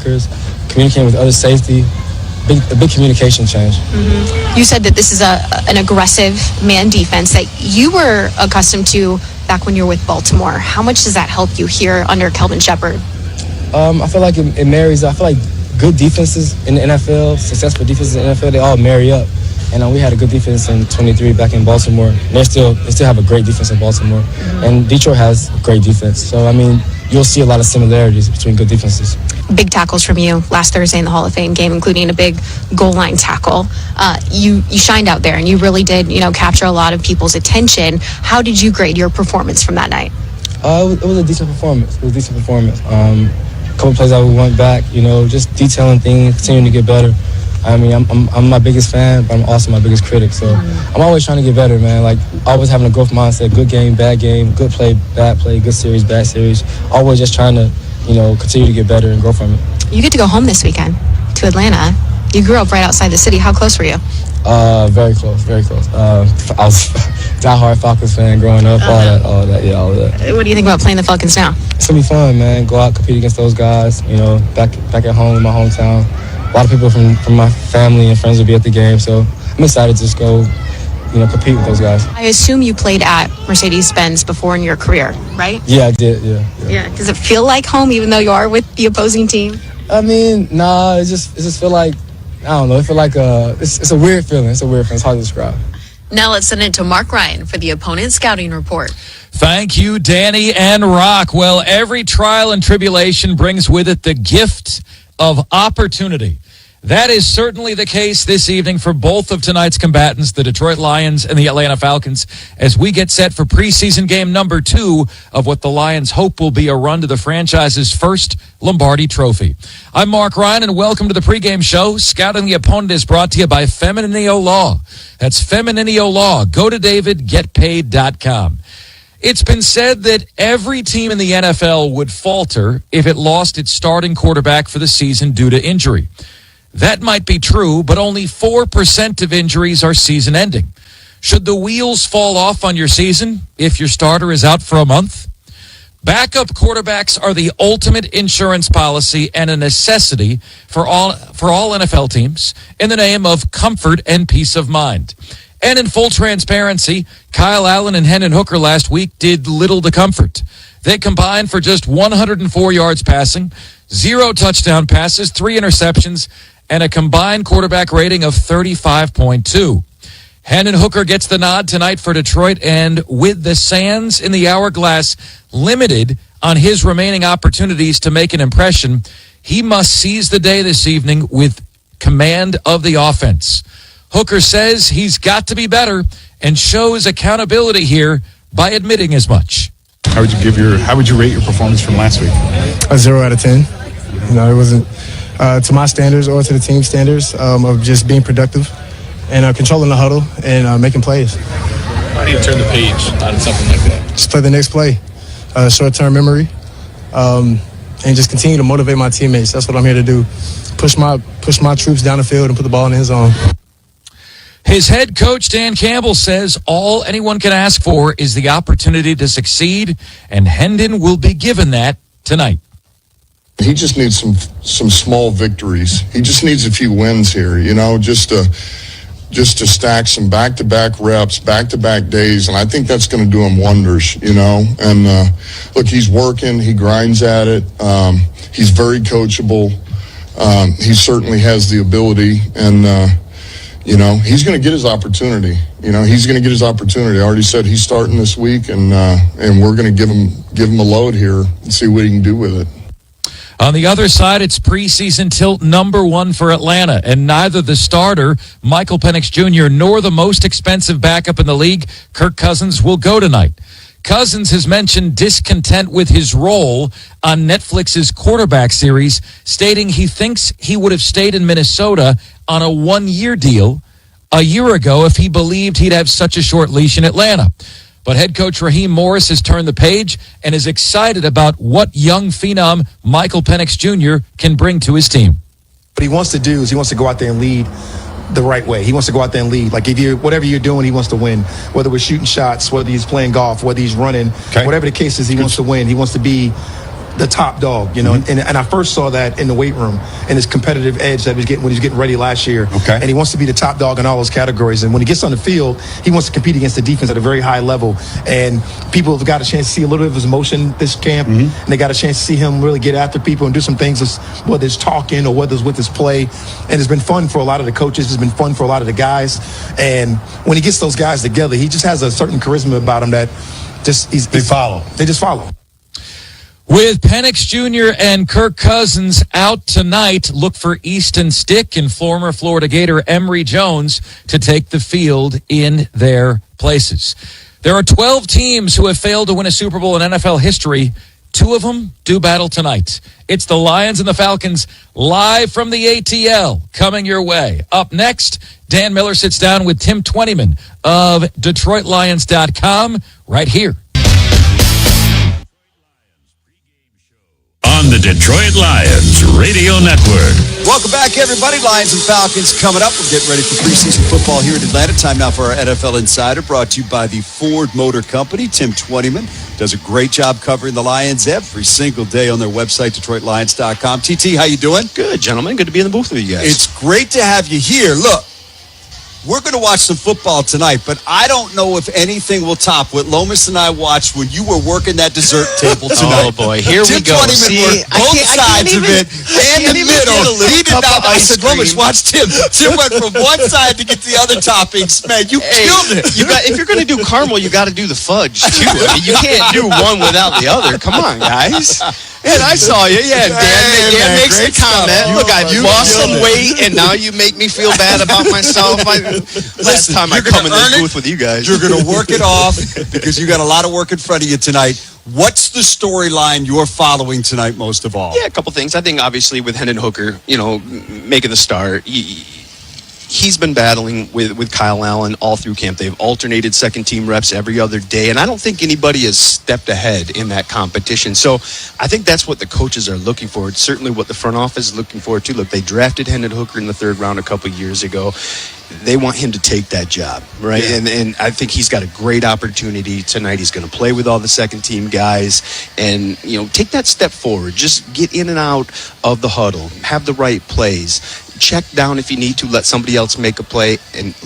linebackers, communicating with other safety. A big communication change. You said that this is an aggressive man defense that you were accustomed to back when you were with Baltimore. How much does that help you here under Kelvin Shepard? I feel like it marries. I feel like good defenses in the NFL, successful defenses in the NFL, they all marry up. And we had a good defense in 23 back in Baltimore. They still have a great defense in Baltimore. And Detroit has a great defense. So, I mean, you'll see a lot of similarities between good defenses. Big tackles from you last Thursday in the Hall of Fame game, including a big goal line tackle. You shined out there, and you really did, capture a lot of people's attention. How did you grade your performance from that night? It was a decent performance. A couple plays I went back, just detailing things, continuing to get better. I mean, I'm my biggest fan, but I'm also my biggest critic. So I'm always trying to get better, man. Like, always having a growth mindset, good game, good play, bad play, good series, bad series. Always just trying to, continue to get better and grow from it. You get to go home this weekend to Atlanta. You grew up right outside the city. How close were you? Very close, very close. I was a diehard Falcons fan growing up, all that. What do you think about playing the Falcons now? It's going to be fun, man. Go out, compete against those guys, back at home in my hometown. A lot of people from my family and friends will be at the game, so I'm excited to just go, compete with those guys. I assume you played at Mercedes-Benz before in your career, right? Yeah, I did, yeah. Does it feel like home even though you are with the opposing team? I mean, nah, it just feel like, I don't know, it feel like it's a weird feeling. It's hard to describe. Now let's send it to Mark Ryan for the opponent scouting report. Thank you, Danny and Rock. Well, every trial and tribulation brings with it the gift of opportunity. That is certainly the case this evening for both of tonight's combatants, the Detroit Lions and the Atlanta Falcons, as we get set for preseason game number 2 of what the Lions hope will be a run to the franchise's first Lombardi Trophy. I'm Mark Ryan, and welcome to the pregame show. Scouting the Opponent is brought to you by Femininio Law. That's Femininio Law. Go to davidgetpaid.com. It's been said that every team in the NFL would falter if it lost its starting quarterback for the season due to injury. That might be true, but only 4% of injuries are season-ending. Should the wheels fall off on your season if your starter is out for a month? Backup quarterbacks are the ultimate insurance policy and a necessity for all NFL teams in the name of comfort and peace of mind. And in full transparency, Kyle Allen and Hendon Hooker last week did little to comfort. They combined for just 104 yards passing, 0 touchdown passes, 3 interceptions, and a combined quarterback rating of 35.2. Hendon Hooker gets the nod tonight for Detroit, and with the sands in the hourglass limited on his remaining opportunities to make an impression, he must seize the day this evening with command of the offense. Hooker says he's got to be better and shows accountability here by admitting as much. How would you rate your performance from last week? A 0 out of 10. It wasn't to my standards or to the team standards of just being productive and controlling the huddle and making plays. How do you turn the page on something like that? Just play the next play, short-term memory, and just continue to motivate my teammates. That's what I'm here to do. Push my troops down the field and put the ball in the end zone. His head coach, Dan Campbell, says all anyone can ask for is the opportunity to succeed, and Hendon will be given that tonight. He just needs some small victories. He just needs a few wins here, just to stack some back-to-back reps, back-to-back days, and I think that's going to do him wonders, And look, he's working, he grinds at it. He's very coachable. He certainly has the ability, and he's going to get his opportunity. He's going to get his opportunity. I already said he's starting this week, and we're going to give him a load here and see what he can do with it. On the other side, it's preseason tilt number 1 for Atlanta, and neither the starter, Michael Penix Jr., nor the most expensive backup in the league, Kirk Cousins, will go tonight. Cousins has mentioned discontent with his role on Netflix's quarterback series, stating he thinks he would have stayed in Minnesota on a 1-year deal a year ago if he believed he'd have such a short leash in Atlanta. But head coach Raheem Morris has turned the page and is excited about what young phenom Michael Penix Jr. can bring to his team. What he wants to do is he wants to go out there and lead the right way. He wants to go out there and lead. Like whatever you're doing, he wants to win. Whether we're shooting shots, whether he's playing golf, whether he's running, whatever the case is, he wants to win. He wants to be the top dog, and I first saw that in the weight room and his competitive edge that he was getting when he was getting ready last year. Okay. And he wants to be the top dog in all those categories. And when he gets on the field, he wants to compete against the defense at a very high level. And people have got a chance to see a little bit of his emotion this camp, and they got a chance to see him really get after people and do some things, whether it's talking or whether it's with his play. And it's been fun for a lot of the coaches. It's been fun for a lot of the guys. And when he gets those guys together, he just has a certain charisma about him that they follow. They just follow. With Penix Jr. and Kirk Cousins out tonight, look for Easton Stick and former Florida Gator Emory Jones to take the field in their places. There are 12 teams who have failed to win a Super Bowl in NFL history. 2 of them do battle tonight. It's the Lions and the Falcons live from the ATL coming your way. Up next, Dan Miller sits down with Tim Twentyman of DetroitLions.com right here. On the Detroit Lions Radio Network. Welcome back, everybody. Lions and Falcons coming up. We're getting ready for preseason football here in Atlanta. Time now for our NFL Insider, brought to you by the Ford Motor Company. Tim Twentyman does a great job covering the Lions every single day on their website, DetroitLions.com. TT, how you doing? Good, gentlemen. Good to be in the booth with you guys. It's great to have you here. Look, we're going to watch some football tonight, but I don't know if anything will top what Lomas and I watched when you were working that dessert table tonight. Oh, boy. Here we go. See, both sides of it and the middle. He did not. I said, Lomas, watch Tim. Tim went from one side to get to the other toppings. Man, you killed it. If you're going to do caramel, you got to do the fudge, too. I mean, you can't do one without the other. Come on, guys. And I saw you. Yeah, Dan makes the comment. Look, I've lost some weight, and now you make me feel bad about myself. Last time I come in this booth with you guys. You're going to work it off because you got a lot of work in front of you tonight. What's the storyline you're following tonight most of all? Yeah, a couple things. I think, obviously, with Hendon Hooker, making the start, he's been battling with Kyle Allen all through camp. They've alternated second-team reps every other day, and I don't think anybody has stepped ahead in that competition. So I think that's what the coaches are looking for. It's certainly what the front office is looking for, too. Look, they drafted Hendon Hooker in the 3rd round a couple years ago. They want him to take that job, right? Yeah. And I think he's got a great opportunity tonight. He's going to play with all the second-team guys and, take that step forward. Just get in and out of the huddle. Have the right plays. Check down if you need to. Let somebody else make a play and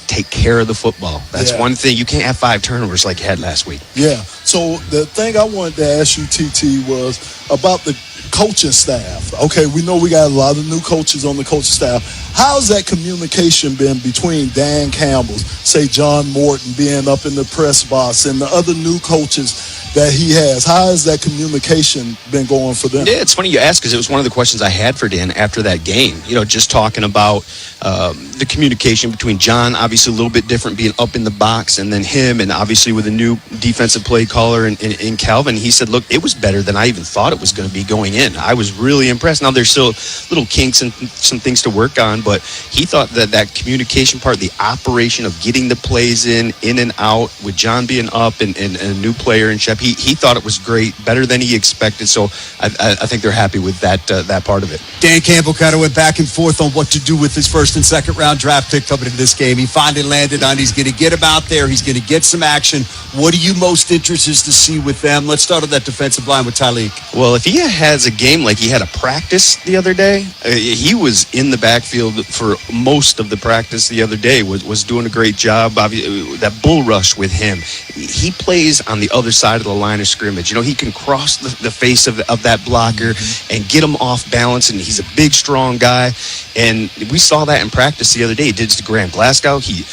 take care of the football. That's one thing. You can't have 5 turnovers like you had last week. Yeah. So the thing I wanted to ask you, TT, was about the coaching staff. Okay, we know we got a lot of new coaches on the coaching staff. How's that communication been between Dan Campbell, say John Morton being up in the press box, and the other new coaches that he has? How has that communication been going for them? Yeah, it's funny you ask because it was one of the questions I had for Dan after that game. Just talking about the communication between John, obviously a little bit different being up in the box, and then him, and obviously with a new defensive play caller in Calvin. He said, look, it was better than I even thought it was going to be going in. I was really impressed. Now there's still little kinks and some things to work on, but he thought that communication part, the operation of getting the plays in and out with John being up and a new player in Shep, he thought it was great, better than he expected. So I think they're happy with that part of it. Dan Campbell kind of went back and forth on what to do with his 1st and 2nd round draft pick coming into this game. He finally landed on he's going to get him out there. He's going to get some action. What are you most interested to see with them? Let's start on that defensive line with Tyleek. Well, if he has a game like he had a practice the other day, he was in the backfield for most of the practice the other day, was doing a great job. That bull rush with him. He plays on the other side of the line of scrimmage. He can cross the face of that blocker and get him off balance, and he's a big, strong guy. And we saw that in practice the other day. He did it to Graham Glasgow. He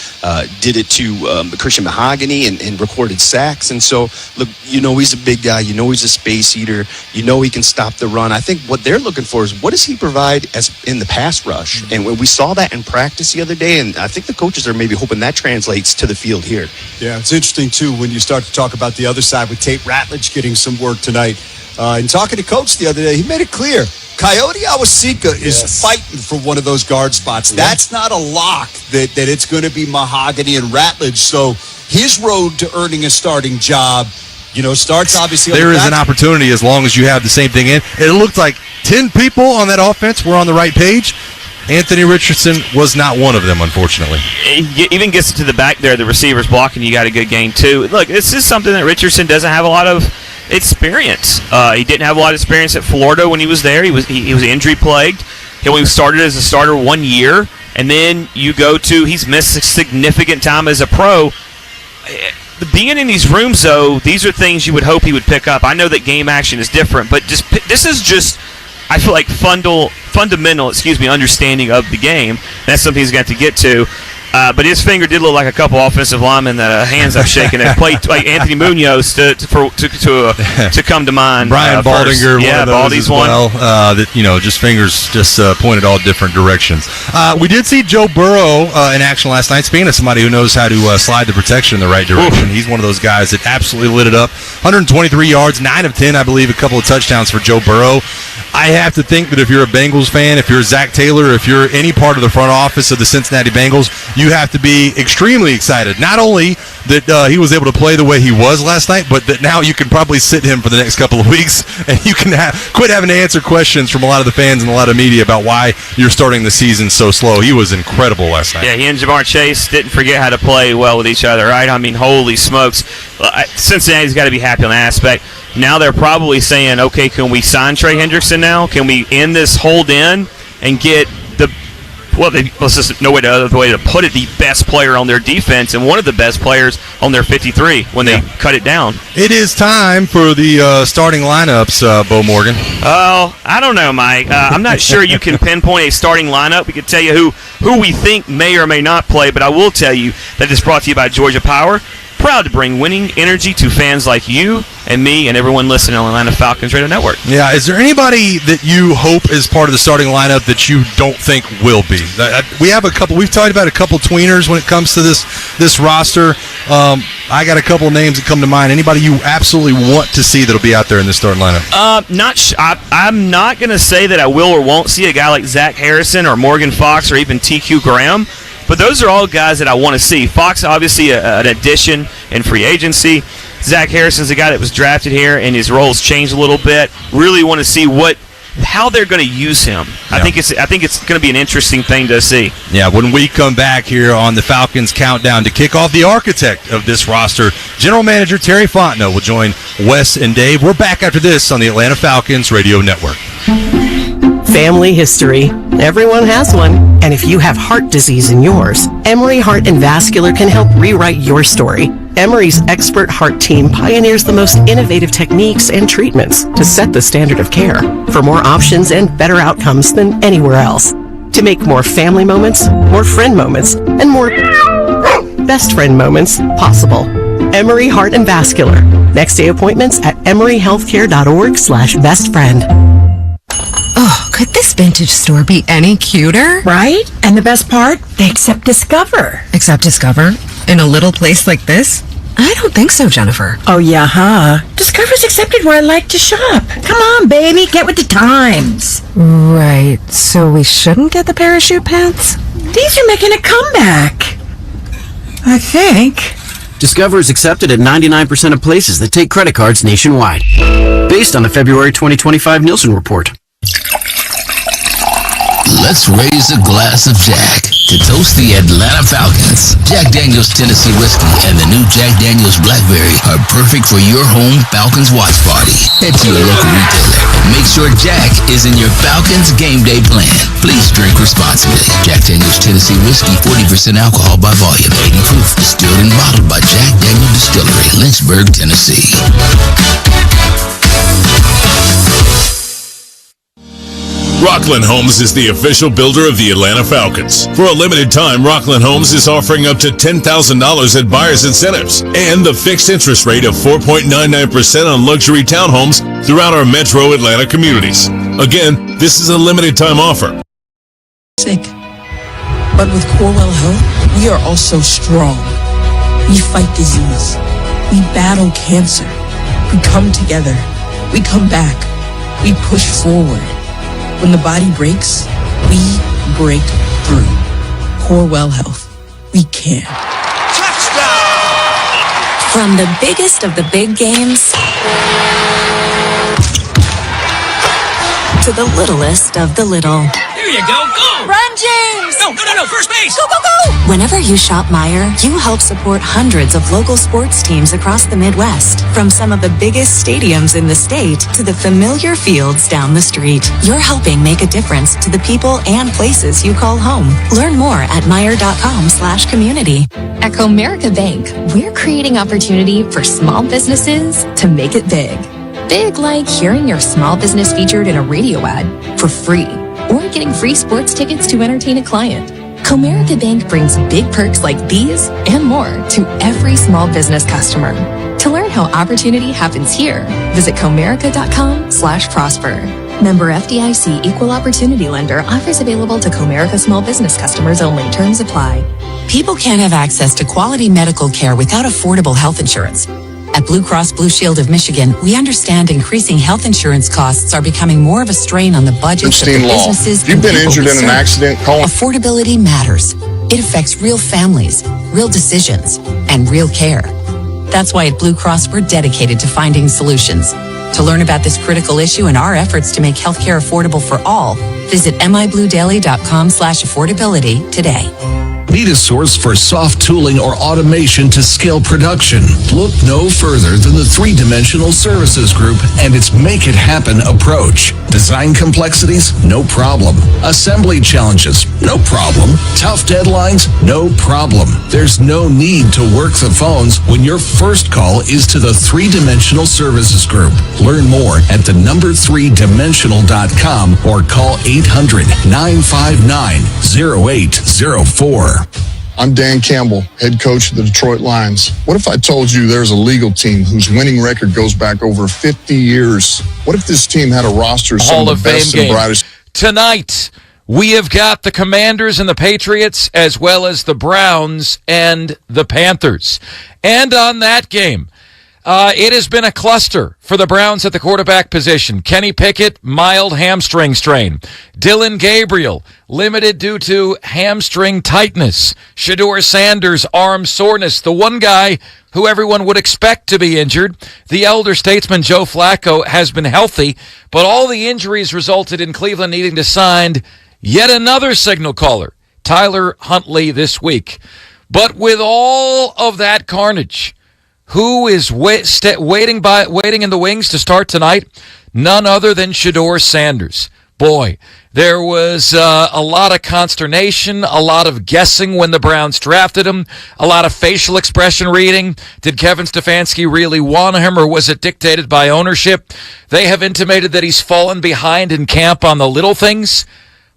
did it to Christian Mahogany and recorded sacks. And so, look, he's a big guy. He's a space eater. He can stop the run. I think what they're looking for is what does he provide as in the pass rush? And when we saw that in practice the other day, and I think the coaches are maybe hoping that translates to the field here. Yeah, it's interesting, too, when you start to talk about the other side with Tate Ratledge getting some work tonight. And talking to Coach the other day, he made it clear. Coyote Awasika is fighting for one of those guard spots. Yeah. That's not a lock that it's going to be Mahogany and Ratledge. So his road to earning a starting job, starts obviously. There is an opportunity as long as you have the same thing in. It looked like 10 people on that offense were on the right page. Anthony Richardson was not one of them, unfortunately. It even gets to the back there, the receivers blocking, you got a good gain, too. Look, this is something that Richardson doesn't have a lot of experience. He didn't have a lot of experience at Florida when he was there. He was injury plagued. He only started as a starter 1 year, and then he's missed a significant time as a pro. Being in these rooms, though, these are things you would hope he would pick up. I know that game action is different, but this is just, I feel like, fundamental understanding of the game. That's something he's got to get to. But his finger did look like a couple offensive linemen that hands I've shaken at plate, like Anthony Munoz to come to mind. Brian Baldinger, one of those Baldy's as well. Just fingers pointed all different directions. We did see Joe Burrow in action last night. Speaking of somebody who knows how to slide the protection in the right direction, he's one of those guys that absolutely lit it up. 123 yards, 9 of 10, I believe, a couple of touchdowns for Joe Burrow. I have to think that if you're a Bengals fan, if you're Zach Taylor, if you're any part of the front office of the Cincinnati Bengals, you have to be extremely excited. Not only that he was able to play the way he was last night, but that now you can probably sit him for the next couple of weeks, and you can quit having to answer questions from a lot of the fans and a lot of media about why you're starting the season so slow. He was incredible last night. Yeah, he and Jamar Chase didn't forget how to play well with each other, right? I mean, holy smokes. Cincinnati's got to be happy on that aspect. Now they're probably saying, okay, can we sign Trey Hendrickson now? Can we end this hold in and get no other way to put it, the best player on their defense and one of the best players on their 53 when they cut it down? It is time for the starting lineups, Bo Morgan. Oh, I don't know, Mike. I'm not sure you can pinpoint a starting lineup. We could tell you who we think may or may not play, but I will tell you that it's brought to you by Georgia Power. Proud to bring winning energy to fans like you and me and everyone listening on the Atlanta Falcons Radio Network. Yeah, is there anybody that you hope is part of the starting lineup that you don't think will be? We have a couple. We've talked about a couple tweeners when it comes to this roster. I got a couple names that come to mind. Anybody you absolutely want to see that'll be out there in the starting lineup? I'm not going to say that I will or won't see a guy like Zach Harrison or Morgan Fox or even TQ Graham. But those are all guys that I want to see. Fox, obviously, an addition in free agency. Zach Harrison's a guy that was drafted here, and his role's changed a little bit. Really want to see how they're going to use him. Yeah. I think it's going to be an interesting thing to see. Yeah, when we come back here on the Falcons Countdown to kick off, the architect of this roster, General Manager Terry Fontenot, will join Wes and Dave. We're back after this on the Atlanta Falcons Radio Network. Family history. Everyone has one. And if you have heart disease in yours, Emory Heart and Vascular can help rewrite your story. Emory's expert heart team pioneers the most innovative techniques and treatments to set the standard of care for more options and better outcomes than anywhere else. To make more family moments, more friend moments, and more best friend moments possible. Emory Heart and Vascular. Next day appointments at emoryhealthcare.org/bestfriend. Oh, could this vintage store be any cuter? Right? And the best part? They accept Discover. Accept Discover? In a little place like this? I don't think so, Jennifer. Oh, yeah, huh? Discover's accepted where I like to shop. Come on, baby, get with the times. Right, so we shouldn't get the parachute pants? These are making a comeback. I think. Discover is accepted at 99% of places that take credit cards nationwide. Based on the February 2025 Nielsen report. Let's raise a glass of Jack to toast the Atlanta Falcons. Jack Daniel's Tennessee Whiskey and the new Jack Daniel's Blackberry are perfect for your home Falcons watch party. Head to your local retailer and make sure Jack is in your Falcons game day plan. Please drink responsibly. Jack Daniel's Tennessee Whiskey, 40% alcohol by volume, 80 proof. Distilled and bottled by Jack Daniel Distillery, Lynchburg, Tennessee. Rockland Homes is the official builder of the Atlanta Falcons. For a limited time, Rockland Homes is offering up to $10,000 at buyer's incentives and the fixed interest rate of 4.99% on luxury townhomes throughout our metro Atlanta communities. Again, this is a limited time offer. Sick. But with Corewell Health, we are also strong. We fight disease. We battle cancer. We come together. We come back. We push forward. When the body breaks, we break through. Corewell Health. We can. Touchdown! From the biggest of the big games to the littlest of the little. Here you go, go! Run, James! No, first base! Go, go, go! Whenever you shop Meijer, you help support hundreds of local sports teams across the Midwest. From some of the biggest stadiums in the state to the familiar fields down the street. You're helping make a difference to the people and places you call home. Learn more at Meijer.com/community. At Comerica Bank, we're creating opportunity for small businesses to make it big. Big like hearing your small business featured in a radio ad for free, or getting free sports tickets to entertain a client. Comerica Bank brings big perks like these and more to every small business customer. To learn how opportunity happens here, visit Comerica.com/prosper. Member FDIC Equal Opportunity Lender. Offers available to Comerica small business customers only. Terms apply. People can't have access to quality medical care without affordable health insurance. At Blue Cross Blue Shield of Michigan, we understand increasing health insurance costs are becoming more of a strain on the budgets of the businesses If you've been injured in an accident, call. Affordability matters. It affects real families, real decisions, and real care. That's why at Blue Cross, we're dedicated to finding solutions. To learn about this critical issue and our efforts to make healthcare affordable for all, visit mibluedaily.com/affordability today. Need a source for soft tooling or automation to scale production? Look no further than the Three-Dimensional Services Group and its Make It Happen approach. Design complexities? No problem. Assembly challenges? No problem. Tough deadlines? No problem. There's no need to work the phones when your first call is to the Three-Dimensional Services Group. Learn more at the3dimensional.com or call 800-959-0804. I'm Dan Campbell, head coach of the Detroit Lions. What if I told you there's a legal team whose winning record goes back over 50 years? What if this team had a roster of some of the best and brightest? Tonight, we have got the Commanders and the Patriots, as well as the Browns and the Panthers. And on that game, it has been a cluster for the Browns at the quarterback position. Kenny Pickett, mild hamstring strain. Dylan Gabriel, limited due to hamstring tightness. Shedeur Sanders, arm soreness. The one guy who everyone would expect to be injured, the elder statesman Joe Flacco, has been healthy, but all the injuries resulted in Cleveland needing to sign yet another signal caller, Tyler Huntley, this week. But with all of that carnage, who is waiting in the wings to start tonight? None other than Shedeur Sanders. Boy, there was a lot of consternation, a lot of guessing when the Browns drafted him, a lot of facial expression reading. Did Kevin Stefanski really want him, or was it dictated by ownership? They have intimated that he's fallen behind in camp on the little things.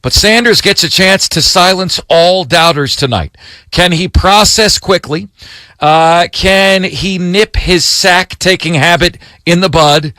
But Sanders gets a chance to silence all doubters tonight. Can he process quickly? Can he nip his sack-taking habit in the bud?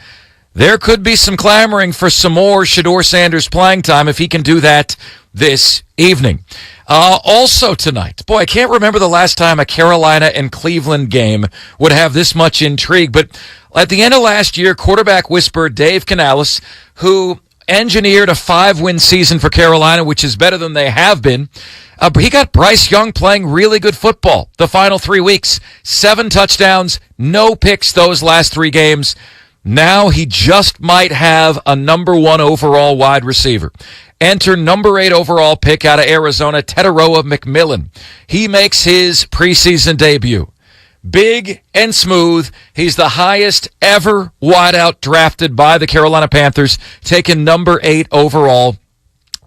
There could be some clamoring for some more Shedeur Sanders playing time if he can do that this evening. Also tonight, boy, I can't remember the last time a Carolina and Cleveland game would have this much intrigue, but at the end of last year, quarterback whisperer Dave Canales, who engineered a 5-win season for Carolina, which is better than they have been. He got Bryce Young playing really good football the final 3 weeks. 7 touchdowns, no picks those last 3 games. Now he just might have a number 1 overall wide receiver. Enter number 8 overall pick out of Arizona, Teteroa McMillan. He makes his preseason debut. Big and smooth. He's the highest ever wideout drafted by the Carolina Panthers, taken number 8 overall.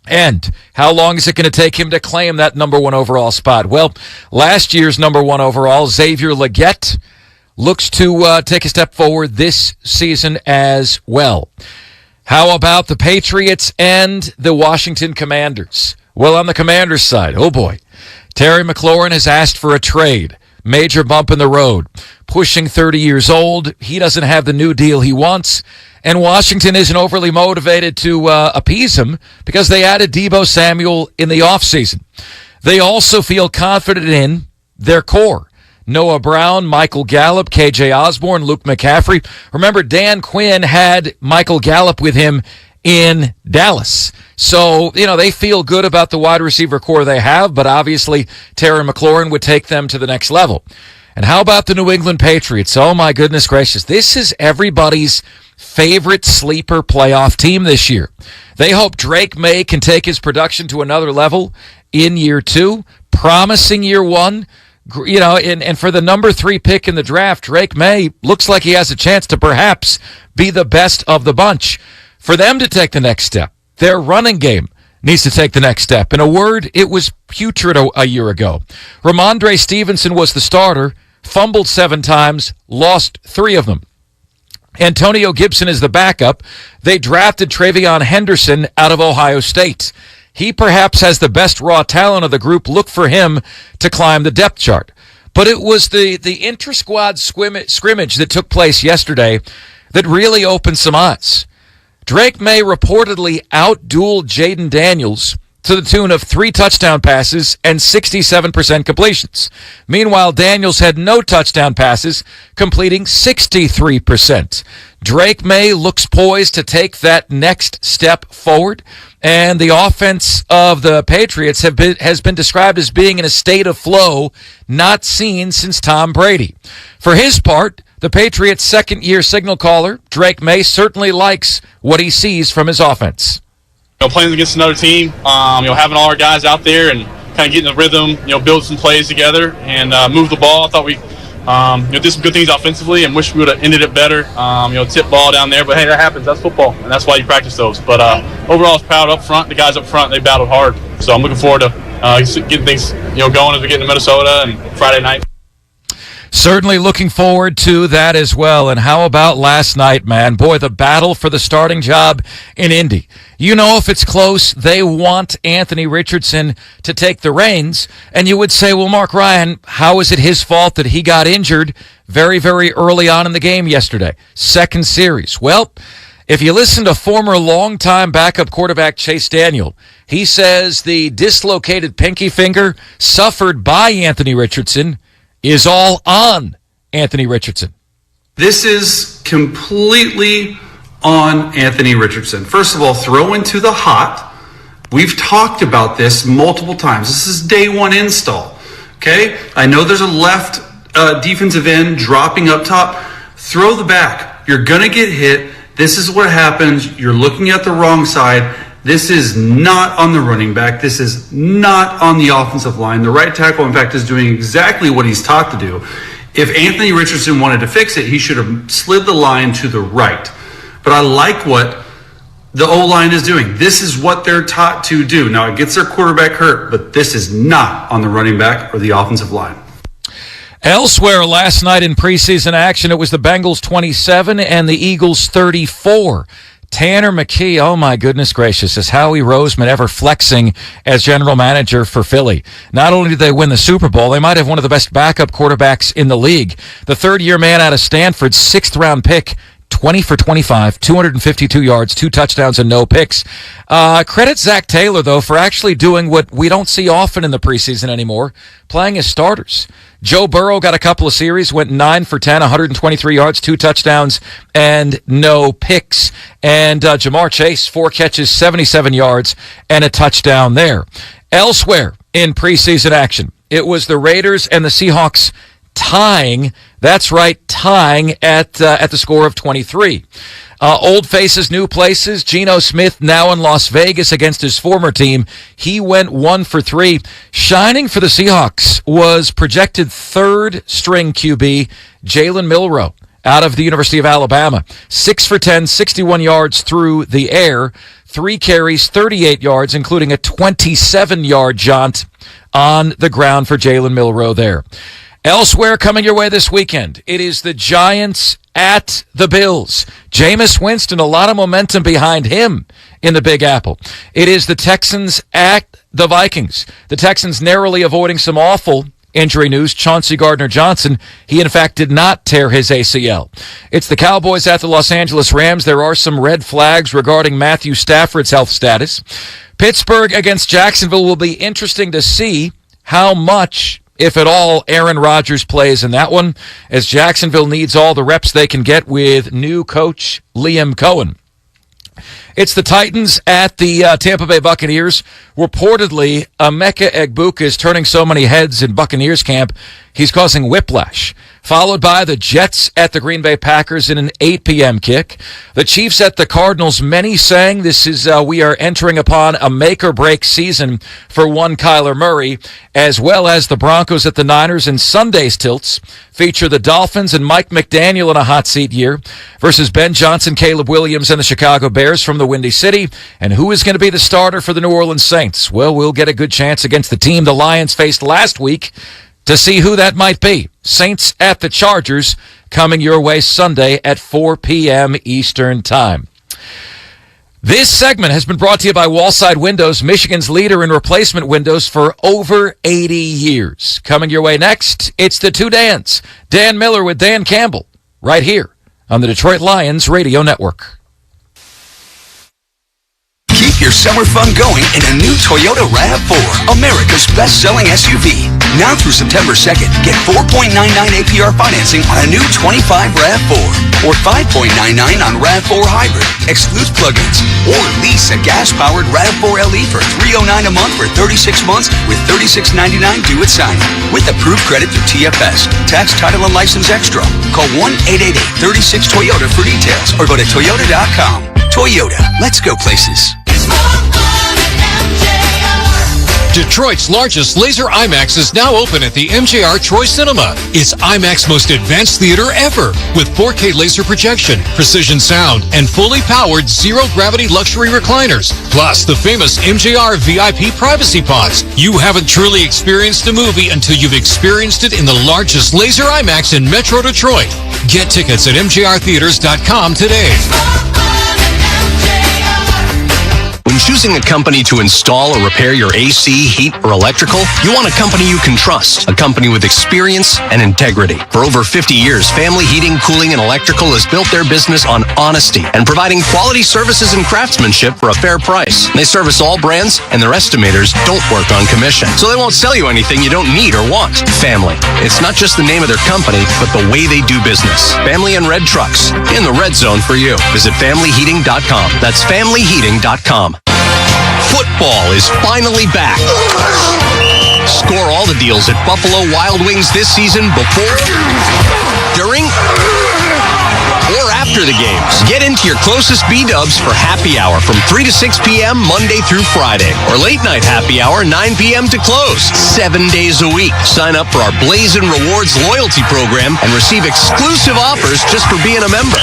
And how long is it going to take him to claim that number 1 overall spot? Well, last year's number 1 overall, Xavier Legette, looks to take a step forward this season as well. How about the Patriots and the Washington Commanders? Well, on the Commanders side, oh boy, Terry McLaurin has asked for a trade. Major bump in the road. Pushing 30 years old. He doesn't have the new deal he wants. And Washington isn't overly motivated to appease him because they added Deebo Samuel in the offseason. They also feel confident in their core. Noah Brown, Michael Gallup, KJ Osborne, Luke McCaffrey. Remember, Dan Quinn had Michael Gallup with him in Dallas. So, they feel good about the wide receiver core they have, but obviously Terry McLaurin would take them to the next level. And how about the New England Patriots? Oh, my goodness gracious. This is everybody's favorite sleeper playoff team this year. They hope Drake May can take his production to another level in year 2, promising year 1. You know, and for the number 3 pick in the draft, Drake May looks like he has a chance to perhaps be the best of the bunch. For them to take the next step, their running game needs to take the next step. In a word, it was putrid a year ago. Ramondre Stevenson was the starter, fumbled 7 times, lost 3 of them. Antonio Gibson is the backup. They drafted Travion Henderson out of Ohio State. He perhaps has the best raw talent of the group. Look for him to climb the depth chart. But it was the intra-squad scrimmage that took place yesterday that really opened some eyes. Drake May reportedly outdueled Jaden Daniels to the tune of 3 touchdown passes and 67% completions. Meanwhile, Daniels had no touchdown passes, completing 63%. Drake May looks poised to take that next step forward, and the offense of the Patriots has been described as being in a state of flow not seen since Tom Brady. For his part, the Patriots' second-year signal caller, Drake May, certainly likes what he sees from his offense. You know, playing against another team, having all our guys out there and kind of getting the rhythm, build some plays together and move the ball. I thought we did some good things offensively and wish we would have ended it better. Tip ball down there, but hey, that happens. That's football, and that's why you practice those. But overall, I was proud up front. The guys up front, they battled hard. So I'm looking forward to getting things going as we get into Minnesota and Friday night. Certainly looking forward to that as well. And how about last night, man? Boy, the battle for the starting job in Indy. You know, if it's close, they want Anthony Richardson to take the reins. And you would say, well, Mark Ryan, how is it his fault that he got injured very, very early on in the game yesterday? Second series. Well, if you listen to former longtime backup quarterback Chase Daniel, he says the dislocated pinky finger suffered by Anthony Richardson is all on Anthony Richardson. This is completely on Anthony Richardson. First of all, throw into the hot. We've talked about this multiple times. This is day 1 install. Okay? I know there's a left defensive end dropping up top. Throw the back. You're going to get hit. This is what happens. You're looking at the wrong side. This is not on the running back. This is not on the offensive line. The right tackle, in fact, is doing exactly what he's taught to do. If Anthony Richardson wanted to fix it, he should have slid the line to the right. But I like what the O-line is doing. This is what they're taught to do. Now, it gets their quarterback hurt, but this is not on the running back or the offensive line. Elsewhere last night in preseason action, it was the Bengals 27 and the Eagles 34. Tanner McKee, oh my goodness gracious, is Howie Roseman ever flexing as general manager for Philly? Not only did they win the Super Bowl, they might have one of the best backup quarterbacks in the league. The third-year man out of Stanford, 6th-round pick, 20 for 25, 252 yards, 2 touchdowns, and no picks. Credit Zach Taylor, though, for actually doing what we don't see often in the preseason anymore, playing as starters. Joe Burrow got a couple of series, went 9 for 10, 123 yards, 2 touchdowns, and no picks. And Jamar Chase, 4 catches, 77 yards, and a touchdown there. Elsewhere in preseason action, it was the Raiders and the Seahawks tying. That's right, tying at the score of 23. Old faces, new places. Geno Smith now in Las Vegas against his former team. He went 1 for 3. Shining for the Seahawks was projected 3rd-string QB Jalen Milroe out of the University of Alabama. 6 for 10, 61 yards through the air. 3 carries, 38 yards, including a 27-yard jaunt on the ground for Jalen Milroe there. Elsewhere coming your way this weekend, it is the Giants at the Bills. Jameis Winston, a lot of momentum behind him in the Big Apple. It is the Texans at the Vikings. The Texans narrowly avoiding some awful injury news. Chauncey Gardner-Johnson, he in fact did not tear his ACL. It's the Cowboys at the Los Angeles Rams. There are some red flags regarding Matthew Stafford's health status. Pittsburgh against Jacksonville will be interesting to see how much, if at all, Aaron Rodgers plays in that one, as Jacksonville needs all the reps they can get with new coach Liam Cohen. It's the Titans at the Tampa Bay Buccaneers. Reportedly, Emeka Egbuka is turning so many heads in Buccaneers camp, he's causing whiplash. followed by the Jets at the Green Bay Packers in an 8 p.m. kick. The Chiefs at the Cardinals, many saying this is we are entering upon a make-or-break season for one Kyler Murray, as well as the Broncos at the Niners. And Sunday's tilts feature the Dolphins and Mike McDaniel in a hot seat year versus Ben Johnson, Caleb Williams, and the Chicago Bears from the Windy City. And who is going to be the starter for the New Orleans Saints? Well, we'll get a good chance against the team the Lions faced last week to see who that might be. Saints at the Chargers coming your way Sunday at 4 p.m. Eastern Time. This segment has been brought to you by Wallside Windows, Michigan's leader in replacement windows for over 80 years. Coming your way next, it's the two Dans. Dan Miller with Dan Campbell, right here on the Detroit Lions Radio Network. Keep your summer fun going in a new Toyota RAV4, America's best-selling SUV. Now through September 2nd, get 4.99 APR financing on a new 25 RAV4 or 5.99 on RAV4 Hybrid. Excludes plug-ins. Or lease a gas-powered RAV4 LE for $309 a month for 36 months with $36.99 due at signing. With approved credit through TFS. Tax, title, and license extra. Call 1-888-36-TOYOTA for details or go to Toyota.com. Toyota. Let's go places. Detroit's largest laser IMAX is now open at the MJR Troy Cinema. It's IMAX most advanced theater ever with 4K laser projection, precision sound, and fully powered zero-gravity luxury recliners, plus the famous MJR VIP privacy pods. You haven't truly experienced a movie until you've experienced it in the largest laser IMAX in Metro Detroit. Get tickets at mjrtheaters.com today. When choosing a company to install or repair your AC, heat, or electrical, you want a company you can trust, a company with experience and integrity. For over 50 years, Family Heating, Cooling, and Electrical has built their business on honesty and providing quality services and craftsmanship for a fair price. They service all brands, and their estimators don't work on commission, so they won't sell you anything you don't need or want. Family. It's not just the name of their company, but the way they do business. Family and Red Trucks. In the red zone for you. Visit FamilyHeating.com. That's FamilyHeating.com. Football is finally back. Score all the deals at Buffalo Wild Wings this season before, during, or after the games. Get into your closest B-dubs for happy hour from 3 to 6 p.m. Monday through Friday. Or late night happy hour 9 p.m. to close. 7 days a week. Sign up for our Blazin' Rewards loyalty program and receive exclusive offers just for being a member.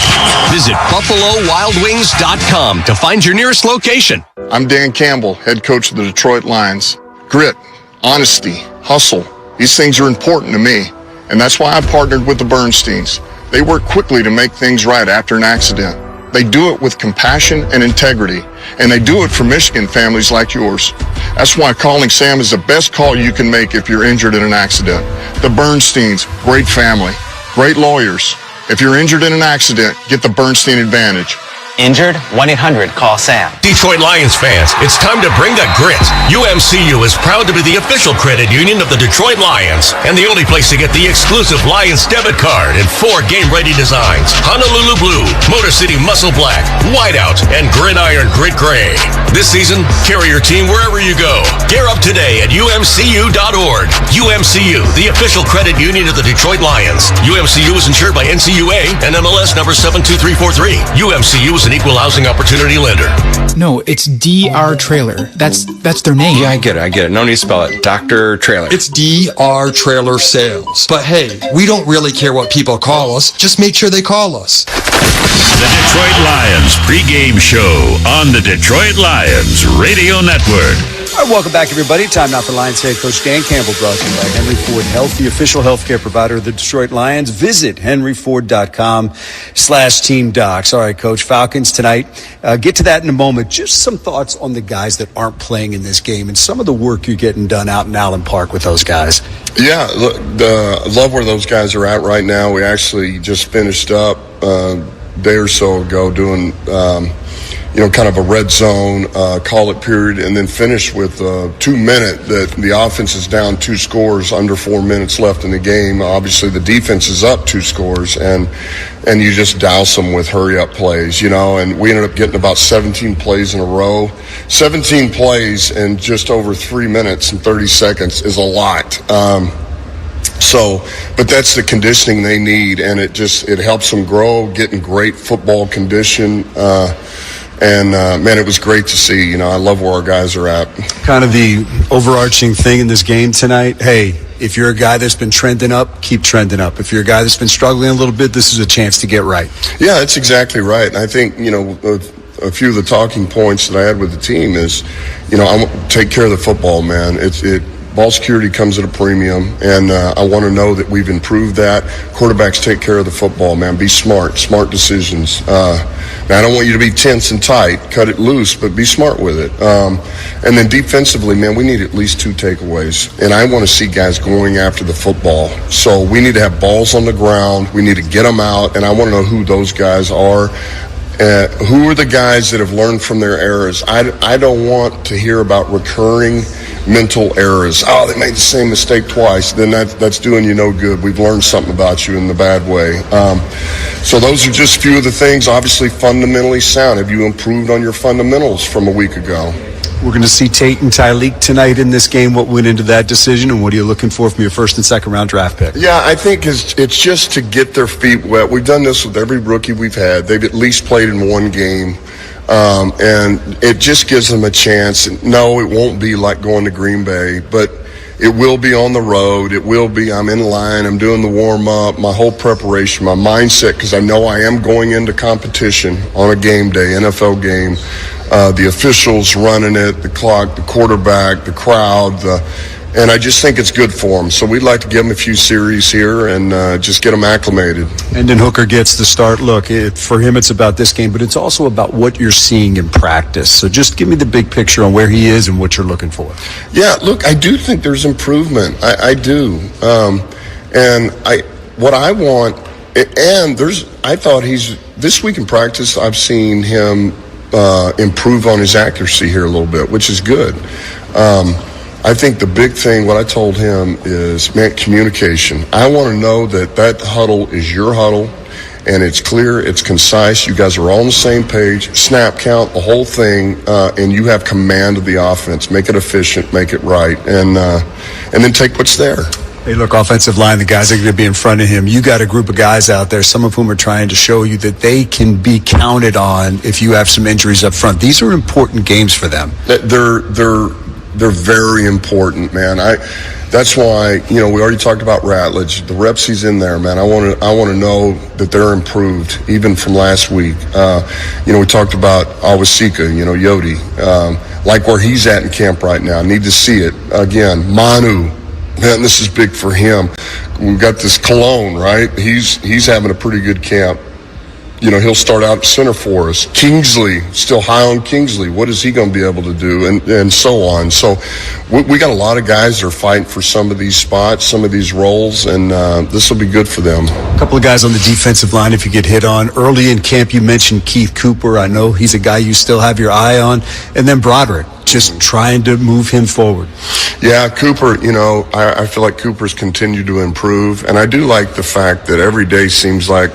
Visit BuffaloWildWings.com to find your nearest location. I'm Dan Campbell, head coach of the Detroit Lions. Grit, honesty, hustle, these things are important to me. And that's why I partnered with the Bernsteins. They work quickly to make things right after an accident. They do it with compassion and integrity. And they do it for Michigan families like yours. That's why calling Sam is the best call you can make if you're injured in an accident. The Bernsteins, great family, great lawyers. If you're injured in an accident, get the Bernstein Advantage. Injured? 1-800-CALL-SAM. Detroit Lions fans, it's time to bring the grit. UMCU is proud to be the official credit union of the Detroit Lions and the only place to get the exclusive Lions debit card in 4 game-ready designs: Honolulu Blue, Motor City Muscle Black, Whiteout, and Gridiron Grit Gray. This season, carry your team wherever you go. Gear up today at umcu.org. UMCU, the official credit union of the Detroit Lions. UMCU is insured by NCUA and MLS number 72343. UMCU is an equal housing opportunity lender. No, it's DR Trailer. That's their name. Yeah, I get it. No need to spell it. Dr. Trailer. It's DR Trailer Sales. But hey, we don't really care what people call us. Just make sure they call us. The Detroit Lions pregame show on the Detroit Lions Radio Network. All right, welcome back, everybody. Time now for Lions head coach Dan Campbell, brought to you by Henry Ford Health, the official healthcare provider of the Detroit Lions. Visit henryford.com/team docs. All right, Coach, Falcons tonight. Get to that in a moment. Just some thoughts on the guys that aren't playing in this game and some of the work you're getting done out in Allen Park with those guys. Yeah, love where those guys are at right now. We actually just finished up a day or so ago doing kind of a red zone call-it period, and then finish with 2 minute that the offense is down 2 scores, under 4 minutes left in the game. Obviously, the defense is up 2 scores, and you just douse them with hurry-up plays, and we ended up getting about 17 plays in a row. 17 plays in just over 3 minutes and 30 seconds is a lot. So, but that's the conditioning they need, and it helps them grow, get in great football condition. Man, it was great to see. I love where our guys are at. Kind of the overarching thing in this game tonight, hey, if you're a guy that's been trending up, keep trending up. If you're a guy that's been struggling a little bit, this is a chance to get right. Yeah, that's exactly right. And I think, a few of the talking points that I had with the team is, I want to take care of the football, man. Ball security comes at a premium, and I want to know that we've improved that. Quarterbacks take care of the football, man. Be smart decisions. Now, I don't want you to be tense and tight. Cut it loose, but be smart with it. And then defensively, man, we need at least 2 takeaways. And I want to see guys going after the football. So we need to have balls on the ground. We need to get them out, and I want to know who those guys are. Who are the guys that have learned from their errors? I don't want to hear about recurring mental errors. Oh, they made the same mistake twice. Then that's doing you no good. We've learned something about you in the bad way. So those are just a few of the things. Obviously, fundamentally sound. Have you improved on your fundamentals from a week ago? We're going to see Tate and Tyleek tonight in this game. What went into that decision, and what are you looking for from your first and second round draft pick? Yeah, I think it's just to get their feet wet. We've done this with every rookie we've had. They've at least played in one game, and it just gives them a chance. No, it won't be like going to Green Bay, but it will be on the road. It will be, I'm in line, I'm doing the warm-up, my whole preparation, my mindset, because I know I am going into competition on a game day, NFL game. The officials running it, the clock, the quarterback, the crowd, and I just think it's good for them. So we'd like to give them a few series here and just get them acclimated. And then Hooker gets the start. Look, for him it's about this game, but it's also about what you're seeing in practice. So just give me the big picture on where he is and what you're looking for. Yeah, look, I do think there's improvement. I do. What I want, and I thought this week in practice, I've seen him improve on his accuracy here a little bit, which is good. I think the big thing, what I told him is, man, communication. I want to know that huddle is your huddle, and it's clear, it's concise. You guys are all on the same page. Snap count, the whole thing, and you have command of the offense. Make it efficient, make it right, and then take what's there. Hey, look, offensive line, the guys are going to be in front of him. You got a group of guys out there, some of whom are trying to show you that they can be counted on if you have some injuries up front. These are important games for them. They're very important, man. That's why, we already talked about Ratledge. The reps he's in there, man. I want to know that they're improved, even from last week. We talked about Awasika, Yodi, like where he's at in camp right now. I need to see it again. Manu. Man, this is big for him. We've got this Cologne, right? He's having a pretty good camp. He'll start out at center for us. Kingsley, still high on Kingsley. What is he going to be able to do? And so on. So we got a lot of guys that are fighting for some of these spots, some of these roles, and this will be good for them. A couple of guys on the defensive line, if you get hit on. Early in camp, you mentioned Keith Cooper. I know he's a guy you still have your eye on. And then Broderick, just trying to move him forward. Yeah, Cooper, I feel like Cooper's continued to improve. And I do like the fact that every day seems like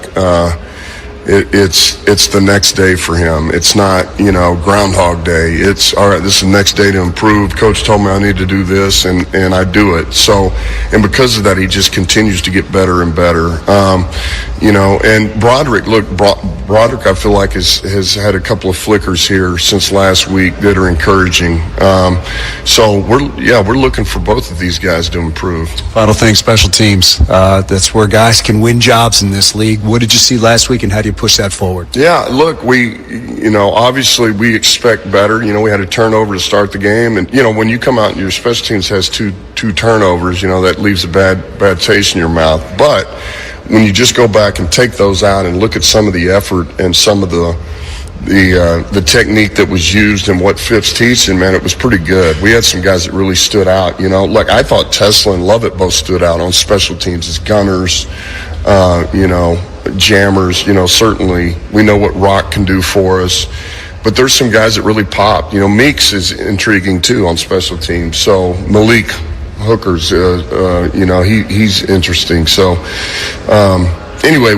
it's the next day for him. It's not, Groundhog Day. It's, all right, this is the next day to improve. Coach told me I need to do this, and I do it. So, and because of that, he just continues to get better and better. And Broderick, Broderick, I feel like has had a couple of flickers here since last week that are encouraging. So we're looking for both of these guys to improve. Final thing, special teams. That's where guys can win jobs in this league. What did you see last week, and how do you push that forward? Yeah, look, obviously we expect better. We had a turnover to start the game, and when you come out and your special teams has two turnovers, that leaves a bad taste in your mouth. But when you just go back and take those out and look at some of the effort and some of the technique that was used and what Phipps teaching, man, it was pretty good. We had some guys that really stood out. Look, I thought Tesla and Lovett both stood out on special teams as gunners, jammers. Certainly we know what Rock can do for us, but there's some guys that really popped. Meeks is intriguing too on special teams. So Malik Hooker's, he's interesting. So anyway,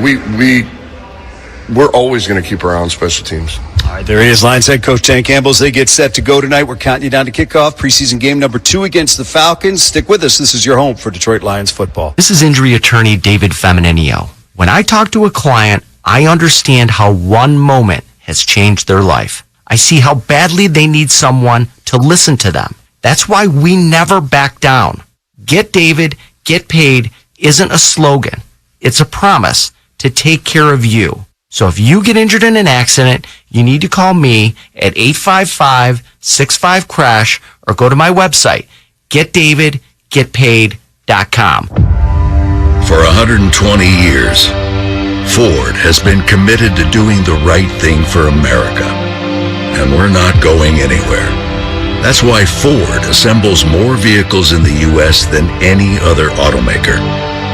we're always going to keep our eye on special teams. All right, there he is, Lions head coach Dan Campbell. As they get set to go tonight, we're counting you down to kickoff. Preseason game number 2 against the Falcons. Stick with us. This is your home for Detroit Lions football. This is injury attorney David Femininio. When I talk to a client, I understand how one moment has changed their life. I see how badly they need someone to listen to them. That's why we never back down. Get David, get paid isn't a slogan. It's a promise to take care of you. So if you get injured in an accident, you need to call me at 855-65-CRASH or go to my website, getdavidgetpaid.com. For 120 years, Ford has been committed to doing the right thing for America. And we're not going anywhere. That's why Ford assembles more vehicles in the U.S. than any other automaker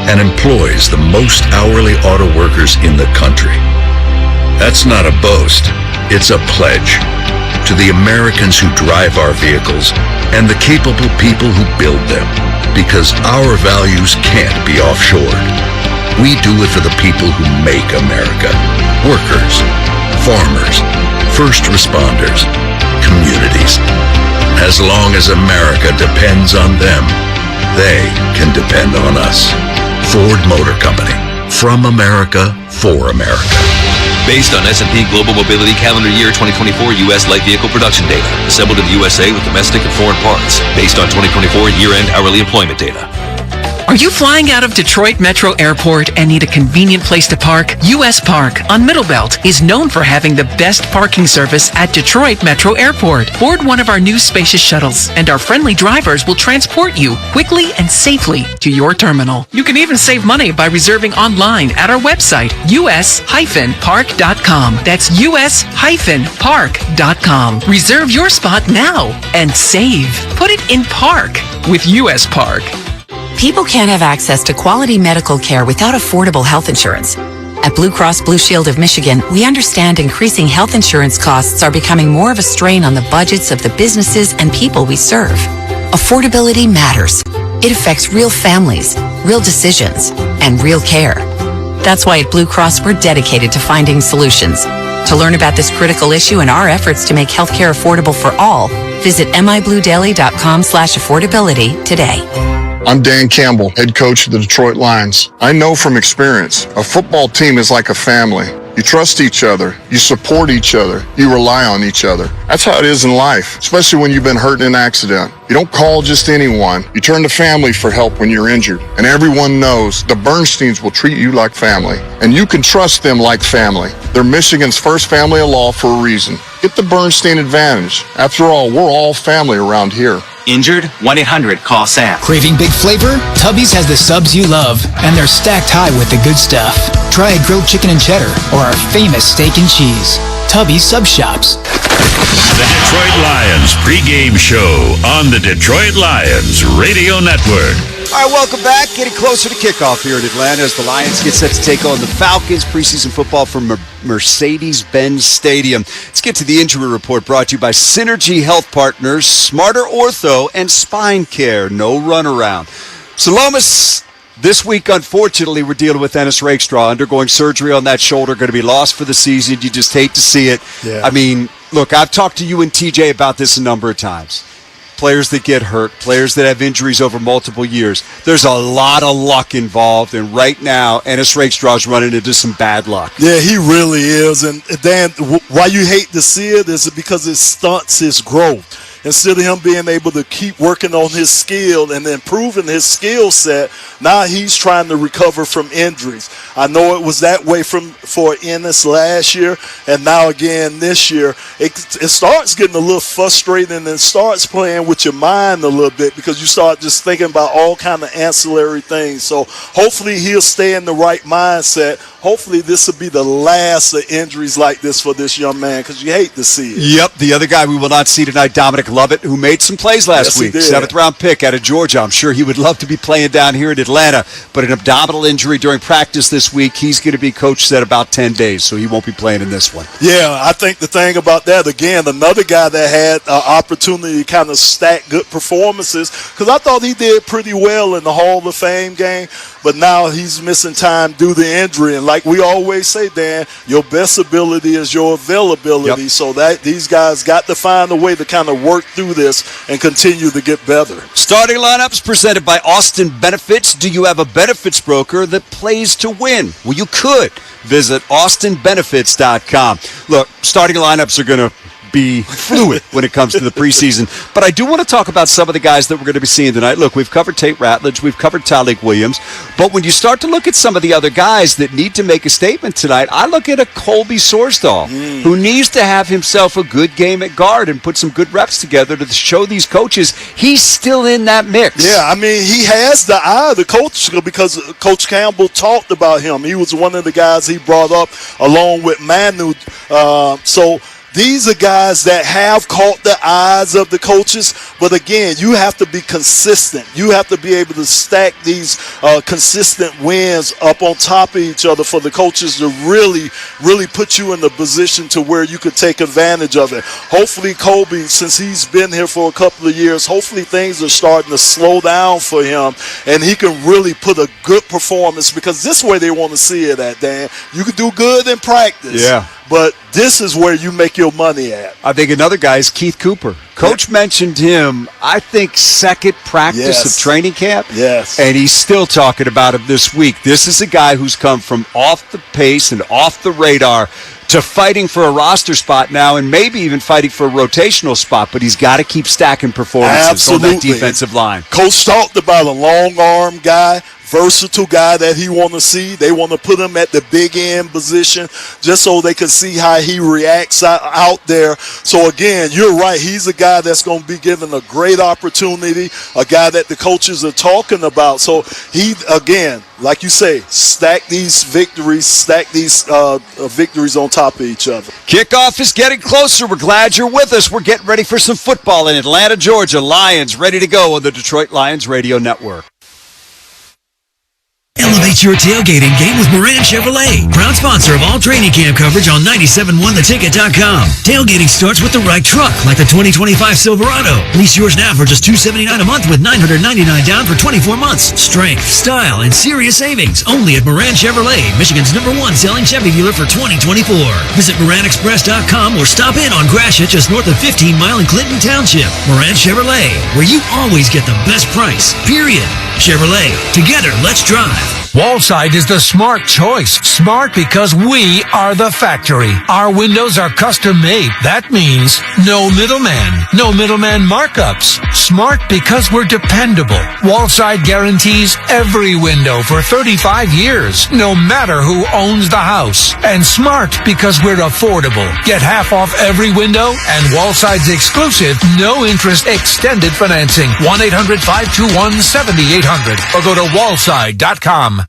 and employs the most hourly auto workers in the country. That's not a boast, it's a pledge to the Americans who drive our vehicles and the capable people who build them, because our values can't be offshored. We do it for the people who make America. Workers, farmers, first responders, communities. As long as America depends on them, they can depend on us. Ford Motor Company. From America, for America. Based on S&P Global Mobility calendar year 2024 U.S. light vehicle production data. Assembled in the USA with domestic and foreign parts. Based on 2024 year-end hourly employment data. Are you flying out of Detroit Metro Airport and need a convenient place to park? U.S. Park on Middlebelt is known for having the best parking service at Detroit Metro Airport. Board one of our new spacious shuttles, and our friendly drivers will transport you quickly and safely to your terminal. You can even save money by reserving online at our website, us-park.com. That's us-park.com. Reserve your spot now and save. Put it in park with U.S. Park. People can't have access to quality medical care without affordable health insurance. At Blue Cross Blue Shield of Michigan, we understand increasing health insurance costs are becoming more of a strain on the budgets of the businesses and people we serve. Affordability matters. It affects real families, real decisions, and real care. That's why at Blue Cross, we're dedicated to finding solutions. To learn about this critical issue and our efforts to make healthcare affordable for all, visit mibluedaily.com/affordability today. I'm Dan Campbell, head coach of the Detroit Lions. I know from experience, a football team is like a family. You trust each other, you support each other, you rely on each other. That's how it is in life, especially when you've been hurt in an accident. You don't call just anyone. You turn to family for help when you're injured. And everyone knows the Bernsteins will treat you like family. And you can trust them like family. They're Michigan's first family of law for a reason. Get the Bernstein advantage. After all, we're all family around here. Injured? 1-800-CALL-SAM. Craving big flavor? Tubby's has the subs you love, and they're stacked high with the good stuff. Try a grilled chicken and cheddar or our famous steak and cheese. Tubby's Sub Shops. The Detroit Lions pregame show on the Detroit Lions Radio Network. All right, welcome back. Getting closer to kickoff here in Atlanta as the Lions get set to take on the Falcons. Preseason football from Mercedes-Benz Stadium. Let's get to the injury report brought to you by Synergy Health Partners, Smarter Ortho, and Spine Care. No runaround. So, Lomas, this week, unfortunately, we're dealing with Ennis Rakestraw undergoing surgery on that shoulder, going to be lost for the season. You just hate to see it. Yeah. I mean, look, I've talked to you and TJ about this a number of times. Players that get hurt, players that have injuries over multiple years. There's a lot of luck involved, and right now, Ennis Rakestraw is running into some bad luck. Yeah, he really is. And Dan, why you hate to see it is because it stunts his growth. Instead of him being able to keep working on his skill and improving his skill set, now he's trying to recover from injuries. I know it was that way for Ennis last year, and now again this year. It starts getting a little frustrating and starts playing with your mind a little bit because you start just thinking about all kind of ancillary things. So hopefully he'll stay in the right mindset. Hopefully this will be the last of injuries like this for this young man because you hate to see it. Yep, the other guy we will not see tonight, Dominic Lovett, who made some plays last week. 7th-round pick out of Georgia. I'm sure he would love to be playing down here in Atlanta, but an abdominal injury during practice this week. He's going to be, Coach said, about 10 days, so he won't be playing in this one. Yeah, I think the thing about that, again, another guy that had an opportunity to kind of stack good performances, because I thought he did pretty well in the Hall of Fame game, but now he's missing time due to injury. And like we always say, Dan, your best ability is your availability. So that these guys got to find a way to kind of work through this and continue to get better. Starting lineups presented by Austin Benefits. Do you have a benefits broker that plays to win? Well, you could. Visit austinbenefits.com. Look, starting lineups are going to be fluid when it comes to the preseason. But I do want to talk about some of the guys that we're going to be seeing tonight. Look, we've covered Tate Ratledge, we've covered Tyleik Williams, but when you start to look at some of the other guys that need to make a statement tonight, I look at a Colby Sorsdahl, who needs to have himself a good game at guard and put some good reps together to show these coaches he's still in that mix. Yeah, I mean, he has the eye of the coach because Coach Campbell talked about him. He was one of the guys he brought up along with Manu. So these are guys that have caught the eyes of the coaches, but again, you have to be consistent. You have to be able to stack these consistent wins up on top of each other for the coaches to really, really put you in the position to where you could take advantage of it. Hopefully, Colby, since he's been here for a couple of years, hopefully things are starting to slow down for him, and he can really put a good performance, because this is where they want to see it at, Dan. You can do good in practice. Yeah. But this is where you make your money at. I think another guy is Keith Cooper. Coach mentioned him, I think, second practice of training camp. Yes. And he's still talking about him this week. This is a guy who's come from off the pace and off the radar to fighting for a roster spot now, and maybe even fighting for a rotational spot, but he's got to keep stacking performances on that defensive line. Coach talked about a long arm guy, versatile guy that he want to see. They want to put him at the big end position just so they can see how he reacts out there. So again, you're right. He's a guy that's going to be given a great opportunity, a guy that the coaches are talking about. So he, again, like you say, stack these victories on top of each other. Kickoff is getting closer. We're glad you're with us. We're getting ready for some football in Atlanta, Georgia. Lions ready to go on the Detroit Lions Radio Network. Elevate your tailgating game with Moran Chevrolet, proud sponsor of all training camp coverage on 97.1theticket.com. Tailgating starts with the right truck, like the 2025 Silverado. Lease yours now for just $279 a month with $999 down for 24 months. Strength, style, and serious savings only at Moran Chevrolet, Michigan's #1 selling Chevy dealer for 2024. Visit MoranExpress.com or stop in on Gratiot, just north of 15 Mile in Clinton Township. Moran Chevrolet, where you always get the best price, period. Chevrolet, together, let's drive. Wallside is the smart choice. Smart because we are the factory. Our windows are custom made. That means no middleman. No middleman markups. Smart because we're dependable. Wallside guarantees every window for 35 years, no matter who owns the house. And smart because we're affordable. Get half off every window and Wallside's exclusive no interest extended financing. 1-800-521-7800 or go to wallside.com.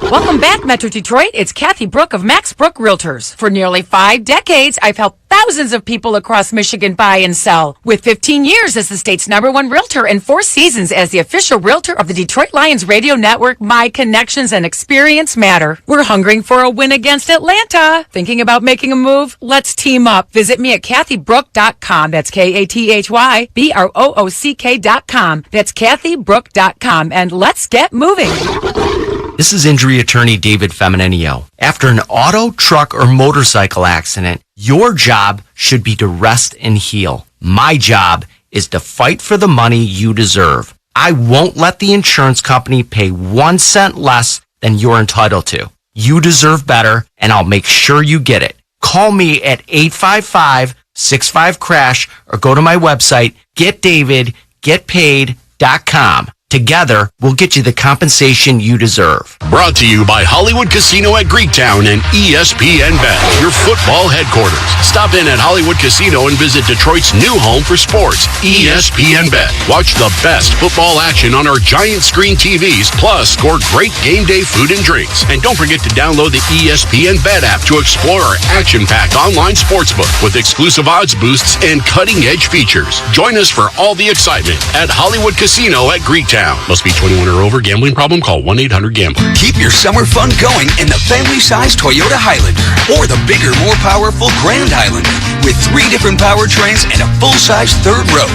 Welcome back, Metro Detroit. It's Kathy Brook of Max Brook Realtors. For nearly 5 decades, I've helped thousands of people across Michigan buy and sell. With 15 years as the state's #1 realtor and 4 seasons as the official realtor of the Detroit Lions Radio Network, my connections and experience matter. We're hungering for a win against Atlanta. Thinking about making a move? Let's team up. Visit me at kathybrook.com. That's KathyBrook.com. That's kathybrook.com. And let's get moving. This is injury attorney David Femininio. After an auto, truck, or motorcycle accident, your job should be to rest and heal. My job is to fight for the money you deserve. I won't let the insurance company pay 1 cent less than you're entitled to. You deserve better, and I'll make sure you get it. Call me at 855-65-CRASH or go to my website, getdavidgetpaid.com. Together, we'll get you the compensation you deserve. Brought to you by Hollywood Casino at Greektown and ESPN Bet, your football headquarters. Stop in at Hollywood Casino and visit Detroit's new home for sports, ESPN Bet. Watch the best football action on our giant screen TVs, plus score great game day food and drinks. And don't forget to download the ESPN Bet app to explore our action-packed online sportsbook with exclusive odds boosts and cutting-edge features. Join us for all the excitement at Hollywood Casino at Greektown. Must be 21 or over. Gambling problem? Call 1-800-GAMBLER. Keep your summer fun going in the family-sized Toyota Highlander or the bigger, more powerful Grand Highlander with 3 different powertrains and a full-size third row.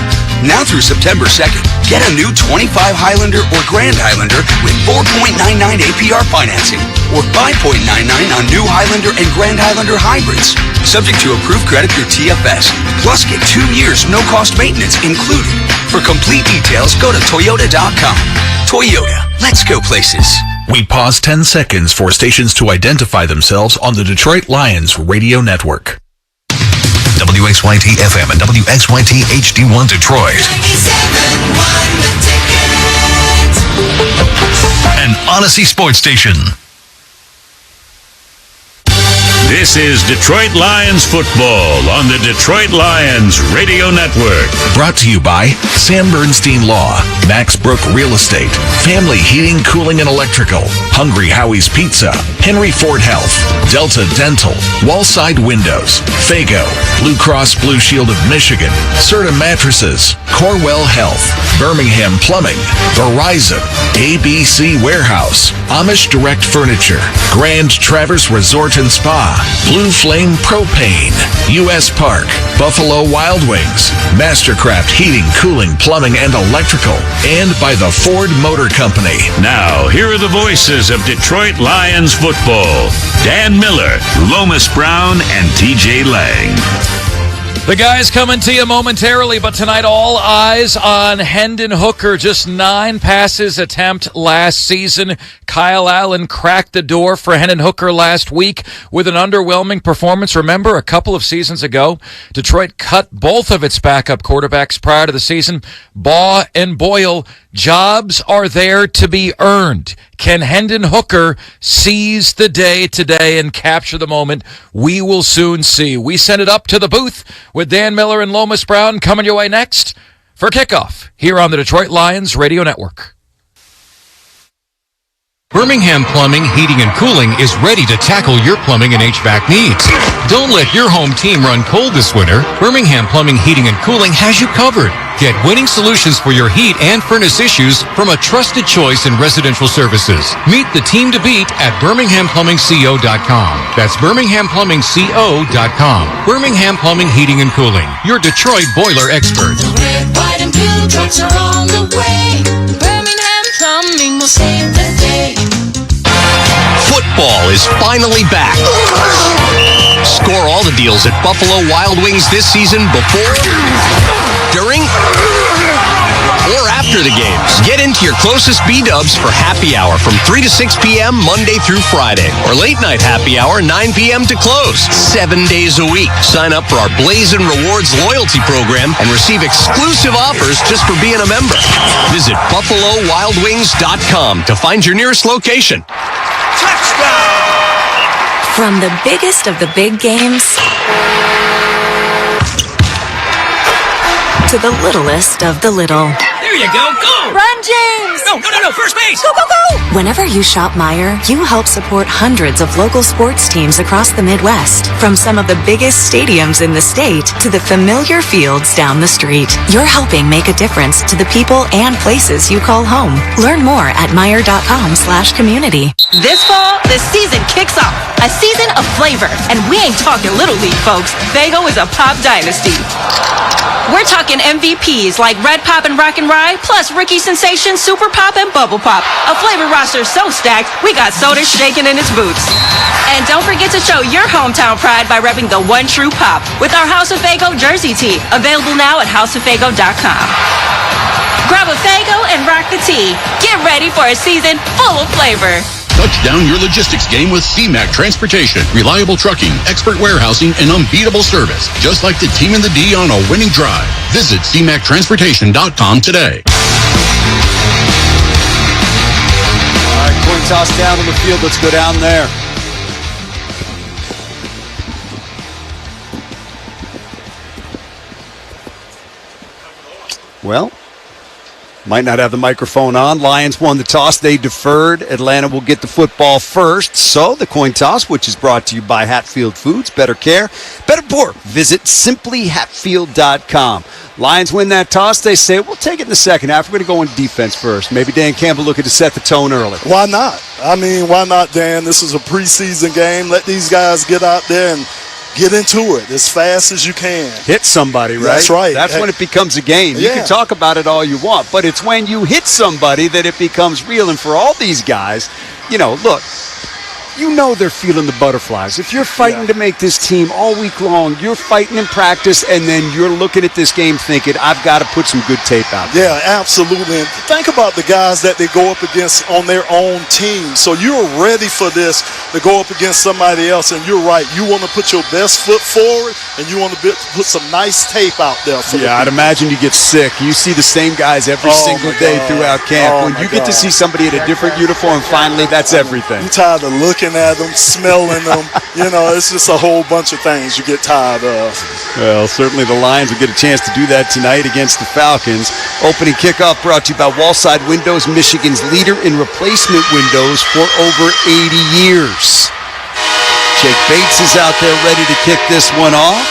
Now through September 2nd, get a new 25 Highlander or Grand Highlander with 4.99 APR financing or 5.99 on new Highlander and Grand Highlander hybrids. Subject to approved credit through TFS. Plus get 2 years no-cost maintenance included. For complete details, go to Toyota.com. Toyota, let's go places. We pause 10 seconds for stations to identify themselves on the Detroit Lions radio network. WXYT FM and WXYT HD1 Detroit. An Odyssey sports station. This is Detroit Lions football on the Detroit Lions Radio Network. Brought to you by Sam Bernstein Law, Max Brook Real Estate, Family Heating, Cooling, and Electrical, Hungry Howie's Pizza, Henry Ford Health, Delta Dental, Wallside Windows, Fago, Blue Cross Blue Shield of Michigan, Serta Mattresses, Corwell Health, Birmingham Plumbing, Verizon, ABC Warehouse, Amish Direct Furniture, Grand Traverse Resort and Spa, Blue Flame Propane, U.S. Park, Buffalo Wild Wings, Mastercraft Heating, Cooling, Plumbing, and Electrical, and by the Ford Motor Company. Now, here are the voices of Detroit Lions football. Dan Miller, Lomas Brown, and TJ Lang. The guys coming to you momentarily, but tonight all eyes on Hendon Hooker. Just 9 passes attempt last season. Kyle Allen cracked the door for Hendon Hooker last week with an underwhelming performance. Remember, a couple of seasons ago, Detroit cut both of its backup quarterbacks prior to the season. Baugh and Boyle, jobs are there to be earned. Can Hendon Hooker seize the day today and capture the moment? We will soon see. We send it up to the booth with Dan Miller and Lomas Brown coming your way next for kickoff here on the Detroit Lions Radio Network. Birmingham Plumbing, Heating, and Cooling is ready to tackle your plumbing and HVAC needs. Don't let your home team run cold this winter. Birmingham Plumbing, Heating, and Cooling has you covered. Get winning solutions for your heat and furnace issues from a trusted choice in residential services. Meet the team to beat at BirminghamPlumbingCO.com. That's BirminghamPlumbingCO.com. Birmingham Plumbing, Heating, and Cooling, your Detroit boiler expert. The red, white, and blue trucks are on the way. Birmingham Plumbing will save the day. Football is finally back. Score all the deals at Buffalo Wild Wings this season before, during, or after the games. Get into your closest B-dubs for happy hour from 3 to 6 p.m. Monday through Friday, or late night happy hour 9 p.m. to close, 7 days a week. Sign up for our Blazin' Rewards loyalty program and receive exclusive offers just for being a member. Visit BuffaloWildWings.com to find your nearest location. Touchdown! From the biggest of the big games to the littlest of the little. There you go, go! Run, James! No, first base! Go, go, go! Whenever you shop Meijer, you help support hundreds of local sports teams across the Midwest. From some of the biggest stadiums in the state to the familiar fields down the street. You're helping make a difference to the people and places you call home. Learn more at Meijer.com/community. This fall, the season kicks off. A season of flavor. And we ain't talking Little League, folks. Fago is a pop dynasty. We're talking MVPs like Red Pop and Rock and Rye, plus Rookie Sensation, Super Pop, and Bubble Pop. A flavor roster so stacked, we got soda shaking in its boots. And don't forget to show your hometown pride by repping the One True Pop with our House of Fago jersey tee, available now at houseoffago.com. Grab a Fago and rock the tee. Get ready for a season full of flavor. Touchdown your logistics game with CMAC Transportation. Reliable trucking, expert warehousing, and unbeatable service. Just like the team in the D on a winning drive. Visit CMACTransportation.com today. toss down on the field. Let's go down there. Well, might not have the microphone on. Lions won the toss. They deferred. Atlanta will get the football first. So the coin toss, which is brought to you by Hatfield Foods. Better care, better pork. Visit simplyhatfield.com. Lions win that toss. They say, we'll take it in the second half. We're going to go on defense first. Maybe Dan Campbell looking to set the tone early. Why not? I mean, why not, Dan? This is a preseason game. Let these guys get out there and get into it as fast as you can. Hit somebody, right? That's right. That's when it becomes a game. You can talk about it all you want, but it's when you hit somebody that it becomes real. And for all these guys, look, they're feeling the butterflies. If you're fighting to make this team all week long, you're fighting in practice, and then you're looking at this game thinking, I've got to put some good tape out there. Yeah, absolutely. And think about the guys that they go up against on their own team. So you're ready for this to go up against somebody else, and you're right. You want to put your best foot forward, and you want to put some nice tape out there. I'd imagine you get sick. You see the same guys every single day throughout camp. When you get to see somebody in a different uniform, finally, that's everything. You're tired of looking at them, smelling them. It's just a whole bunch of things you get tired of. Well, certainly the Lions will get a chance to do that tonight against the Falcons. Opening kickoff brought to you by Wallside Windows, Michigan's leader in replacement windows for over 80 years. Jake Bates is out there ready to kick this one off.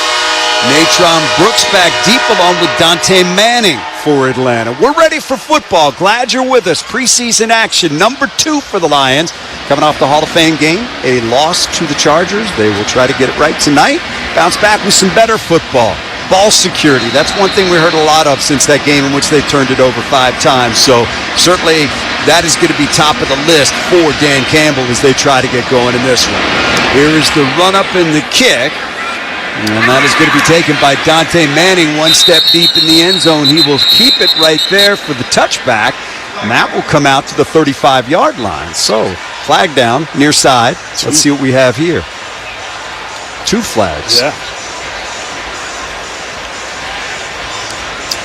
Natron Brooks back deep along with Dante Manning for Atlanta. We're ready for football. Glad you're with us. Preseason action number 2 for the Lions. Coming off the Hall of Fame game, a loss to the Chargers. They will try to get it right tonight. Bounce back with some better football. Ball security. That's one thing we heard a lot of since that game in which they turned it over 5 times. So certainly that is going to be top of the list for Dan Campbell as they try to get going in this one. Here is the run-up and the kick. And that is going to be taken by Dante Manning, 1 step deep in the end zone. He will keep it right there for the touchback, and that will come out to the 35-yard line. So, flag down, near side. Let's see what we have here. 2 flags. Yeah.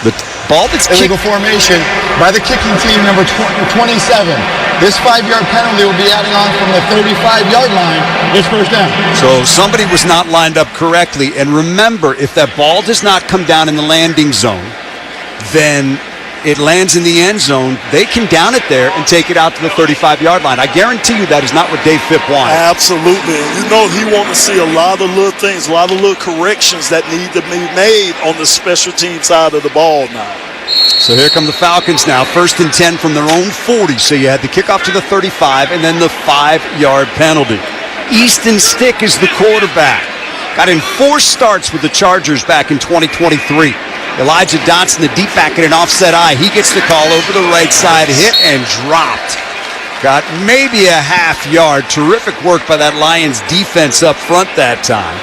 The ball that's illegal formation by the kicking team, number 27. This 5-yard penalty will be adding on from the 35-yard line. It's first down. So somebody was not lined up correctly. And remember, if that ball does not come down in the landing zone, then it lands in the end zone. They can down it there and take it out to the 35-yard line. I guarantee you that is not what Dave Phipp wanted. Absolutely. And he wants to see a lot of little things, a lot of little corrections that need to be made on the special team side of the ball now. So here come the Falcons now. 1st and 10 from their own 40. So you had the kickoff to the 35 and then the 5-yard penalty. Easton Stick is the quarterback. Got in 4 starts with the Chargers back in 2023. Elijah Dotson, the deep back in an offset eye. He gets the call over the right side, hit and dropped. Got maybe a half yard. Terrific work by that Lions defense up front that time.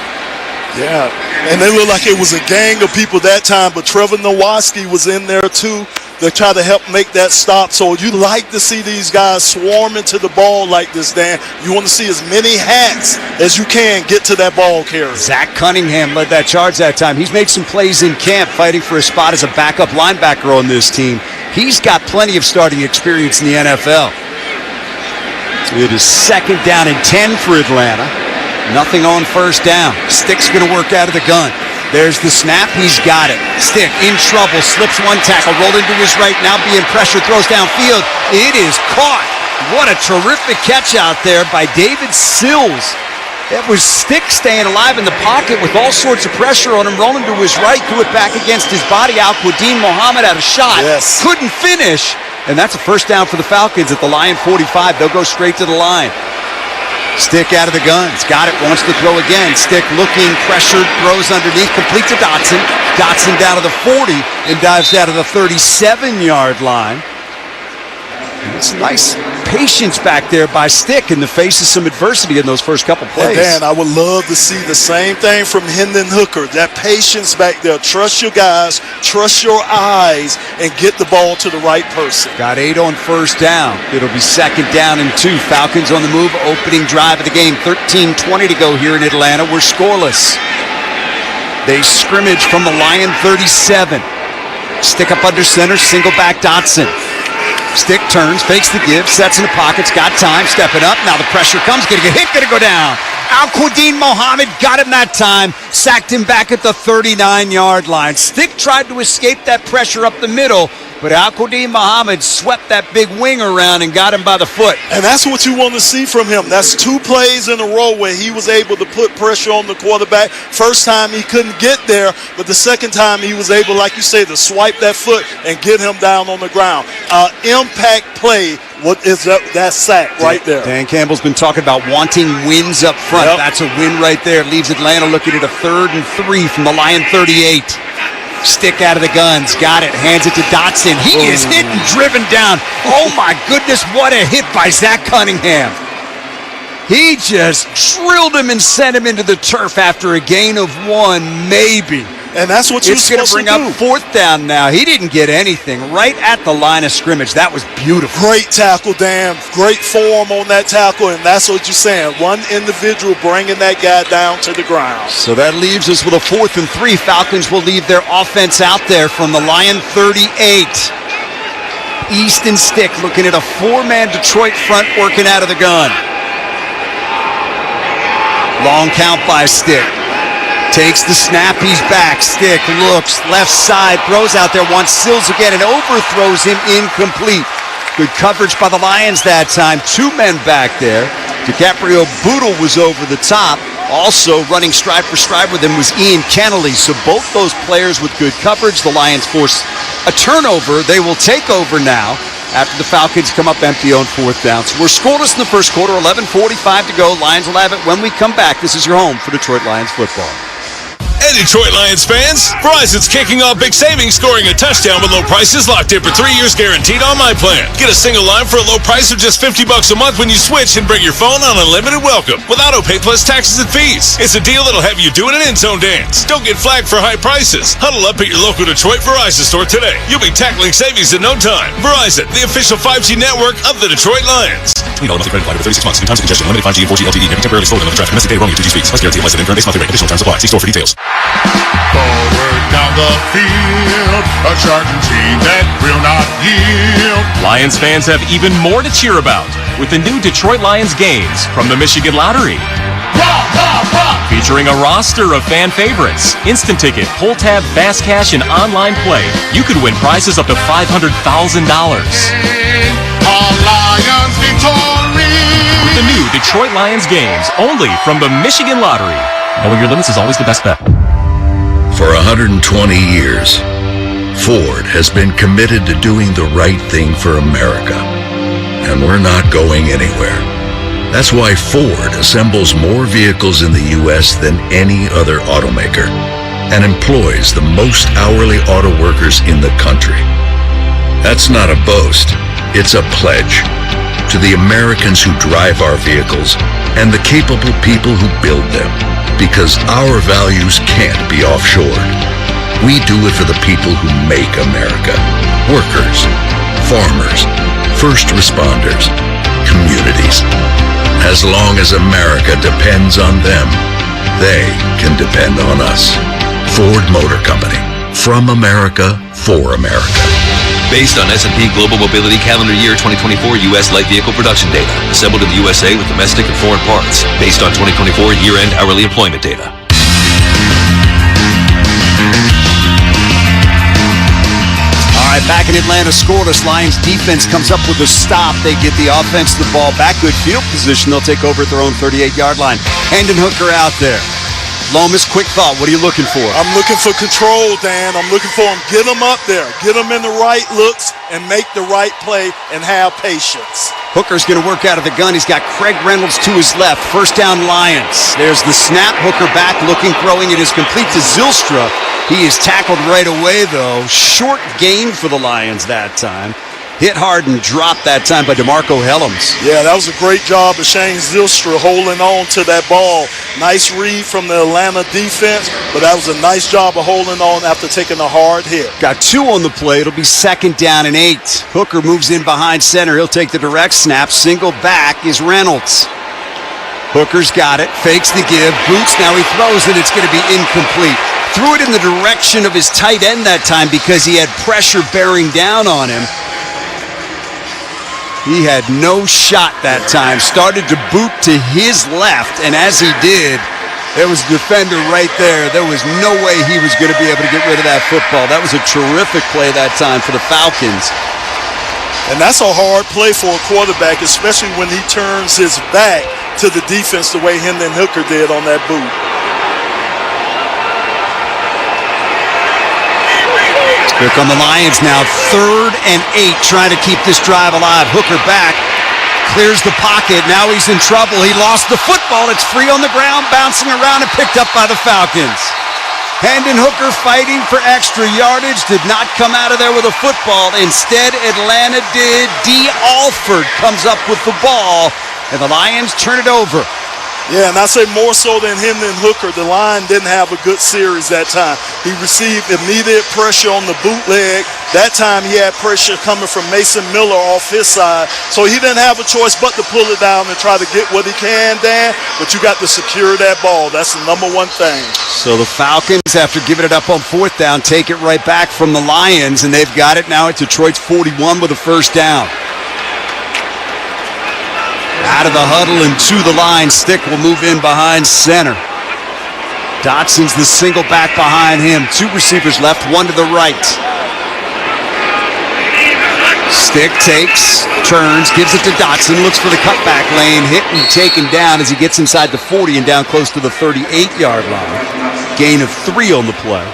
Yeah, and they looked like it was a gang of people that time, but Trevor Nowatzki was in there too. They try to help make that stop. So you like to see these guys swarming to the ball like this, Dan. You want to see as many hats as you can get to that ball carrier. Zach Cunningham led that charge that time. He's made some plays in camp fighting for a spot as a backup linebacker on this team. He's got plenty of starting experience in the NFL. It is 2nd down and 10 for Atlanta. Nothing on 1st down. Stick's going to work out of the gun. There's the snap. He's got it. Stick in trouble. Slips 1 tackle. Rolled into his right. Now being pressured. Throws downfield. It is caught. What a terrific catch out there by David Sills. That was Stick staying alive in the pocket with all sorts of pressure on him. Rolling to his right. Threw it back against his body. Al-Quadin Muhammad had a shot. Yes. Couldn't finish. And that's a 1st down for the Falcons at the Lion 45. They'll go straight to the line. Stick out of the guns. Got it. Wants to throw again. Stick looking, pressured, throws underneath, complete to Dotson. Dotson down to the 40 and dives out of the 37-yard line. It's nice patience back there by Stick in the face of some adversity in those first couple plays. Dan, I would love to see the same thing from Hendon Hooker. That patience back there. Trust your guys, trust your eyes, and get the ball to the right person. Got 8 on 1st down. It'll be 2nd down and 2. Falcons on the move. Opening drive of the game. 13:20 to go here in Atlanta. We're scoreless. They scrimmage from the Lion 37. Stick up under center. Single back Dotson. Stick turns, fakes the give, sets in the pockets, got time, stepping up. Now the pressure comes, gonna get hit, gonna go down. Al-Quadin Mohammed got him that time, sacked him back at the 39-yard line. Stick tried to escape that pressure up the middle, but Al-Quadin Mohammed swept that big wing around and got him by the foot. And that's what you want to see from him. That's 2 plays in a row where he was able to put pressure on the quarterback. First time he couldn't get there, but the second time he was able, like you say, to swipe that foot and get him down on the ground. Impact play. What is that sack right there? Dan Campbell's been talking about wanting wins up front. Yep. That's a win right there. Leaves Atlanta looking at a 3rd and 3 from the Lion 38. Stick out of the guns. Got it. Hands it to Dotson. He is hit and driven down. Oh, my goodness. What a hit by Zach Cunningham. He just drilled him and sent him into the turf after a gain of 1, maybe. And that's what you're supposed to do. It's going to bring up 4th down now. He didn't get anything right at the line of scrimmage. That was beautiful. Great tackle, Dan. Great form on that tackle, and that's what you're saying. One individual bringing that guy down to the ground. So that leaves us with a 4th and 3. Falcons will leave their offense out there from the Lion 38. Easton Stick looking at a 4-man Detroit front working out of the gun. Long count by Stick. Takes the snap, he's back. Stick looks, left side, throws out there, wants Sills again, and overthrows him incomplete. Good coverage by the Lions that time. 2 men back there. DiCaprio Boodle was over the top. Also running stride for stride with him was Ian Kennelly. So both those players with good coverage. The Lions force a turnover. They will take over now after the Falcons come up empty on 4th down. So we're scoreless in the first quarter, 11:45 to go. Lions will have it when we come back. This is your home for Detroit Lions football. Hey, Detroit Lions fans, Verizon's kicking off big savings, scoring a touchdown with low prices locked in for 3 years guaranteed on my plan. Get a single line for a low price of just $50 a month when you switch and bring your phone on unlimited welcome with auto pay plus taxes and fees. It's a deal that'll have you doing an end zone dance. Don't get flagged for high prices. Huddle up at your local Detroit Verizon store today. You'll be tackling savings in no time. Verizon, the official 5G network of the Detroit Lions. $20 monthly credit applied over 36 months. New times and congestion. Limited 5G and 4G LTE. Can be temporarily slowed under the traffic. Domestic data roaming at 2G speeds. Plus guarantee applies to the current base monthly rate. Additional terms apply. See store for details. Forward down the field, a charging team that will not yield. Lions fans have even more to cheer about with the new Detroit Lions games from the Michigan Lottery. Featuring a roster of fan favorites, instant ticket, pull tab, fast cash, and online play. You could win prizes up to $500,000. Lions victory. With the new Detroit Lions games, only from the Michigan Lottery. Knowing your limits is always the best bet. For 120 years, Ford has been committed to doing the right thing for America. And we're not going anywhere. That's why Ford assembles more vehicles in the U.S. than any other automaker and employs the most hourly auto workers in the country. That's not a boast. It's a pledge to the Americans who drive our vehicles and the capable people who build them, because our values can't be offshored. We do it for the people who make America. Workers, farmers, first responders, communities. As long as America depends on them, they can depend on us. Ford Motor Company. From America, for America. Based on S&P Global Mobility Calendar Year 2024 U.S. light vehicle production data. Assembled in the USA with domestic and foreign parts. Based on 2024 year-end hourly employment data. All right, back in Atlanta, scoreless. Lions defense comes up with a stop. They get the offense the ball back. Good field position. They'll take over at their own 38-yard line. Hendon Hooker out there. Lomas, quick thought. What are you looking for? I'm looking for control, Dan. I'm looking for him. Get him up there. Get him in the right looks and make the right play and have patience. Hooker's going to work out of the gun. He's got Craig Reynolds to his left. First down, Lions. There's the snap. Hooker back, looking, throwing. It is complete to Zylstra. He is tackled right away, though. Short gain for the Lions that time. Hit hard and dropped that time by DeMarco Helms. Yeah, that was a great job of Shane Zylstra holding on to that ball. Nice read from the Atlanta defense, but that was a nice job of holding on after taking a hard hit. Got 2 on the play. It'll be 2nd down and 8. Hooker moves in behind center. He'll take the direct snap. Single back is Reynolds. Hooker's got it. Fakes the give. Boots. Now he throws it. It's going to be incomplete. Threw it in the direction of his tight end that time because he had pressure bearing down on him. He had no shot that time. Started to boot to his left, and as he did, there was a defender right there. There was no way he was going to be able to get rid of that football. That was a terrific play that time for the Falcons. And that's a hard play for a quarterback, especially when he turns his back to the defense the way Hendon Hooker did on that boot. Here come the Lions now, 3rd and 8, trying to keep this drive alive. Hooker back, clears the pocket. Now he's in trouble. He lost the football. It's free on the ground, bouncing around and picked up by the Falcons. Hendon Hooker fighting for extra yardage, did not come out of there with a football. Instead, Atlanta did. D. Alford comes up with the ball, and the Lions turn it over. Yeah, and I say more so than Hendon Hooker, the line didn't have a good series that time. He received immediate pressure on the bootleg. That time he had pressure coming from Mason Miller off his side. So he didn't have a choice but to pull it down and try to get what he can, Dan. But you got to secure that ball. That's the number one thing. So the Falcons, after giving it up on 4th down, take it right back from the Lions, and they've got it now at Detroit's 41 with a 1st down. Out of the huddle and to the line. Stick will move in behind center. Dotson's the single back behind him. 2 receivers left, 1 to the right. Stick takes, turns, gives it to Dotson, looks for the cutback lane, hit and taken down as he gets inside the 40 and down close to the 38-yard line. Gain of 3 on the play.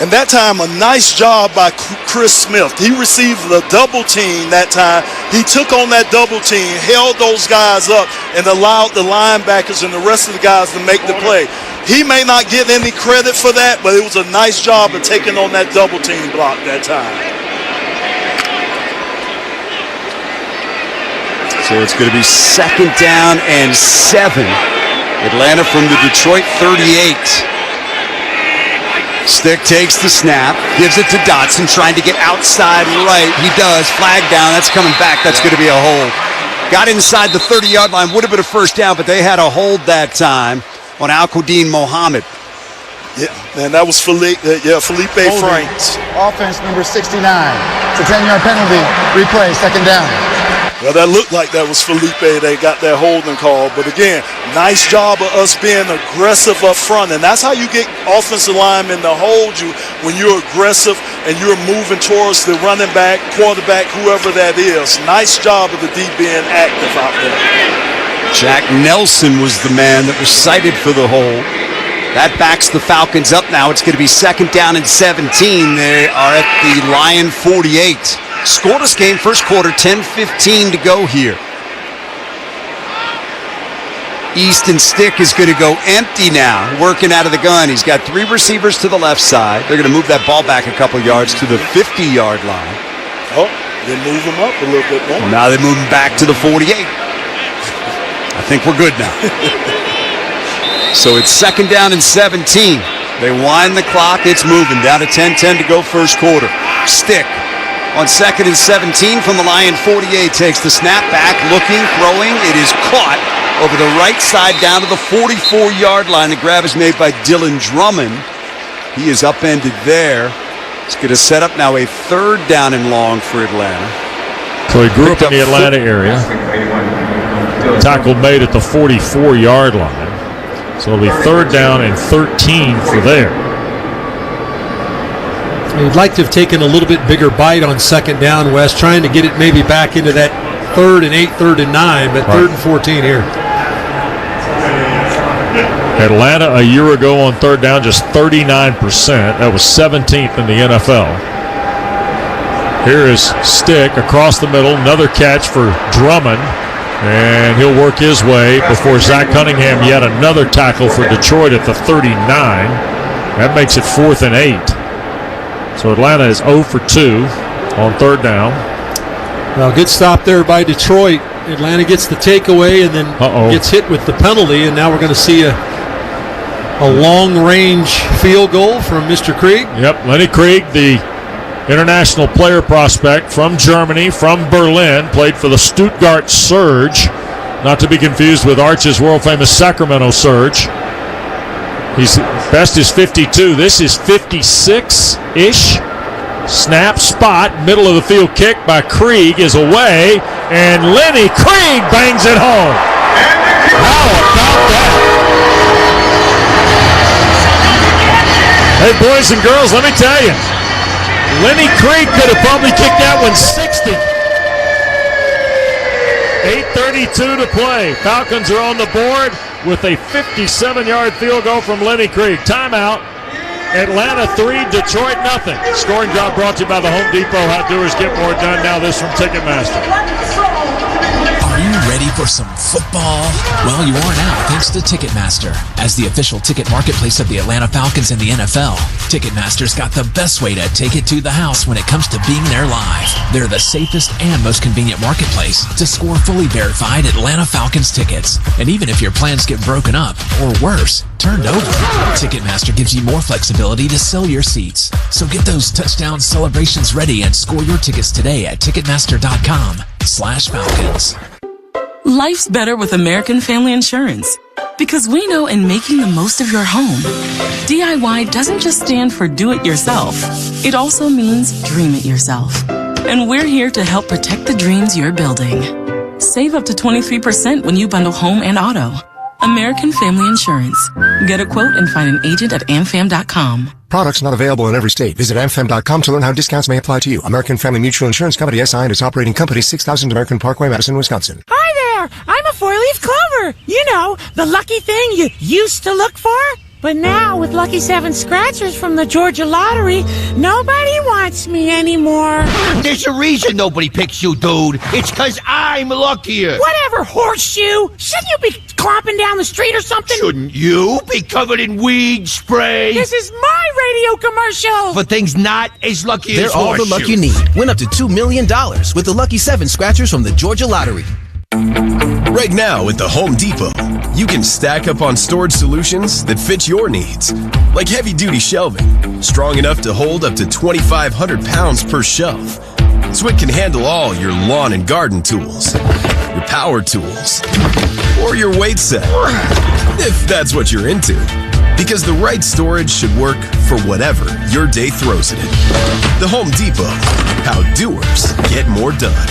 And that time, a nice job by Chris Smith. He received the double team that time. He took on that double team, held those guys up, and allowed the linebackers and the rest of the guys to make the play. He may not get any credit for that, but it was a nice job of taking on that double team block that time. So it's going to be 2nd down and 7. Atlanta from the Detroit 38. Stick takes the snap, gives it to Dotson, trying to get outside right. He does. Flag down. That's coming back. That's going to be a hold. Got inside the 30-yard line. Would have been a 1st down, but they had a hold that time on Al-Quadin Mohammed. Yeah, and that was Felipe Franks. Offense number 69. It's a 10-yard penalty. Replay, 2nd down. Well, that looked like that was Felipe. They got that holding call. But again, nice job of us being aggressive up front. And that's how you get offensive linemen to hold you when you're aggressive and you're moving towards the running back, quarterback, whoever that is. Nice job of the D being active out there. Jack Nelson was the man that was cited for the hold. That backs the Falcons up now. It's going to be 2nd down and 17. They are at the Lion 48. Scoreless game, first quarter, 10:15 to go here. Easton Stick is going to go empty now, working out of the gun. He's got 3 receivers to the left side. They're going to move that ball back a couple yards to the 50-yard line. Oh, they move him up a little bit more. Now they move him back to the 48. I think we're good now. So it's 2nd down and 17. They wind the clock. It's moving down to 10:10 to go first quarter. Stick on 2nd and 17 from the Lion 48 takes the snap back, looking, throwing. It is caught over the right side down to the 44-yard line. The grab is made by Dylan Drummond. He is upended there. It's going to set up now a 3rd down and long for Atlanta. So he grew up in the Atlanta area. Tackle made at the 44-yard line. So it'll be 3rd down and 13 for there. He'd like to have taken a little bit bigger bite on 2nd down, Wes, trying to get it maybe back into that 3rd and 8, 3rd and 9, but 3rd and 14 here. Atlanta a year ago on 3rd down, just 39%. That was 17th in the NFL. Here is Stick across the middle, another catch for Drummond, and he'll work his way before Zach Cunningham yet another tackle for Detroit at the 39. That makes it 4th and 8. So Atlanta is 0 for 2 on 3rd down. Well, good stop there by Detroit. Atlanta gets the takeaway and then gets hit with the penalty, and now we're going to see a long-range field goal from Mr. Krieg. Yep, Lenny Krieg, the international player prospect from Germany, from Berlin, played for the Stuttgart Surge, not to be confused with Arch's world-famous Sacramento Surge. His best is 52. This is 56-ish. Snap, spot, middle of the field kick by Krieg is away, and Lenny Krieg bangs it home. How about that? Hey, boys and girls, let me tell you, Lenny Krieg could have probably kicked that one 60. 8:32 to play. Falcons are on the board with a 57-yard field goal from Lenny Krieg. Timeout. Atlanta 3, Detroit nothing. Scoring job brought to you by the Home Depot. How doers get more done. Now this from Ticketmaster. Are you ready for some football? Well, you are now thanks to Ticketmaster. As the official ticket marketplace of the Atlanta Falcons and the NFL, Ticketmaster's got the best way to take it to the house when it comes to being there live. They're the safest and most convenient marketplace to score fully verified Atlanta Falcons tickets. And even if your plans get broken up, or worse, turned over, Ticketmaster gives you more flexibility to sell your seats. So get those touchdown celebrations ready and score your tickets today at Ticketmaster.com/Falcons. Life's better with American Family Insurance. Because we know in making the most of your home, DIY doesn't just stand for do it yourself. It also means dream it yourself. And we're here to help protect the dreams you're building. Save up to 23% when you bundle home and auto. American Family Insurance. Get a quote and find an agent at amfam.com. Products not available in every state. Visit amfam.com to learn how discounts may apply to you. American Family Mutual Insurance Company, SI, and its operating company, 6000 American Parkway, Madison, Wisconsin. Hi there! I'm a four-leaf clover. You know, the lucky thing you used to look for. But now, with Lucky 7 scratchers from the Georgia Lottery, nobody wants me anymore. There's a reason nobody picks you, dude. It's 'cause I'm luckier. Whatever, horseshoe. Shouldn't you be clomping down the street or something? Shouldn't you be covered in weed spray? This is my radio commercial. For things not as lucky They're as all the luck you need. Win up to $2 million with the Lucky 7 scratchers from the Georgia Lottery. Right now at the Home Depot, you can stack up on storage solutions that fit your needs. Like heavy-duty shelving, strong enough to hold up to 2,500 pounds per shelf. So it can handle all your lawn and garden tools, your power tools, or your weight set, if that's what you're into. Because the right storage should work for whatever your day throws at it. The Home Depot, how doers get more done.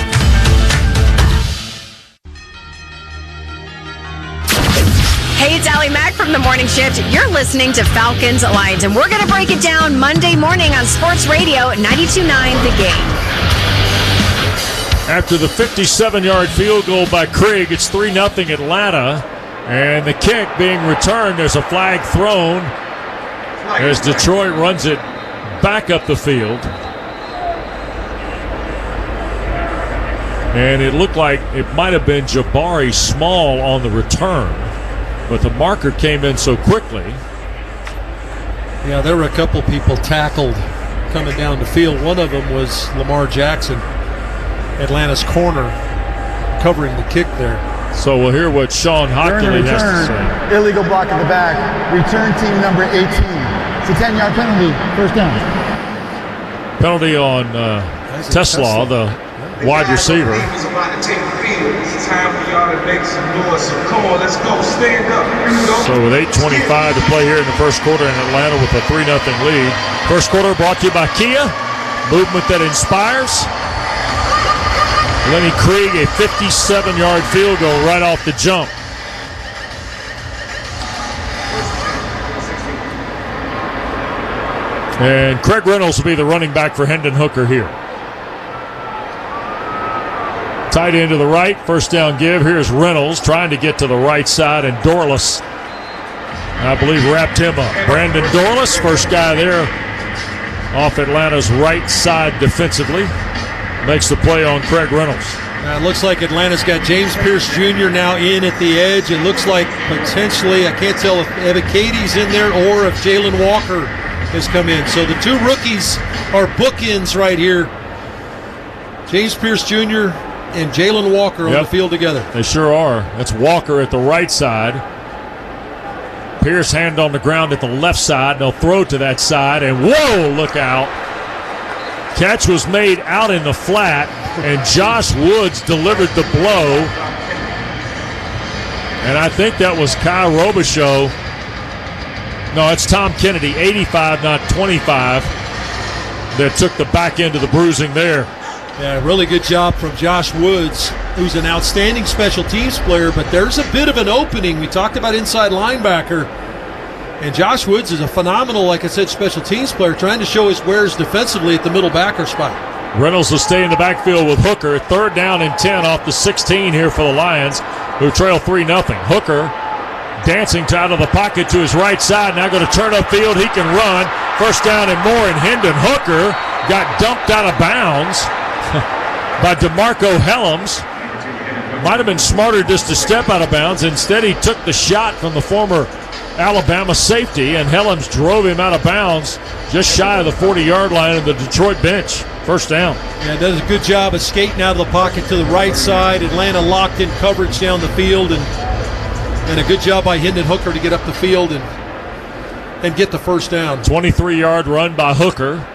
Hey, it's Allie Mack from The Morning Shift. You're listening to Falcons Alliance, and we're going to break it down Monday morning on Sports Radio 92.9 The Game. After the 57-yard field goal by Krieg, it's 3-0 Atlanta. And the kick being returned, there's a flag thrown as Detroit runs it back up the field. And it looked like it might have been Jabari Small on the return. But the marker came in so quickly. Yeah, there were a couple people tackled coming down the field. One of them was Lamar Jackson, Atlanta's corner, covering the kick there. So we'll hear what Sean Hockley has to say. Illegal block in the back. Return team number 18. It's a 10-yard penalty. First down. Penalty on Tesla, the wide receiver. It's about to take the field. It's time for y'all to make some noise. So come on, let's go. Stand up. Here we go. So with 8:25 to play here in the first quarter in Atlanta with a 3-0 lead. First quarter brought to you by Kia. Movement that inspires. Lenny Krieg, a 57-yard field goal right off the jump. And Craig Reynolds will be the running back for Hendon Hooker here. Tight end to the right, first down give. Here's Reynolds trying to get to the right side, and Dorless, I believe, wrapped him up. Brandon Dorless, first guy there off Atlanta's right side defensively, makes the play on Craig Reynolds. It looks like Atlanta's got James Pierce Jr. now in at the edge. It looks like potentially, I can't tell if Ebikede's in there or if Jalen Walker has come in. So the two rookies are bookends right here. James Pierce Jr. and Jalen Walker on the field together. They sure are. That's Walker at the right side. Pierce hand on the ground at the left side. They'll throw to that side, and whoa, look out. Catch was made out in the flat, and Josh Woods delivered the blow. And I think that was Kai Robichaux. No, it's Tom Kennedy, 85, not 25. that took the back end of the bruising there. Yeah, really good job from Josh Woods, who's an outstanding special teams player, but there's a bit of an opening. We talked about inside linebacker, and Josh Woods is a phenomenal, like I said, special teams player, trying to show his wares defensively at the middle backer spot. Reynolds will stay in the backfield with Hooker. 3rd down and 10 off the 16 here for the Lions, who trail 3-0. Hooker dancing out of the pocket to his right side, now going to turn upfield. He can run. 1st down and more, and Hendon Hooker got dumped out of bounds by DeMarco Helms. Might have been smarter just to step out of bounds. Instead, he took the shot from the former Alabama safety, and Helms drove him out of bounds just shy of the 40-yard line of the Detroit bench. 1st down. Yeah, does a good job of skating out of the pocket to the right side. Atlanta locked in coverage down the field, and a good job by Hendon Hooker to get up the field and get the 1st down. 23-yard run by Hooker.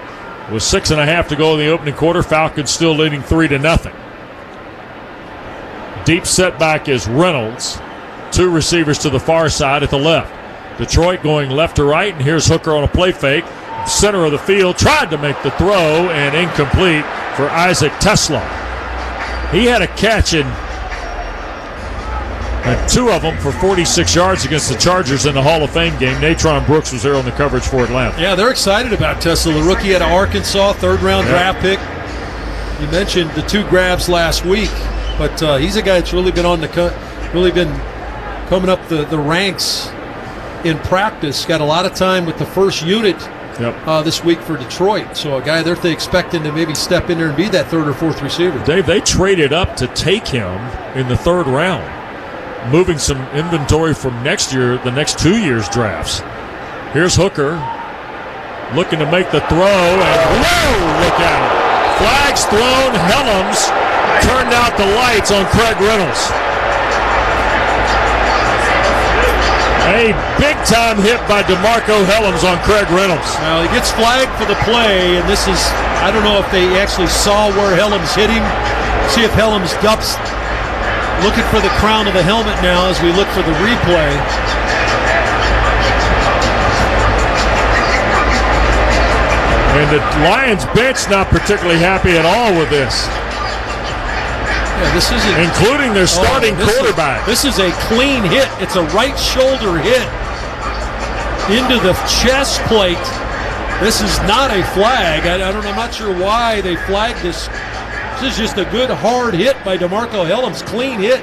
With 6.5 to go in the opening quarter, Falcons still leading 3-0. Deep setback is Reynolds. 2 receivers to the far side at the left. Detroit going left to right, and here's Hooker on a play fake. Center of the field, tried to make the throw, and incomplete for Isaac Tesla. He had a catch and 2 of them for 46 yards against the Chargers in the Hall of Fame game. Natron Brooks was there on the coverage for Atlanta. Yeah, they're excited about Tesla, the rookie out of Arkansas, 3rd-round draft pick. You mentioned the 2 grabs last week, but he's a guy that's really been coming up the ranks in practice. Got a lot of time with the first unit this week for Detroit. So a guy they're expecting to maybe step in there and be that 3rd or 4th receiver. Dave, they traded up to take him in the 3rd round, moving some inventory from next year, the next 2 years' drafts. Here's Hooker looking to make the throw, and whoa, look out. Flags thrown. Helms turned out the lights on Craig Reynolds. A big-time hit by DeMarco Helms on Craig Reynolds. Well, he gets flagged for the play, and this is, I don't know if they actually saw where Helms hit him. See if Helms dumps. Looking for the crown of the helmet now as we look for the replay. And the Lions bench not particularly happy at all with this. Yeah, this isn't, including their starting quarterback. This is a clean hit. It's a right shoulder hit into the chest plate. This is not a flag. I'm not sure why they flagged this. This is just a good hard hit by DeMarco Helms. Clean hit.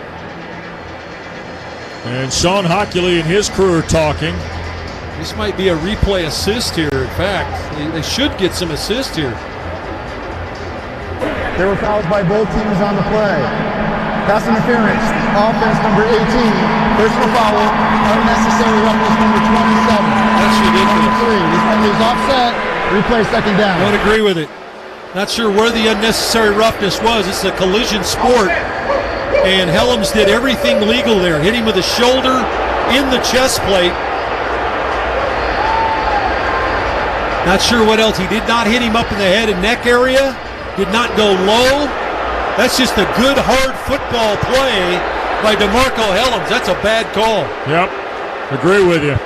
And Sean Hockley and his crew are talking. This might be a replay assist here. In fact, they should get some assist here. There were fouls by both teams on the play. Pass interference, offense number 18, personal foul, unnecessary roughness number 27. That's ridiculous. This one is offset, replay 2nd down. Don't agree with it. Not sure where the unnecessary roughness was. It's a collision sport, and Helms did everything legal there. Hit him with a shoulder in the chest plate. Not sure what else. He did not hit him up in the head and neck area. Did not go low. That's just a good, hard football play by DeMarco Helms. That's a bad call. Yep, agree with you.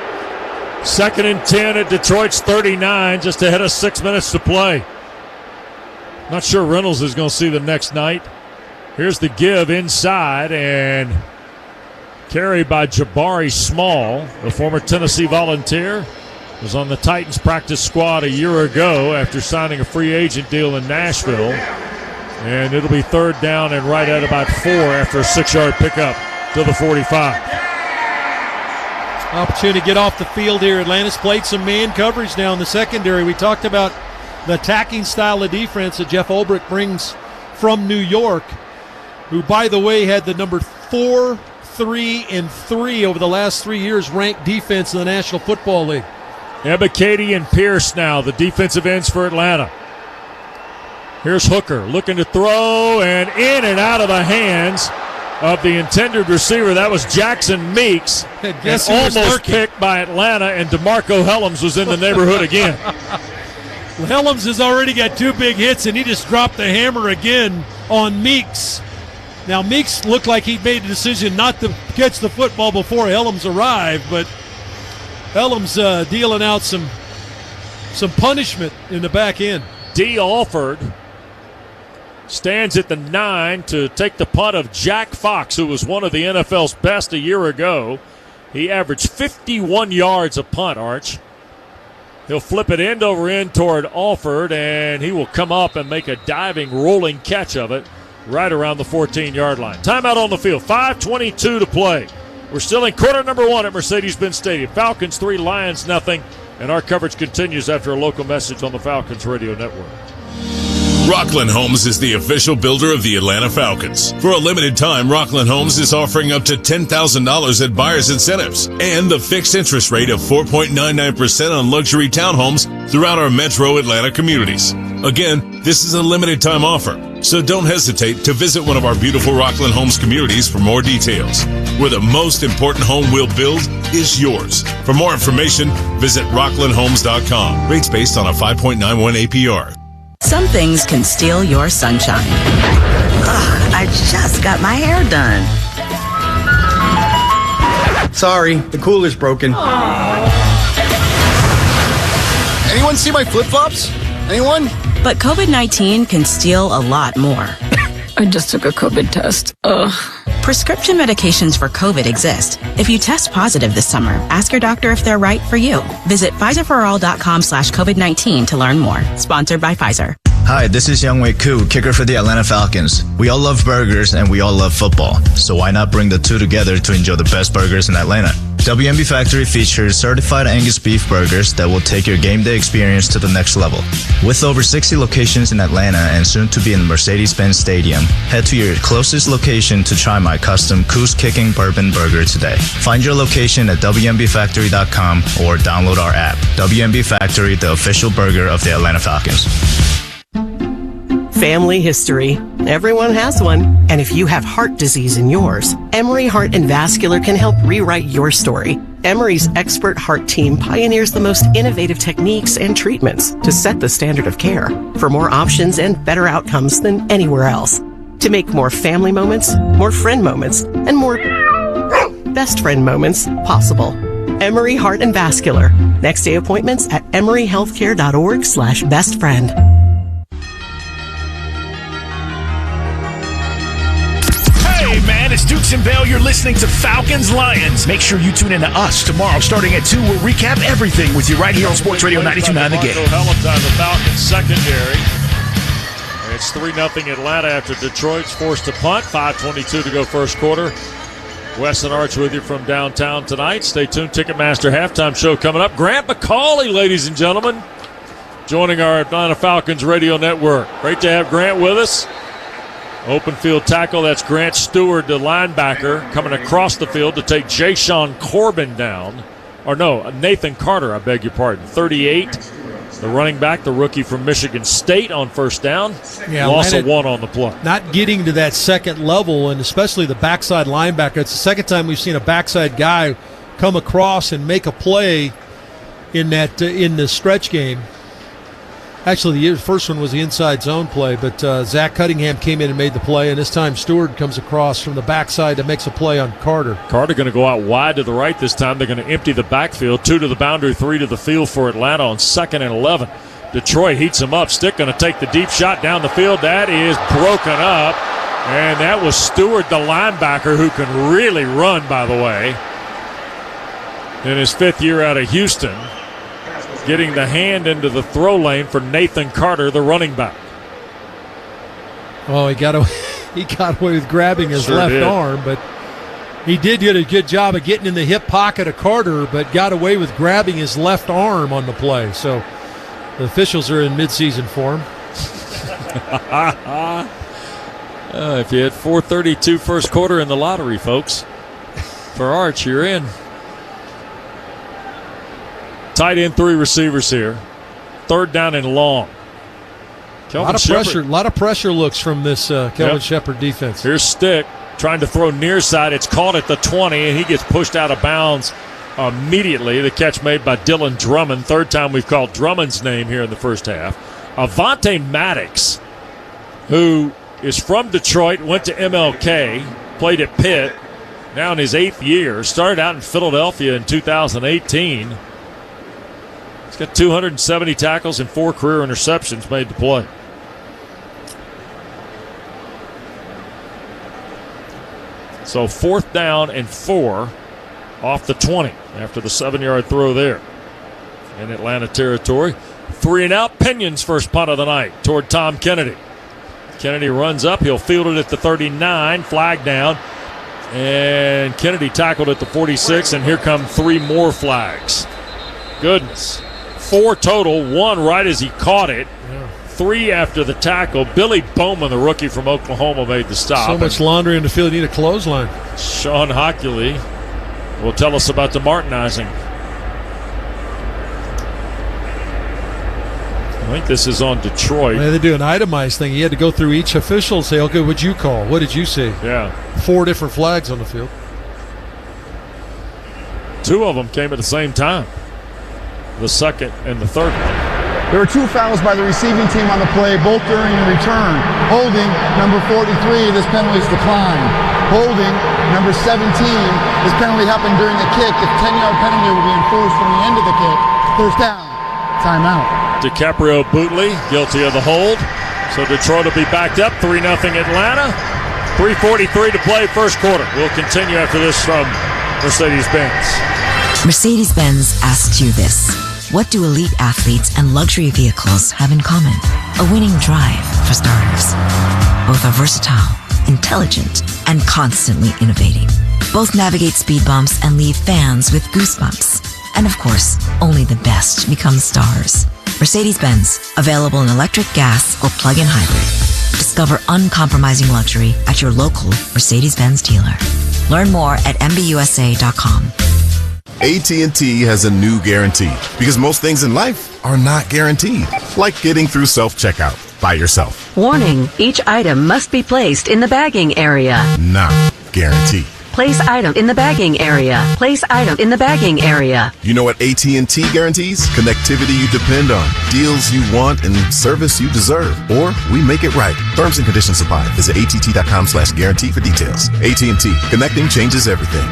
2nd and 10 at Detroit's 39, just ahead of 6 minutes to play. Not sure Reynolds is going to see the next night. Here's the give inside, and carried by Jabari Small, the former Tennessee Volunteer. Was on the Titans practice squad a year ago after signing a free agent deal in Nashville. And it'll be 3rd down and right at about 4 after a 6-yard pickup to the 45. Opportunity to get off the field here. Atlanta's played some man coverage now in the secondary. We talked about the attacking style of defense that Jeff Ulbrich brings from New York, who, by the way, had the number 4, 3, and 3 over the last 3 years ranked defense in the National Football League. Ebiketie and Pierce now, the defensive ends for Atlanta. Here's Hooker looking to throw, and in and out of the hands of the intended receiver. That was Jackson Meeks. And almost picked by Atlanta, and DeMarco Helms was in the neighborhood again. Well, Helms has already got 2 big hits, and he just dropped the hammer again on Meeks. Now, Meeks looked like he made a decision not to catch the football before Helms arrived, but Helms dealing out some punishment in the back end. D. Alford stands at the 9 to take the punt of Jack Fox, who was one of the NFL's best a year ago. He averaged 51 yards a punt, Arch. He'll flip it end over end toward Alford, and he will come up and make a diving, rolling catch of it right around the 14-yard line. Timeout on the field, 5:22 to play. We're still in quarter number 1 at Mercedes-Benz Stadium. Falcons 3, Lions nothing, and our coverage continues after a local message on the Falcons Radio Network. Rockland Homes is the official builder of the Atlanta Falcons. For a limited time, Rockland Homes is offering up to $10,000 at buyer's incentives and the fixed interest rate of 4.99% on luxury townhomes throughout our metro Atlanta communities. Again, this is a limited time offer, so don't hesitate to visit one of our beautiful Rockland Homes communities for more details. Where the most important home we'll build is yours. For more information, visit rocklandhomes.com. Rates based on a 5.91 APR. Some things can steal your sunshine. Ugh, I just got my hair done. Sorry, the cooler's broken. Anyone see my flip-flops? Anyone? But COVID-19 can steal a lot more. I just took a COVID test. Ugh. Prescription medications for COVID exist. If you test positive this summer, ask your doctor if they're right for you. Visit PfizerForAll.com/COVID-19 to learn more. Sponsored by Pfizer. Hi, this is Youngwei Koo, kicker for the Atlanta Falcons. We all love burgers and we all love football, so why not bring the two together to enjoy the best burgers in Atlanta? WMB Factory features certified Angus beef burgers that will take your game day experience to the next level. With over 60 locations in Atlanta and soon to be in Mercedes-Benz Stadium, head to your closest location to try my custom Coos Kicking Bourbon Burger today. Find your location at WMBFactory.com or download our app. WMB Factory, the official burger of the Atlanta Falcons. Family history. Everyone has one. And if you have heart disease in yours, Emory Heart and Vascular can help rewrite your story. Emory's expert heart team pioneers the most innovative techniques and treatments to set the standard of care for more options and better outcomes than anywhere else. To make more family moments, more friend moments, and more best friend moments possible. Emory Heart and Vascular. Next day appointments at emoryhealthcare.org/bestfriend. Hey man, it's Dukes and Bell. You're listening to Falcons Lions. Make sure you tune in to us tomorrow starting at 2. We'll recap everything with you right here on Sports Radio 92.9 The Game. The Falcons secondary. It's 3-0 Atlanta after Detroit's forced to punt. 5:22 to go first quarter. Wes and Arch with you from downtown tonight. Stay tuned. Ticketmaster halftime show coming up. Grant McCauley, ladies and gentlemen, joining our Atlanta Falcons radio network. Great to have Grant with us. Open field tackle, that's Grant Stewart, the linebacker, coming across the field to take Jashawn Corbin down. Or no, Nathan Carter, I beg your pardon. 38, the running back, the rookie from Michigan State on first down. Yeah, loss of 1 on the play. Not getting to that second level, and especially the backside linebacker. It's the second time we've seen a backside guy come across and make a play in that in the stretch game. Actually, the first one was the inside zone play, but Zach Cunningham came in and made the play, and this time Stewart comes across from the backside that makes a play on Carter. Carter going to go out wide to the right this time. They're going to empty the backfield. 2 to the boundary, 3 to the field for Atlanta on 2nd and 11. Detroit heats him up. Stick going to take the deep shot down the field. That is broken up, and that was Stewart, the linebacker, who can really run, by the way, in his 5th year out of Houston. Getting the hand into the throw lane for Nathan Carter, the running back. Oh, he got away with grabbing his left arm, but he did get a good job of getting in the hip pocket of Carter, but got away with grabbing his left arm on the play. So the officials are in midseason form. If you had 4:32 first quarter in the lottery, folks, for Arch, you're in. Tight end, 3 receivers here. 3rd down and long. A lot of pressure looks from this Kelvin Shepard defense. Here's Stick trying to throw near side. It's caught at the 20, and he gets pushed out of bounds immediately. The catch made by Dylan Drummond. 3rd time we've called Drummond's name here in the first half. Avonte Maddox, who is from Detroit, went to MLK, played at Pitt, now in his 8th year. Started out in Philadelphia in 2018. He's got 270 tackles and 4 career interceptions made to play. So 4th down and 4 off the 20 after the 7-yard throw there in Atlanta territory. 3 and out. Pinion's first punt of the night toward Tom Kennedy. Kennedy runs up. He'll field it at the 39. Flag down. And Kennedy tackled at the 46. And here come 3 more flags. Goodness. 4 total. 1 right as he caught it. 3 after the tackle. Billy Bowman, the rookie from Oklahoma, made the stop. So much laundry in the field. You need a clothesline. Sean Hockley will tell us about the Martinizing. I think this is on Detroit. Yeah, they do an itemized thing. He had to go through each official and say, okay, what'd you call? What did you see? Yeah. 4 different flags on the field. 2 of them came at the same time. The second and the third one. There were 2 fouls by the receiving team on the play, both during the return. Holding, number 43, this penalty is declined. Holding, number 17, this penalty happened during the kick. The 10-yard penalty will be enforced from the end of the kick. First down, timeout. DiCaprio Bootley, guilty of the hold. So Detroit will be backed up, 3-0 Atlanta. 3:43 to play, first quarter. We'll continue after this from Mercedes-Benz. Mercedes-Benz asks you this. What do elite athletes and luxury vehicles have in common? A winning drive, for starters. Both are versatile, intelligent, and constantly innovating. Both navigate speed bumps and leave fans with goosebumps. And of course, only the best become stars. Mercedes-Benz, available in electric, gas, or plug-in hybrid. Discover uncompromising luxury at your local Mercedes-Benz dealer. Learn more at MBUSA.com. AT&T has a new guarantee because most things in life are not guaranteed, like getting through self-checkout by yourself. Warning, each item must be placed in the bagging area. Not guaranteed. Place item in the bagging area. Place item in the bagging area. You know what AT&T guarantees? Connectivity you depend on, deals you want, and service you deserve. Or we make it right. Terms and conditions apply. Visit att.com/guarantee for details. AT&T. Connecting changes everything.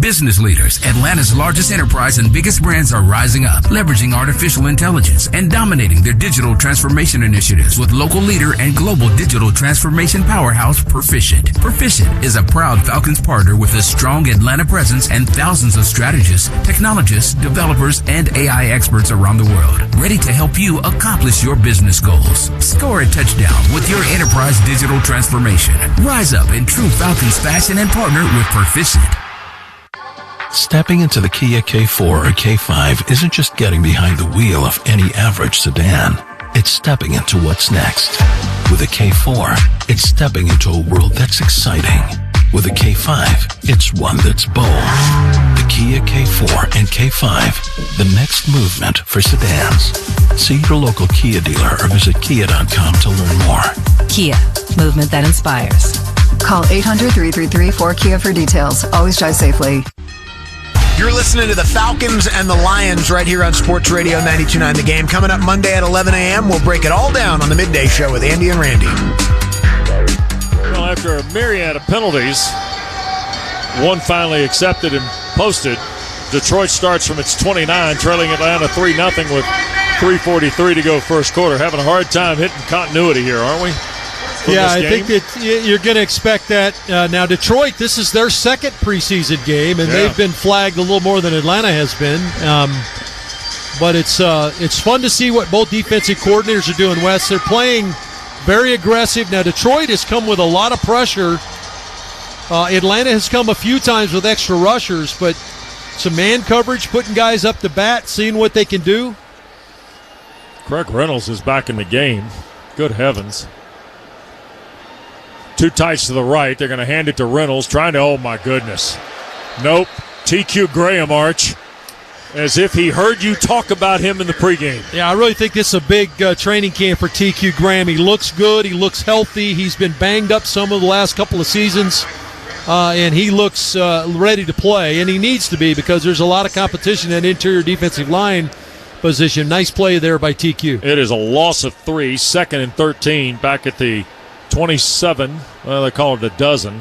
Business leaders, Atlanta's largest enterprise and biggest brands are rising up, leveraging artificial intelligence and dominating their digital transformation initiatives with local leader and global digital transformation powerhouse Perficient. Perficient is a proud Falcons partner with a strong Atlanta presence and thousands of strategists, technologists, developers, and AI experts around the world, ready to help you accomplish your business goals. Score a touchdown with your enterprise digital transformation. Rise up in true Falcons fashion and partner with Perficient. Stepping into the Kia K4 or K5 isn't just getting behind the wheel of any average sedan. It's stepping into what's next. With a K4, it's stepping into a world that's exciting. With a K5, it's one that's bold. The Kia K4 and K5, the next movement for sedans. See your local Kia dealer or visit kia.com to learn more. Kia, movement that inspires. Call 800-333-4KIA for details. Always drive safely. You're listening to the Falcons and the Lions right here on Sports Radio 92.9 The Game. Coming up Monday at 11 a.m., we'll break it all down on the Midday Show with Andy and Randy. Well, after a myriad of penalties, one finally accepted and posted, Detroit starts from its 29, trailing Atlanta 3-0 with 3:43 to go first quarter. Having a hard time hitting continuity here, aren't we? Yeah, I think that you're going to expect that. Now, Detroit, this is their second preseason game, and they've been flagged a little more than Atlanta has been. But it's fun to see what both defensive coordinators are doing, Wes. They're playing very aggressive. Now, Detroit has come with a lot of pressure. Atlanta has come a few times with extra rushers, but some man coverage, putting guys up to bat, seeing what they can do. Craig Reynolds is back in the game. Good heavens. 2 tights to the right. They're going to hand it to Reynolds, trying to, oh my goodness. Nope. TQ Graham arch, as if he heard you talk about him in the pregame. Yeah, I really think this is a big training camp for TQ Graham. He looks good. He looks healthy. He's been banged up some of the last couple of seasons, and he looks ready to play, and he needs to be because there's a lot of competition in interior defensive line position. Nice play there by TQ. It is a loss of 3, 2nd and 13, back at the 27, well, they call it a dozen.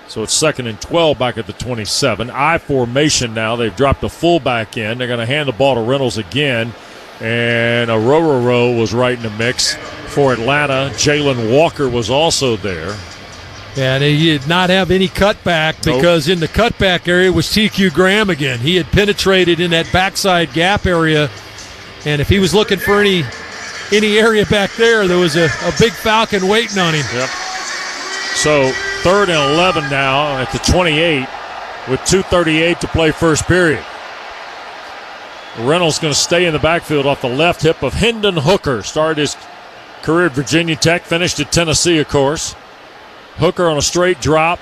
So it's 2nd and 12 back at the 27. I formation now. They've dropped a fullback in. They're going to hand the ball to Reynolds again. And Arroyo was right in the mix for Atlanta. Jalen Walker was also there. And he did not have any cutback because in the cutback area was TQ Graham again. He had penetrated in that backside gap area. And if he was looking for any area back there was a big Falcon waiting on him. Yep. So 3rd and 11 now at the 28 with 2:38 to play first period. Reynolds going to stay in the backfield off the left hip of Hendon Hooker. Started his career at Virginia Tech, finished at Tennessee, of course. Hooker on a straight drop.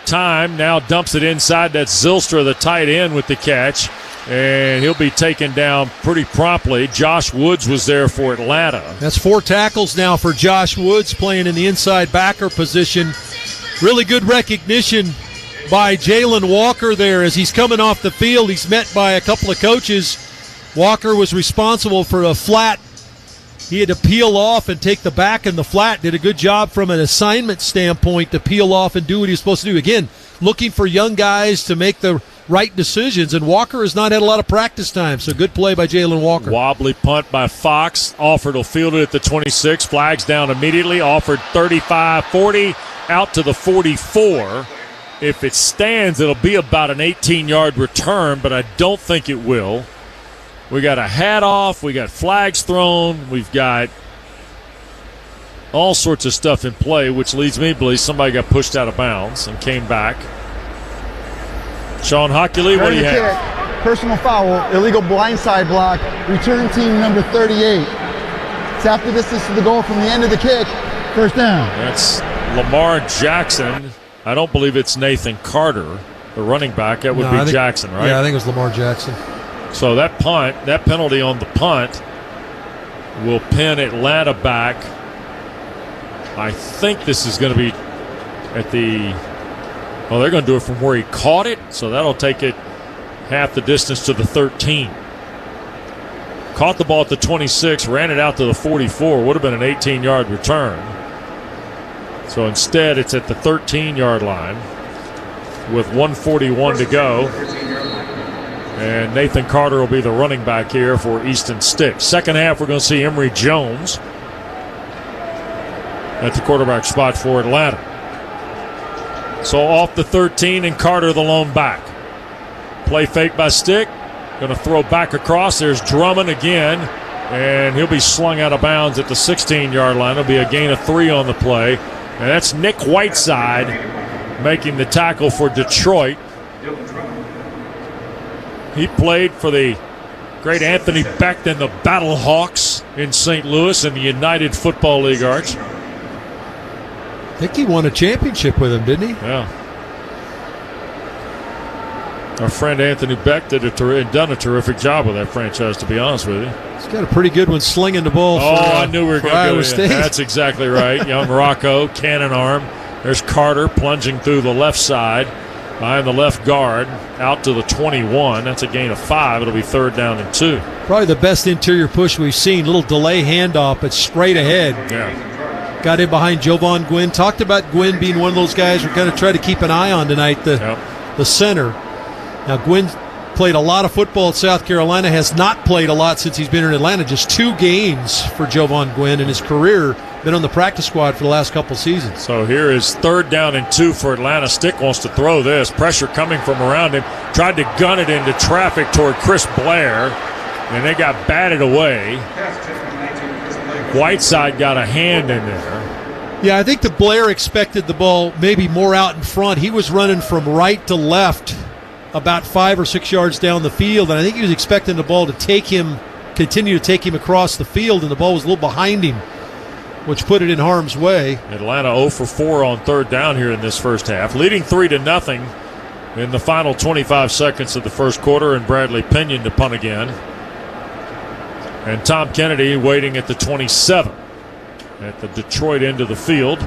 Time now dumps it inside. That's Zylstra, the tight end, with the catch. And he'll be taken down pretty promptly. Josh Woods was there for Atlanta. That's 4 tackles now for Josh Woods playing in the inside backer position. Really good recognition by Jalen Walker there as he's coming off the field. He's met by a couple of coaches. Walker was responsible for a flat. He had to peel off and take the back in the flat. Did a good job from an assignment standpoint to peel off and do what he was supposed to do. Again, looking for young guys to make the right decisions, and Walker has not had a lot of practice time, so good play by Jalen Walker. Wobbly punt by Fox. Alford will field it at the 26. Flags down immediately. Alford 35-40 out to the 44. If it stands, it'll be about an 18-yard return, but I don't think it will. We got a hat off. We got flags thrown. We've got all sorts of stuff in play, which leads me to believe somebody got pushed out of bounds and came back. Sean Hockley, what do you have? Personal foul, illegal blindside block, return team number 38. It's half the distance to the goal from the end of the kick. First down. That's Lamar Jackson. I don't believe it's Nathan Carter, the running back. That would be Jackson, right? Yeah, I think it was Lamar Jackson. So that penalty on the punt will pin Atlanta back. I think this is going to be at the... Well, they're going to do it from where he caught it, so that'll take it half the distance to the 13. Caught the ball at the 26, ran it out to the 44. Would have been an 18-yard return. So instead, it's at the 13-yard line with 1:41 to go. And Nathan Carter will be the running back here for Easton Stick. Second half, we're going to see Emory Jones at the quarterback spot for Atlanta. So off the 13 and Carter the lone back. Play fake by Stick. Going to throw back across. There's Drummond again. And he'll be slung out of bounds at the 16-yard line. It'll be a gain of 3 on the play. And that's Nick Whiteside making the tackle for Detroit. He played for the great Anthony Becht and the Battlehawks in St. Louis in the United Football League arch. I think he won a championship with him, didn't he? Yeah. Our friend Anthony Becht had done a terrific job with that franchise, to be honest with you. He's got a pretty good one slinging the ball I knew we were going to Iowa State. That's exactly right. Young Rocco, cannon arm. There's Carter plunging through the left side behind the left guard out to the 21. That's a gain of 5. It'll be 3rd down and 2. Probably the best interior push we've seen. Little delay handoff, but straight ahead. Yeah. Got in behind Jovan Gwynn. Talked about Gwynn being one of those guys we're going to try to keep an eye on tonight, the center. Now, Gwynn played a lot of football at South Carolina, has not played a lot since he's been in Atlanta. Just 2 games for Jovan Gwynn in his career. Been on the practice squad for the last couple seasons. So here is 3rd down and 2 for Atlanta. Stick wants to throw this. Pressure coming from around him. Tried to gun it into traffic toward Chris Blair, and they got batted away. Whiteside got a hand in there. Yeah, I think the Blair expected the ball maybe more out in front. He was running from right to left about 5 or 6 yards down the field, and I think he was expecting the ball to continue to take him across the field, and the ball was a little behind him, which put it in harm's way. Atlanta 0 for 4 on 3rd down here in this first half, leading 3-0 in the final 25 seconds of the first quarter, and Bradley Pinion to punt again. And Tom Kennedy waiting at the 27 at the Detroit end of the field.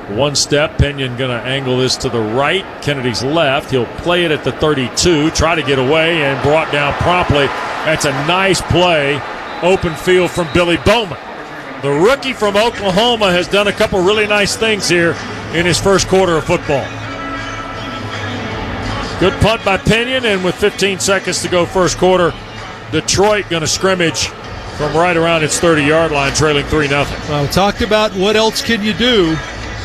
One step, Pinion going to angle this to the right. Kennedy's left. He'll play it at the 32, try to get away, and brought down promptly. That's a nice play. Open field from Billy Bowman. The rookie from Oklahoma has done a couple really nice things here in his first quarter of football. Good punt by Pinion, and with 15 seconds to go first quarter, Detroit going to scrimmage from right around its 30-yard line, trailing 3-0. Well, we talked about what else can you do.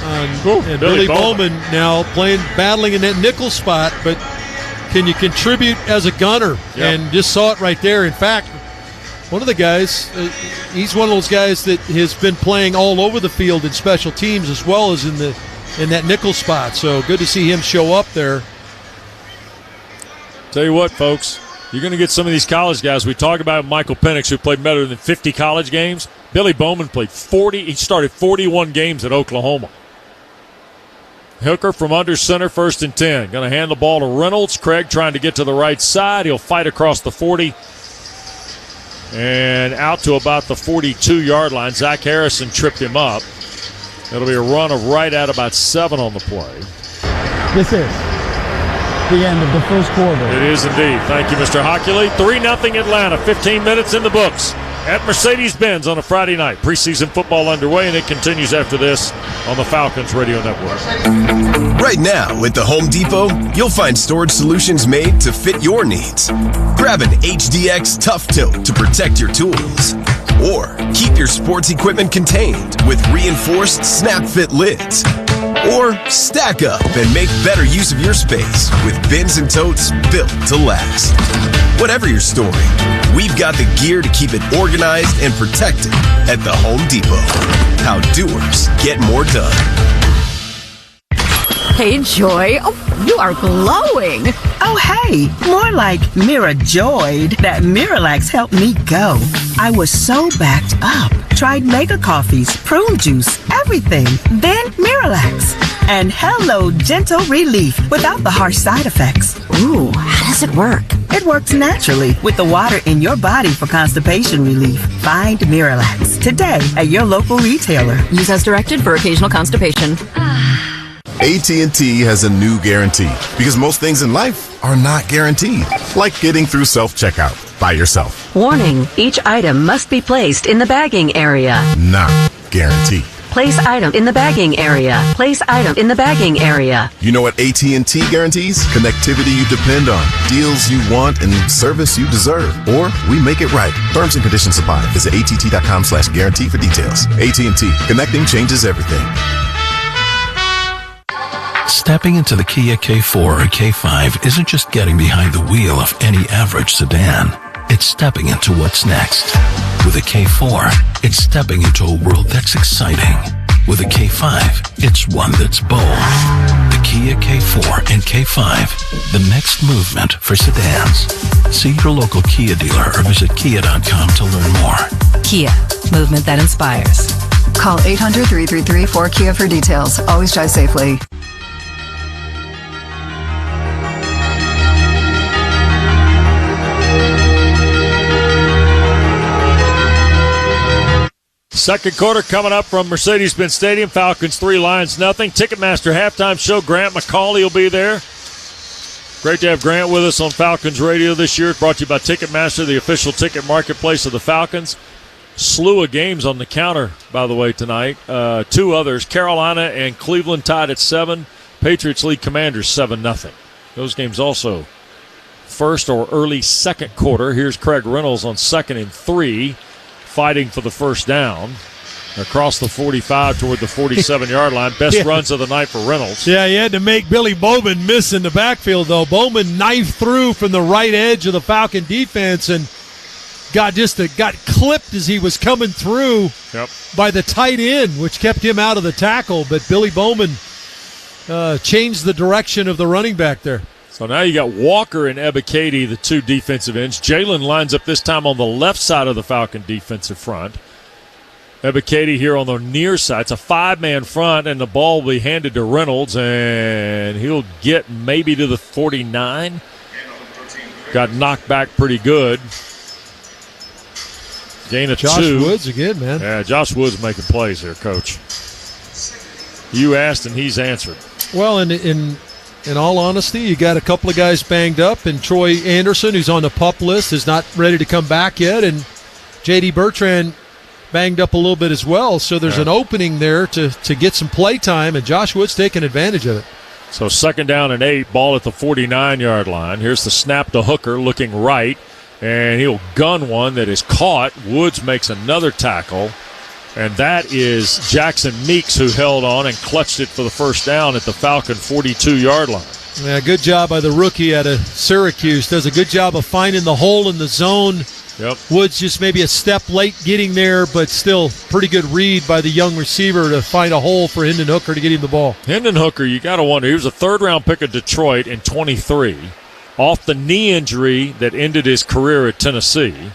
And Billy Bowman now battling in that nickel spot, but can you contribute as a gunner? Yep. And just saw it right there. In fact, one of the guys, he's one of those guys that has been playing all over the field in special teams as well as in that nickel spot. So good to see him show up there. Tell you what, folks, you're going to get some of these college guys. We talk about Michael Penix, who played better than 50 college games. Billy Bowman played 40. He started 41 games at Oklahoma. Hooker from under center, 1st and 10. Going to hand the ball to Reynolds. Craig trying to get to the right side. He'll fight across the 40 and out to about the 42-yard line. Zach Harrison tripped him up. It'll be a run of right at about 7 on the play. This is the end of the first quarter. It is indeed. Thank you, Mr. Hockley. 3-0 Atlanta. 15 minutes in the books at Mercedes-Benz on a Friday night. Preseason football underway, and it continues after this on the Falcons Radio Network. Right now, at the Home Depot, you'll find storage solutions made to fit your needs. Grab an HDX Tough Tilt to protect your tools. Or keep your sports equipment contained with reinforced snap-fit lids. Or stack up and make better use of your space with bins and totes built to last. Whatever your story, we've got the gear to keep it organized and protected at the Home Depot. How doers get more done. Hey, Joy. Oh, you are glowing. Oh, hey. More like Mirajoyed. That Miralax helped me go. I was so backed up. Tried mega coffees, prune juice, everything. Then Miralax. And hello, gentle relief without the harsh side effects. Ooh, how does it work? It works naturally with the water in your body for constipation relief. Find Miralax today at your local retailer. Use as directed for occasional constipation. AT&T has a new guarantee because most things in life are not guaranteed, like getting through self-checkout by yourself. Warning, each item must be placed in the bagging area. Not guaranteed. Place item in the bagging area. Place item in the bagging area. You know what AT&T guarantees? Connectivity you depend on, deals you want, and service you deserve. Or we make it right. Terms and conditions apply. Visit att.com/guarantee for details. AT&T. Connecting changes everything. Stepping into the Kia K4 or K5 isn't just getting behind the wheel of any average sedan. It's stepping into what's next. With a K4, it's stepping into a world that's exciting. With a K5, it's one that's bold. The Kia K4 and K5, the next movement for sedans. See your local Kia dealer or visit kia.com to learn more. Kia, movement that inspires. Call 800-333-4KIA for details. Always drive safely. Second quarter coming up from Mercedes-Benz Stadium. Falcons 3, Lions nothing. Ticketmaster halftime show. Grant McCauley will be there. Great to have Grant with us on Falcons Radio this year. Brought to you by Ticketmaster, the official ticket marketplace of the Falcons. Slew of games on the counter, by the way, tonight. 2 others. Carolina and Cleveland tied at 7. Patriots lead Commanders 7-0. Those games also first or early second quarter. Here's Craig Reynolds on 2nd and 3. Fighting for the first down across the 45 toward the 47-yard line. Best runs of the night for Reynolds. Yeah, he had to make Billy Bowman miss in the backfield, though. Bowman knifed through from the right edge of the Falcon defense and got clipped as he was coming through by the tight end, which kept him out of the tackle. But Billy Bowman changed the direction of the running back there. So now you got Walker and Ebiketie, the 2 defensive ends. Jalen lines up this time on the left side of the Falcon defensive front. Ebiketie here on the near side. It's a 5-man front, and the ball will be handed to Reynolds, and he'll get maybe to the 49. Got knocked back pretty good. Gain of 2. Josh Woods again, man. Yeah, Josh Woods making plays here, Coach. You asked, and he's answered. Well, in all honesty, you got a couple of guys banged up, and Troy Anderson, who's on the PUP list, is not ready to come back yet, and J.D. Bertrand banged up a little bit as well. So there's an opening there to get some play time, and Josh Wood's taking advantage of it. So 2nd down and 8, ball at the 49-yard line. Here's the snap to Hooker looking right, and he'll gun one that is caught. Woods makes another tackle, and that is Jackson Meeks who held on and clutched it for the first down at the Falcon 42-yard line. Yeah, good job by the rookie out of Syracuse. Does a good job of finding the hole in the zone. Yep. Woods just maybe a step late getting there, but still pretty good read by the young receiver to find a hole for Hendon Hooker to get him the ball. Hendon Hooker, you got to wonder, he was a 3rd-round pick of Detroit in 23, off the knee injury that ended his career at Tennessee.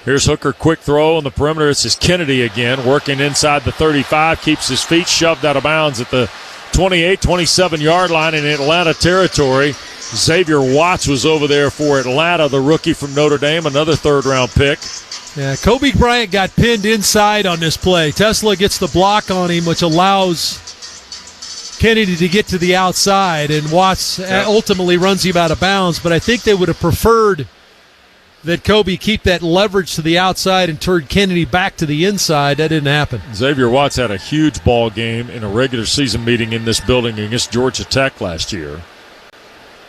Here's Hooker, quick throw on the perimeter. It's his Kennedy again, working inside the 35, keeps his feet shoved out of bounds at the 28, 27-yard line in Atlanta territory. Xavier Watts was over there for Atlanta, the rookie from Notre Dame, another 3rd-round pick. Yeah, Kobe Bryant got pinned inside on this play. Tesla gets the block on him, which allows Kennedy to get to the outside, and Watts ultimately runs him out of bounds. But I think they would have preferred that Kobe keep that leverage to the outside and turn Kennedy back to the inside. That didn't happen. Xavier Watts had a huge ball game in a regular season meeting in this building against Georgia Tech last year.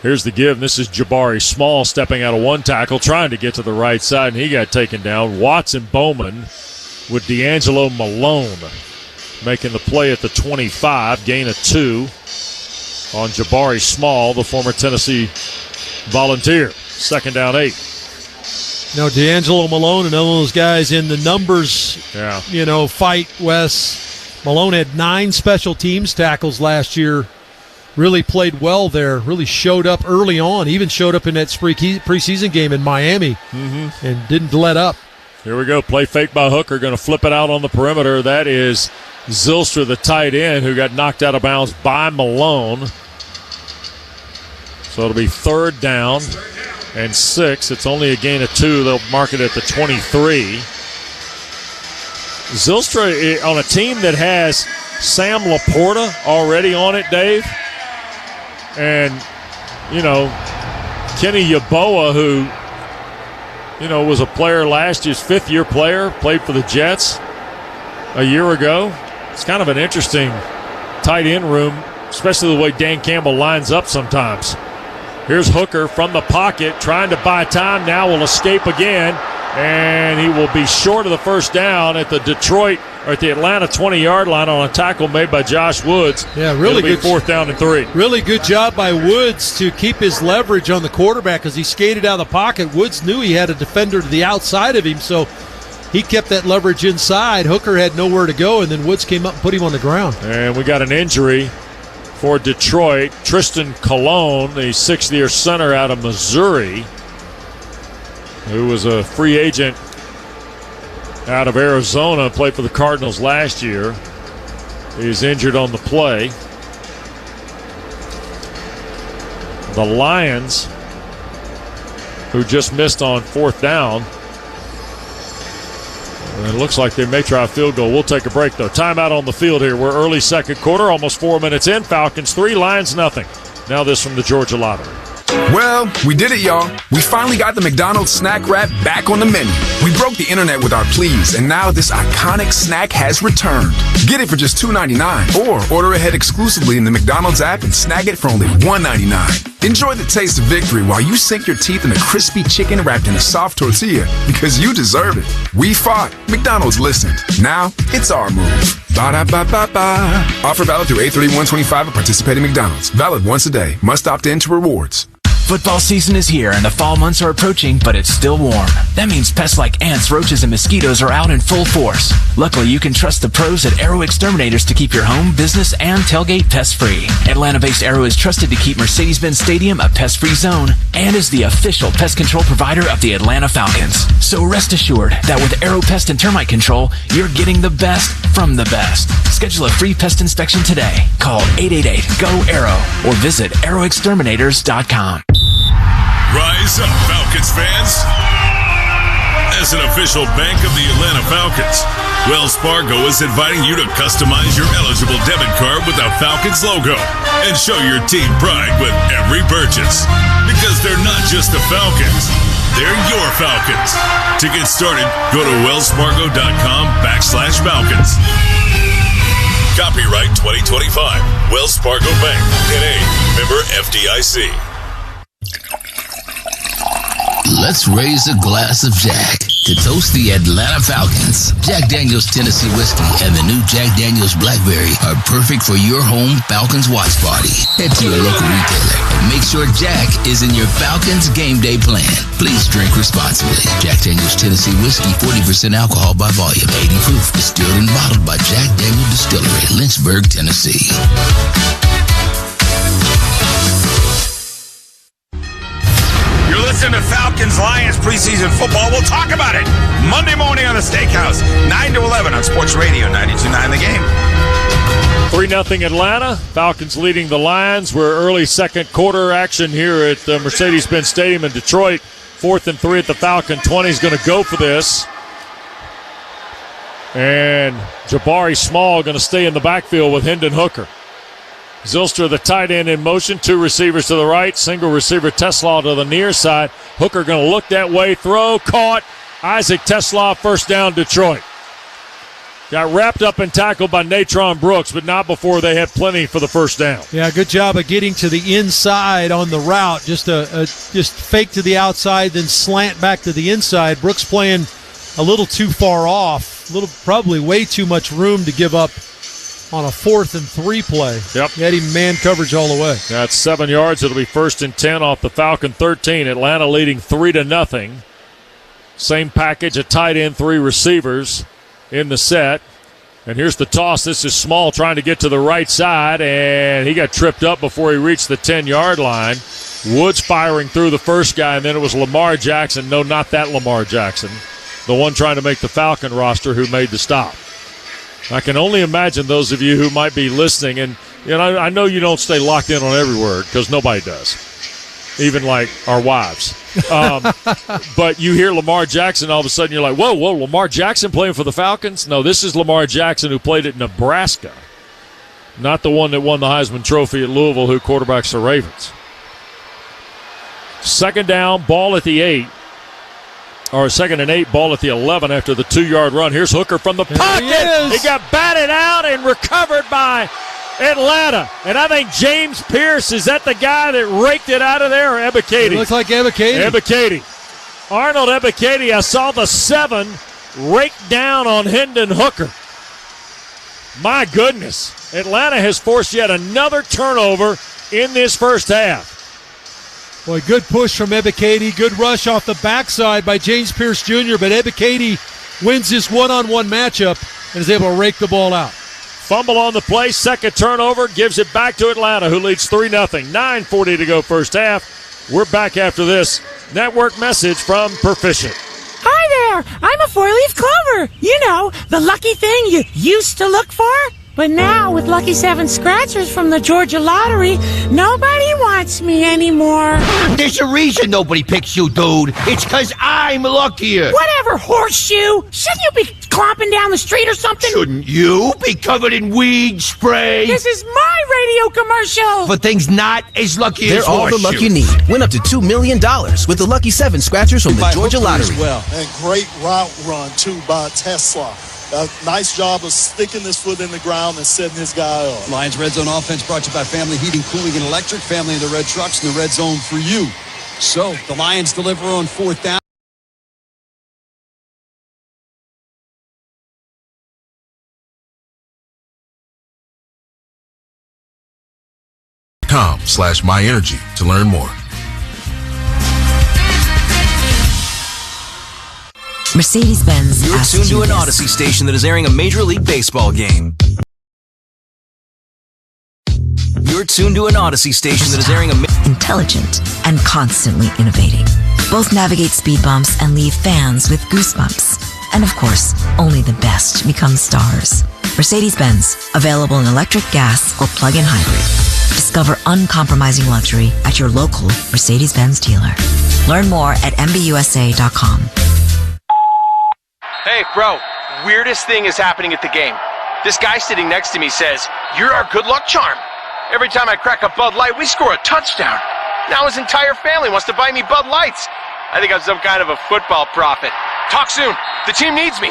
Here's the give. This is Jabari Small stepping out of one tackle, trying to get to the right side, and he got taken down. Watts and Bowman with D'Angelo Malone making the play at the 25, gain of 2 on Jabari Small, the former Tennessee Volunteer. 2nd down 8. Now, D'Angelo Malone, another one of those guys in the numbers, fight, Wes. Malone had 9 special teams tackles last year. Really played well there, really showed up early on, even showed up in that preseason game in Miami and didn't let up. Here we go, play fake by Hooker, going to flip it out on the perimeter. That is Zylstra, the tight end, who got knocked out of bounds by Malone. So it'll be 3rd down and 6. It's only a gain of 2. They'll mark it at the 23. Zylstra on a team that has Sam Laporta already on it, Dave. And, Kenny Yeboah, who, was a player last year's 5th-year player, played for the Jets a year ago. It's kind of an interesting tight end room, especially the way Dan Campbell lines up sometimes. Here's Hooker from the pocket, trying to buy time. Now will escape again, and he will be short of the first down at the Atlanta 20-yard line on a tackle made by Josh Woods. Yeah, really good. 4th down and 3. Really good job by Woods to keep his leverage on the quarterback as he skated out of the pocket. Woods knew he had a defender to the outside of him, so he kept that leverage inside. Hooker had nowhere to go, and then Woods came up and put him on the ground. And we got an injury for Detroit. Tristan Colon, the 6th-year center out of Missouri, who was a free agent out of Arizona, played for the Cardinals last year. He's injured on the play. The Lions, who just missed on 4th down, it looks like they may try a field goal. We'll take a break, though. Timeout on the field here. We're early 2nd quarter, almost 4 minutes in. Falcons 3, Lions nothing. Now this from the Georgia Lottery. Well, we did it, y'all. We finally got the McDonald's snack wrap back on the menu. We broke the internet with our pleas, and now this iconic snack has returned. Get it for just $2.99, or order ahead exclusively in the McDonald's app and snag it for only $1.99. Enjoy the taste of victory while you sink your teeth in a crispy chicken wrapped in a soft tortilla, because you deserve it. We fought. McDonald's listened. Now, it's our move. Ba-da-ba-ba-ba. Offer valid through 8/31/25 at participating McDonald's. Valid once a day. Must opt in to rewards. Football season is here and the fall months are approaching, but it's still warm. That means pests like ants, roaches, and mosquitoes are out in full force. Luckily, you can trust the pros at Arrow Exterminators to keep your home, business, and tailgate pest-free. Atlanta-based Arrow is trusted to keep Mercedes-Benz Stadium a pest-free zone and is the official pest control provider of the Atlanta Falcons. So rest assured that with Arrow Pest and Termite Control, you're getting the best from the best. Schedule a free pest inspection today. Call 888-GO-ARROW or visit arrowexterminators.com. Rise up, Falcons fans. As an official bank of the Atlanta Falcons, Wells Fargo is inviting you to customize your eligible debit card with the Falcons logo and show your team pride with every purchase. Because they're not just the Falcons, they're your Falcons. To get started, go to wellsfargo.com/Falcons. Copy Copyright 2025. Wells Fargo Bank, N.A., member FDIC. Let's raise a glass of Jack to toast the Atlanta Falcons. Jack Daniel's Tennessee Whiskey and the new Jack Daniel's Blackberry are perfect for your home Falcons watch party. Head to your local retailer and make sure Jack is in your Falcons game day plan. Please drink responsibly. Jack Daniel's Tennessee Whiskey, 40% alcohol by volume, 80 proof, distilled and bottled by Jack Daniel Distillery, Lynchburg, Tennessee. You're listening to Falcons Lions preseason football. We'll talk about it Monday morning on the Steakhouse, 9 to 11 on Sports Radio 92.9 The Game. 3-0 Atlanta. Falcons leading the Lions. We're early second quarter action here at Mercedes-Benz Stadium in Detroit. 4th and 3 at the Falcon 20 is going to go for this. And Jabari Small going to stay in the backfield with Hendon Hooker. Zylstra, the tight end, in motion. 2 receivers to the right. Single receiver Teslaw to the near side. Hooker going to look that way. Throw. Caught. Isaac Teslaw, first down, Detroit. Got wrapped up and tackled by Natron Brooks, but not before they had plenty for the first down. Yeah, good job of getting to the inside on the route. Just fake to the outside, then slant back to the inside. Brooks playing a little too far off. Probably way too much room to give up on a 4th and 3 play. Yep. He had him man coverage all the way. That's 7 yards. It'll be 1st and 10 off the Falcon 13. Atlanta leading 3-0. Same package, a tight end, 3 receivers in the set. And here's the toss. This is Small trying to get to the right side, and he got tripped up before he reached the 10-yard line. Woods firing through the first guy, and then it was Lamar Jackson. No, not that Lamar Jackson. The one trying to make the Falcon roster who made the stop. I can only imagine those of you who might be listening, and I know you don't stay locked in on every word because nobody does, even like our wives. But you hear Lamar Jackson, all of a sudden you're like, whoa, Lamar Jackson playing for the Falcons? No, this is Lamar Jackson who played at Nebraska, not the one that won the Heisman Trophy at Louisville who quarterbacks the Ravens. 2nd down, ball at the 8. Or 2nd and 8, ball at the 11 after the 2-yard run. Here's Hooker from the pocket. He got batted out and recovered by Atlanta. And I think James Pierce, is that the guy that raked it out of there, or Ebiketie? It looks like Ebiketie. Ebiketie. Arnold Ebiketie, I saw the 7 rake down on Hendon Hooker. My goodness. Atlanta has forced yet another turnover in this first half. Boy, good push from Ebiketie. Good rush off the backside by James Pierce Jr., but Ebiketie wins this one-on-one matchup and is able to rake the ball out. Fumble on the play, second turnover, gives it back to Atlanta, who leads 3-0. 9:40 to go first half. We're back after this network message from Proficient. Hi there, I'm a 4-leaf clover. You know, the lucky thing you used to look for. But now, with Lucky 7 scratchers from the Georgia Lottery, nobody wants me anymore. There's a reason nobody picks you, dude. It's because I'm luckier. Whatever, horseshoe. Shouldn't you be clomping down the street or something? Shouldn't you be covered in weed spray? This is my radio commercial. For things not as lucky They're as all the luck you need. Win up to $2 million with the Lucky 7 scratchers from the Georgia Lottery. Well. And great route run, too, by Tesla. Nice job of sticking his foot in the ground and setting his guy up. Lions Red Zone offense brought to you by Family Heating, Cooling, and Electric. Family of the Red Trucks in the Red Zone for you. So, the Lions deliver on 4th down. .com/myenergy to learn more. Mercedes-Benz. You're tuned to an Odyssey station that is airing a Major League Baseball game. You're tuned to an Odyssey station that is airing a... Intelligent and constantly innovating. Both navigate speed bumps and leave fans with goosebumps. And of course, only the best become stars. Mercedes-Benz, available in electric, gas, or plug-in hybrid. Discover uncompromising luxury at your local Mercedes-Benz dealer. Learn more at MBUSA.com. Hey, bro, weirdest thing is happening at the game. This guy sitting next to me says, "You're our good luck charm. Every time I crack a Bud Light, we score a touchdown." Now his entire family wants to buy me Bud Lights. I think I'm some kind of a football prophet. Talk soon. The team needs me.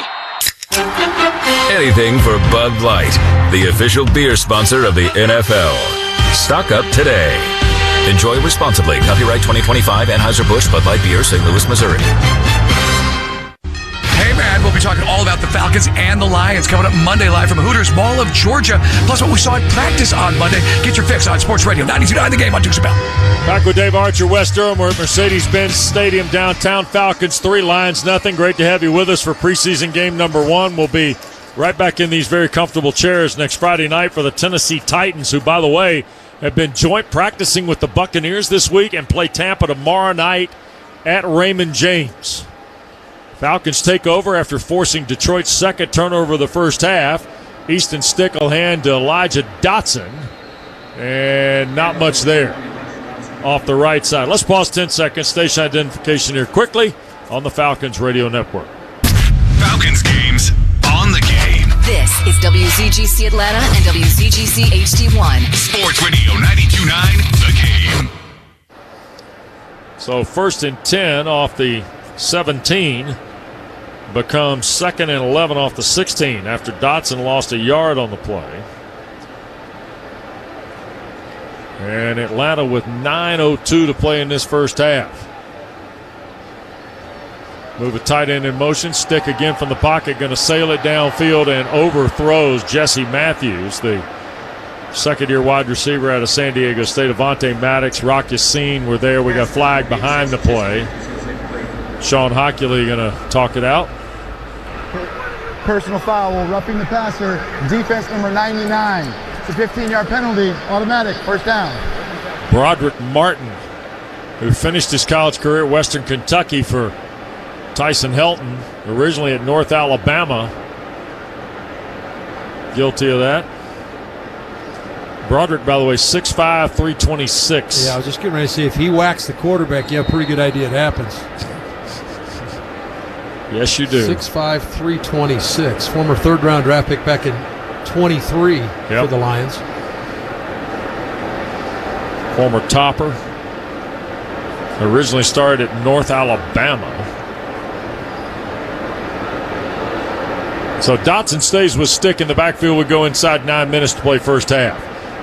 Anything for Bud Light, the official beer sponsor of the NFL. Stock up today. Enjoy responsibly. Copyright 2025 Anheuser-Busch Bud Light Beer, St. Louis, Missouri. Hey, man, we'll be talking all about the Falcons and the Lions coming up Monday live from Hooters Mall of Georgia. Plus what we saw at practice on Monday. Get your fix on Sports Radio 92.9 The Game on Dukes of Bell. Back with Dave Archer, West Durham. We're at Mercedes-Benz Stadium downtown. Falcons 3, Lions nothing. Great to have you with us for preseason game number 1. We'll be right back in these very comfortable chairs next Friday night for the Tennessee Titans, who, by the way, have been joint practicing with the Buccaneers this week and play Tampa tomorrow night at Raymond James. Falcons take over after forcing Detroit's second turnover of the first half. Easton Stick will hand to Elijah Dotson. And not much there off the right side. Let's pause 10 seconds. Station identification here quickly on the Falcons Radio Network. Falcons games on the game. This is WZGC Atlanta and WZGC HD1. Sports Radio 92.9 The Game. So 1st and 10 off the 17 becomes 2nd and 11 off the 16 after Dotson lost a yard on the play. And Atlanta with 9:02 to play in this first half. Move a tight end in motion. Stick again from the pocket. Going to sail it downfield and overthrows Jesse Matthews, the second-year wide receiver out of San Diego State. Avonte Maddox, Rock Yassin were there. We got flag behind the play. Sean Hockley going to talk it out. Personal foul, roughing the passer, defense number 99. It's a 15-yard penalty, automatic, first down. Broderick Martin, who finished his college career at Western Kentucky for Tyson Helton, originally at North Alabama. Guilty of that. Broderick, by the way, 6'5", 326. Yeah, I was just getting ready to say, if he whacks the quarterback, you have a pretty good idea it happens. Yes, you do. 6'5", 326. Former third-round draft pick back in 23 for the Lions. Former topper. Originally started at North Alabama. So Dotson stays with Stick in the backfield. We go inside 9 minutes to play first half.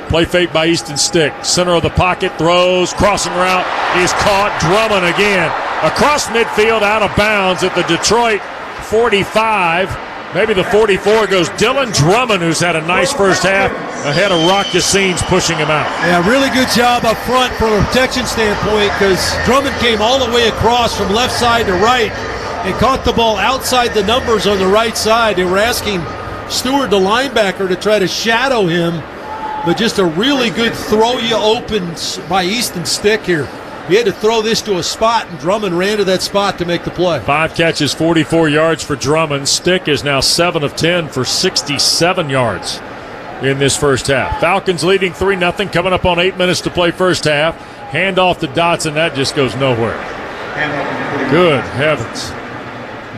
Play fake by Easton Stick. Center of the pocket, throws, crossing route is caught. Drummond again. Across midfield, out of bounds at the Detroit 45. Maybe the 44 goes Dylan Drummond, who's had a nice first half, ahead of Rock Yassine's pushing him out. Yeah, really good job up front from a protection standpoint, because Drummond came all the way across from left side to right and caught the ball outside the numbers on the right side. They were asking Stewart, the linebacker, to try to shadow him, but just a really good throw you open by Easton Stick here. He had to throw this to a spot, and Drummond ran to that spot to make the play. 5 catches, 44 yards for Drummond. Stick is now 7 of 10 for 67 yards in this first half. Falcons leading 3-0, coming up on 8 minutes to play first half. Hand off to Dotson. That just goes nowhere. Good heavens.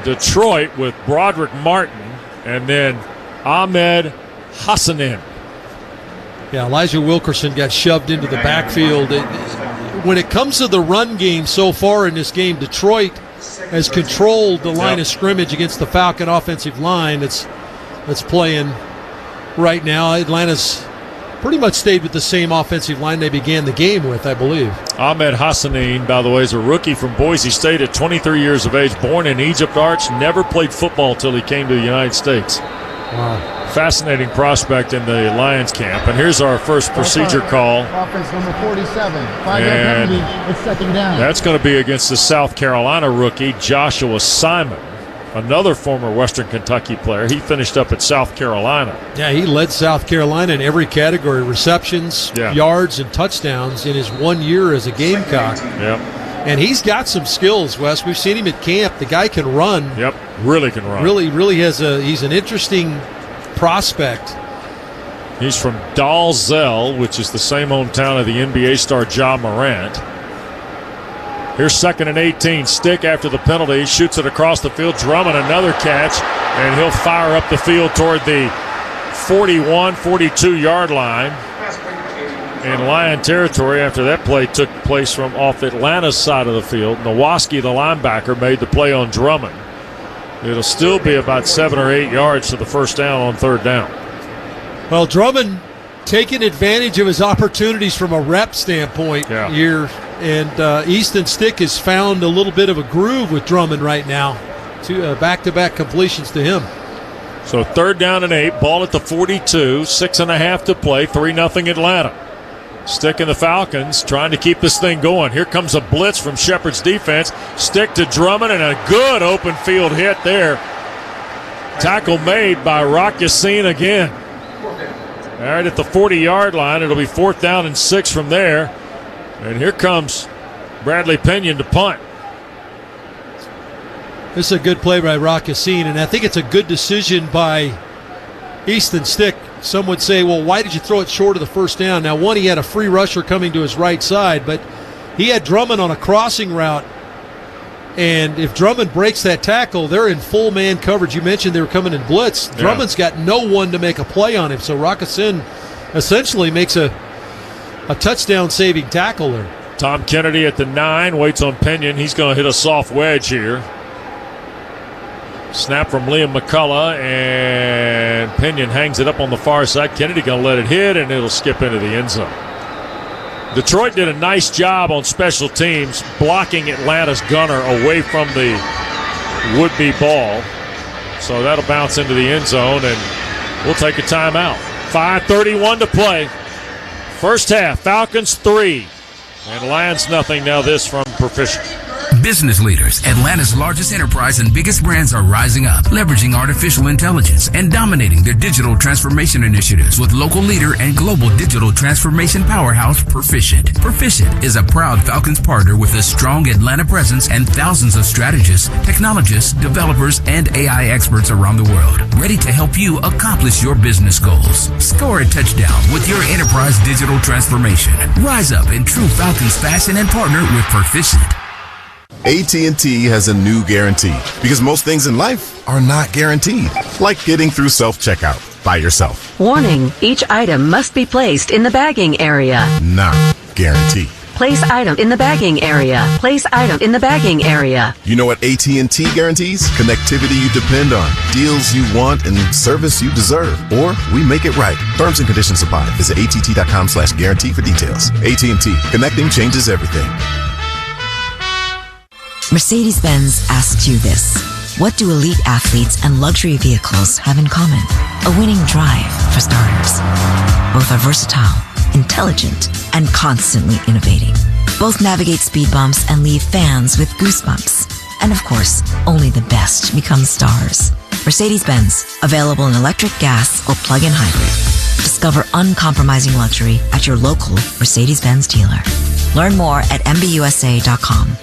Detroit with Broderick Martin and then Ahmed Hassanin. Yeah, Elijah Wilkerson got shoved into the backfield. When it comes to the run game so far in this game, Detroit has controlled the line of scrimmage against the Falcon offensive line that's playing right now. Atlanta's pretty much stayed with the same offensive line they began the game with, I believe. Ahmed Hassanin, by the way, is a rookie from Boise State at 23 years of age, born in Egypt Arch, never played football till he came to the United States. Wow. Fascinating prospect in the Lions camp. And here's our first procedure call. Offense number 47. 5-yard penalty. It's second down. That's going to be against the South Carolina rookie, Joshua Simon, another former Western Kentucky player. He finished up at South Carolina. Yeah, he led South Carolina in every category, receptions, yards, and touchdowns in his 1 year as a Gamecock. Yep. And he's got some skills, Wes. We've seen him at camp. The guy can run. Yep, really can run. Really has he's an interesting prospect. He's from Dalzell, which is the same hometown of the NBA star Ja Morant. Here's 2nd and 18. Stick after the penalty. Shoots it across the field. Drummond another catch, and he'll fire up the field toward the 41, 42-yard line in Lion territory after that play took place from off Atlanta's side of the field. Nowoski, the linebacker, made the play on Drummond. It'll still be about 7 or 8 yards to the first down on third down. Well, Drummond taking advantage of his opportunities from a rep standpoint here, and Easton Stick has found a little bit of a groove with Drummond right now. Two back-to-back completions to him. So third down and 8, ball at the 42, 6.5 to play, 3-0 Atlanta. Stick and the Falcons trying to keep this thing going. Here comes a blitz from Shepherd's defense. Stick to Drummond, and a good open field hit there. Tackle made by Rock Yassin again. All right, at the 40-yard line, it'll be 4th down and 6 from there. And here comes Bradley Pinion to punt. This is a good play by Rock Yassin, and I think it's a good decision by Easton Stick. Some would say, well, why did you throw it short of the first down? Now, one, he had a free rusher coming to his right side, but he had Drummond on a crossing route. And if Drummond breaks that tackle, they're in full man coverage. You mentioned they were coming in blitz. Yeah. Drummond's got no one to make a play on him, so Rock Yassin essentially makes a touchdown-saving tackle there. Tom Kennedy at the 9, waits on Pinion. He's going to hit a soft wedge here. Snap from Liam McCullough, and Pinion hangs it up on the far side. Kennedy going to let it hit, and it'll skip into the end zone. Detroit did a nice job on special teams blocking Atlanta's gunner away from the would-be ball. So that'll bounce into the end zone, and we'll take a timeout. 5:31 to play. First half, Falcons 3, and Lions nothing. Now this from Proficient. Business leaders, Atlanta's largest enterprise and biggest brands are rising up, leveraging artificial intelligence and dominating their digital transformation initiatives with local leader and global digital transformation powerhouse Proficient. Proficient is a proud Falcons partner with a strong Atlanta presence and thousands of strategists, technologists, developers, and AI experts around the world, ready to help you accomplish your business goals. Score a touchdown with your enterprise digital transformation. Rise up in true Falcons fashion and partner with Proficient. AT&T has a new guarantee because most things in life are not guaranteed, like getting through self-checkout by yourself. Warning, each item must be placed in the bagging area. Not guaranteed. Place item in the bagging area. Place item in the bagging area. You know what AT&T guarantees? Connectivity you depend on, deals you want, and service you deserve. Or we make it right. Terms and conditions apply. Visit att.com/guarantee for details. AT&T. Connecting changes everything. Mercedes-Benz asks you this. What do elite athletes and luxury vehicles have in common? A winning drive, for starters. Both are versatile, intelligent, and constantly innovating. Both navigate speed bumps and leave fans with goosebumps. And of course, only the best become stars. Mercedes-Benz, available in electric, gas, or plug-in hybrid. Discover uncompromising luxury at your local Mercedes-Benz dealer. Learn more at MBUSA.com.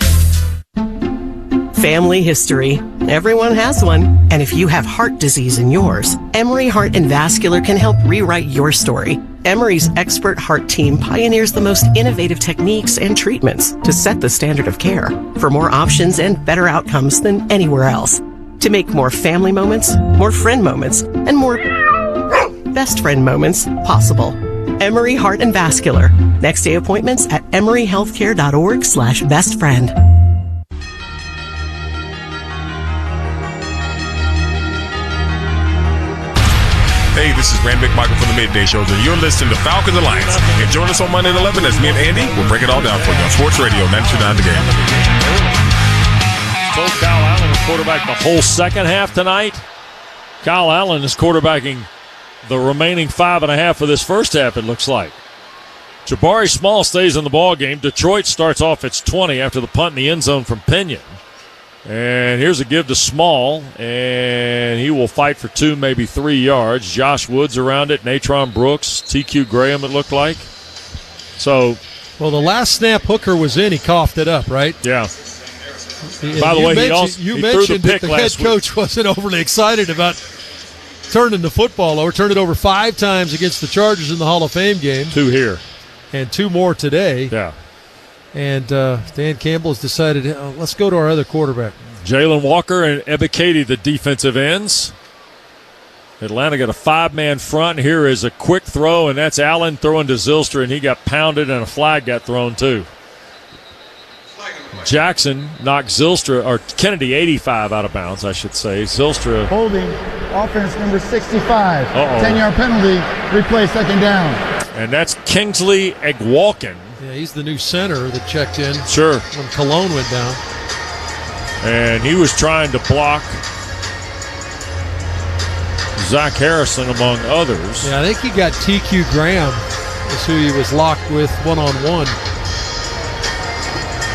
Family history. Everyone has one. And if you have heart disease in yours, Emory Heart and Vascular can help rewrite your story. Emory's expert heart team pioneers the most innovative techniques and treatments to set the standard of care for more options and better outcomes than anywhere else. To make more family moments, more friend moments, and more best friend moments possible. Emory Heart and Vascular. Next day appointments at emoryhealthcare.org/bestfriend. Hey, this is Rand McMichael from the Midday Shows, and you're listening to Falcons Alliance. And join us on Monday at 11 as me and Andy will break it all down for you on Sports Radio 92.9 The Game. Told Kyle Allen to quarterback the whole second half tonight. Kyle Allen is quarterbacking the remaining 5.5 for this first half, it looks like. Jabari Small stays in the ball game. Detroit starts off its 20 after the punt in the end zone from Pinion. And here's a give to Small, and he will fight for 2, maybe 3 yards. Josh Woods around it, Natron Brooks, TQ Graham, it looked like. So, well, the last snap Hooker was in, he coughed it up, right? Yeah. By the way, you mentioned that the head coach wasn't overly excited about turning the football over. Turned it over 5 times against the Chargers in the Hall of Fame game. 2 here. And 2 more today. Yeah. And Dan Campbell has decided, let's go to our other quarterback. Jalen Walker and Ebiketie, the defensive ends. Atlanta got a 5-man front. Here is a quick throw, and that's Allen throwing to Zylstra, and he got pounded, and a flag got thrown too. Jackson knocked Kennedy 85 out of bounds, I should say. Zylstra. Holding, offense number 65. Uh-oh. 10-yard penalty, replay second down. And that's Kingsley Egwalken. Yeah, he's the new center that checked in. Sure. When Cologne went down. And he was trying to block Zach Harrison, among others. Yeah, I think he got TQ Graham, is who he was locked with one-on-one.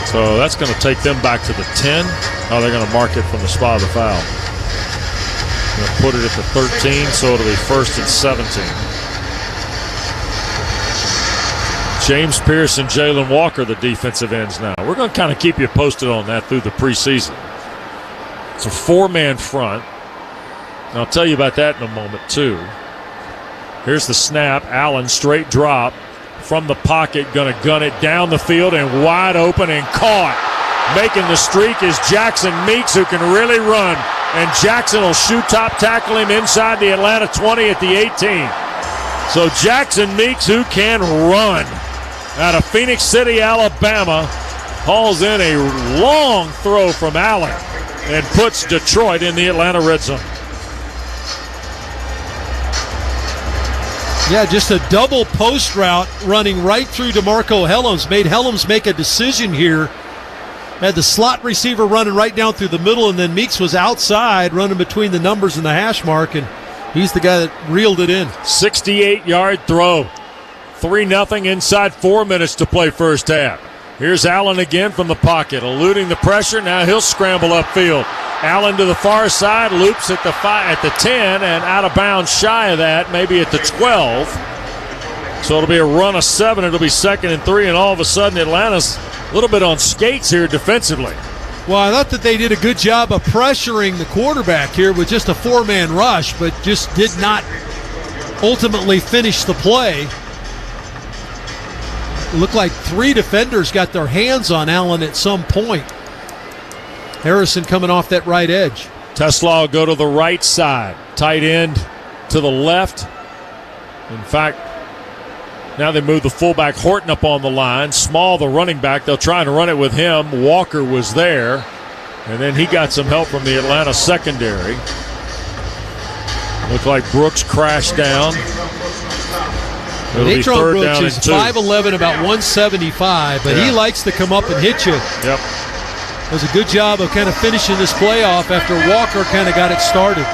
So that's going to take them back to the 10. Oh, they're going to mark it from the spot of the foul. Going to put it at the 13, so it'll be 1st and 17. James Pierce and Jalen Walker, the defensive ends now. We're going to kind of keep you posted on that through the preseason. It's a 4-man front. And I'll tell you about that in a moment, too. Here's the snap. Allen, straight drop from the pocket, going to gun it down the field and wide open and caught. Making the streak is Jackson Meeks, who can really run. And Jackson will shoot top tackle him inside the Atlanta 20 at the 18. So Jackson Meeks, who can run, out of Phoenix City, Alabama, hauls in a long throw from Allen and puts Detroit in the Atlanta red zone. Yeah, just a double post route running right through DeMarco Helms. Made Helms make a decision here. Had the slot receiver running right down through the middle, and then Meeks was outside running between the numbers and the hash mark, and he's the guy that reeled it in. 68-yard throw. 3-0 inside 4 minutes to play first half. Here's Allen again from the pocket, eluding the pressure. Now he'll scramble upfield. Allen to the far side, loops at the 10, and out of bounds shy of that, maybe at the 12. So it'll be a run of 7. It'll be 2nd and 3, and all of a sudden Atlanta's a little bit on skates here defensively. Well, I thought that they did a good job of pressuring the quarterback here with just a 4-man rush, but just did not ultimately finish the play. It looked like 3 defenders got their hands on Allen at some point. Harrison coming off that right edge. Tesla will go to the right side. Tight end to the left. In fact, now they move the fullback Horton up on the line. Small, the running back. They'll try and run it with him. Walker was there. And then he got some help from the Atlanta secondary. Looked like Brooks crashed down. Natron Brooks is 5'11", about 175, but he likes to come up and hit you. Yep. Does a good job of kind of finishing this playoff after Walker kind of got it started.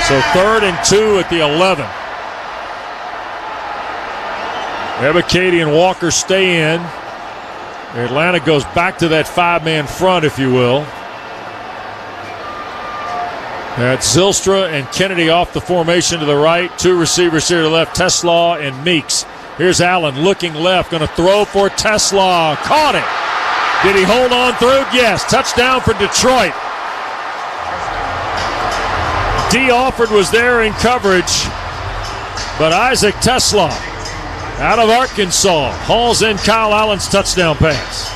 So 3rd and 2 at the 11. Ebiketie and Walker stay in. Atlanta goes back to that 5-man front, if you will. That's Zylstra and Kennedy off the formation to the right. 2 receivers here to the left, Tesla and Meeks. Here's Allen looking left, going to throw for Tesla. Caught it. Did he hold on through? Yes. Touchdown for Detroit. D. Alford was there in coverage, but Isaac Tesla out of Arkansas hauls in Kyle Allen's touchdown pass.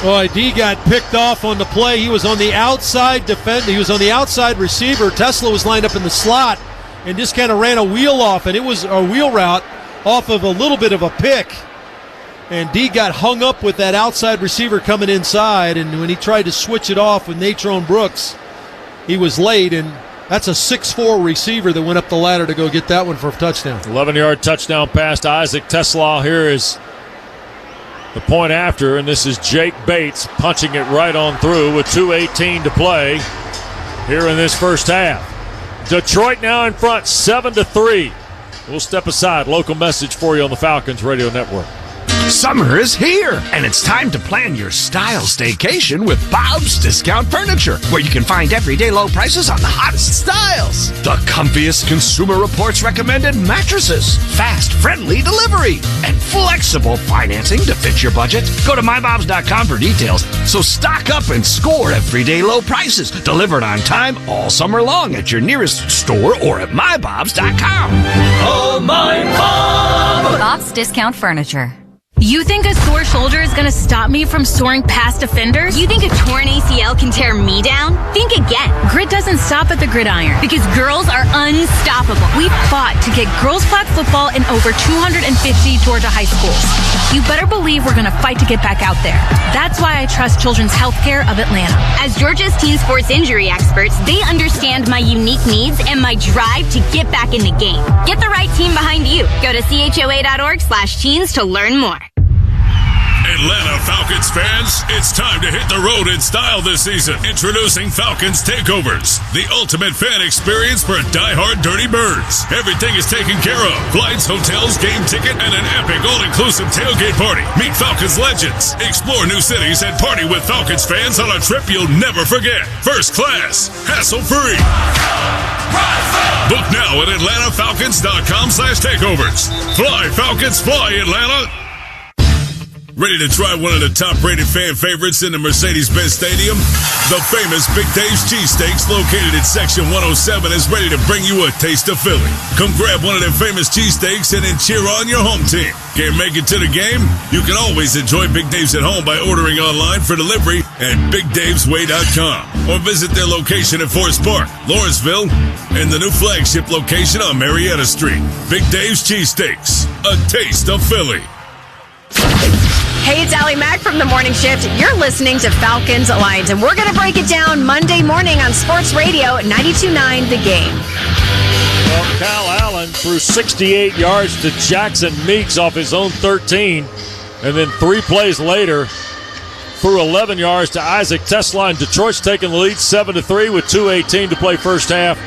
Boy, D got picked off on the play. He was on the outside defender. He was on the outside receiver. Tesla was lined up in the slot and just kind of ran a wheel off, and it was a wheel route off of a little bit of a pick. And D got hung up with that outside receiver coming inside, and when he tried to switch it off with Natron Brooks, he was late, and that's a 6'4" receiver that went up the ladder to go get that one for a touchdown. 11-yard touchdown pass to Isaac Tesla. Here is the point after, and this is Jake Bates punching it right on through with 2:18 to play here in this first half. Detroit now in front, 7-3. We'll step aside. Local message for you on the Falcons Radio Network. Summer is here, and it's time to plan your style staycation with Bob's Discount Furniture, where you can find everyday low prices on the hottest styles. The comfiest Consumer Reports recommended mattresses, fast, friendly delivery, and flexible financing to fit your budget. Go to mybobs.com for details. So stock up and score everyday low prices, delivered on time all summer long at your nearest store or at mybobs.com. Oh, my Bob! Bob's Discount Furniture. You think a sore shoulder is going to stop me from soaring past defenders? You think a torn ACL can tear me down? Think again. Grit doesn't stop at the gridiron Because girls are unstoppable. We fought to get girls flag football in over 250 Georgia high schools. You better believe we're going to fight to get back out there. That's why I trust Children's Healthcare of Atlanta. As Georgia's teen sports injury experts, they understand my unique needs and my drive to get back in the game. Get the right team behind you. Go to choa.org/teens to learn more. Atlanta Falcons fans, it's time to hit the road in style this season. Introducing Falcons Takeovers, the ultimate fan experience for die-hard Dirty Birds. Everything is taken care of. Flights, hotels, game ticket, and an epic all-inclusive tailgate party. Meet Falcons legends, explore new cities, and party with Falcons fans on a trip you'll never forget. First class, hassle-free. Book now at AtlantaFalcons.com/takeovers. Fly, Falcons, fly, Atlanta. Ready to try one of the top-rated fan favorites in the Mercedes-Benz Stadium? The famous Big Dave's Cheesesteaks, located in Section 107, is ready to bring you a taste of Philly. Come grab one of their famous cheesesteaks and then cheer on your home team. Can't make it to the game? You can always enjoy Big Dave's at home by ordering online for delivery at BigDavesWay.com or visit their location at Forest Park, Lawrenceville, and the new flagship location on Marietta Street. Big Dave's Cheesesteaks, a taste of Philly. Hey, it's Allie Mack from The Morning Shift. You're listening to Falcons Alliance, and we're going to break it down Monday morning on Sports Radio 92.9 The Game. Well, Kyle Allen threw 68 yards to Jackson Meeks off his own 13, and then 3 plays later threw 11 yards to Isaac Tesla, and Detroit's taking the lead 7-3 with 2:18 to play first half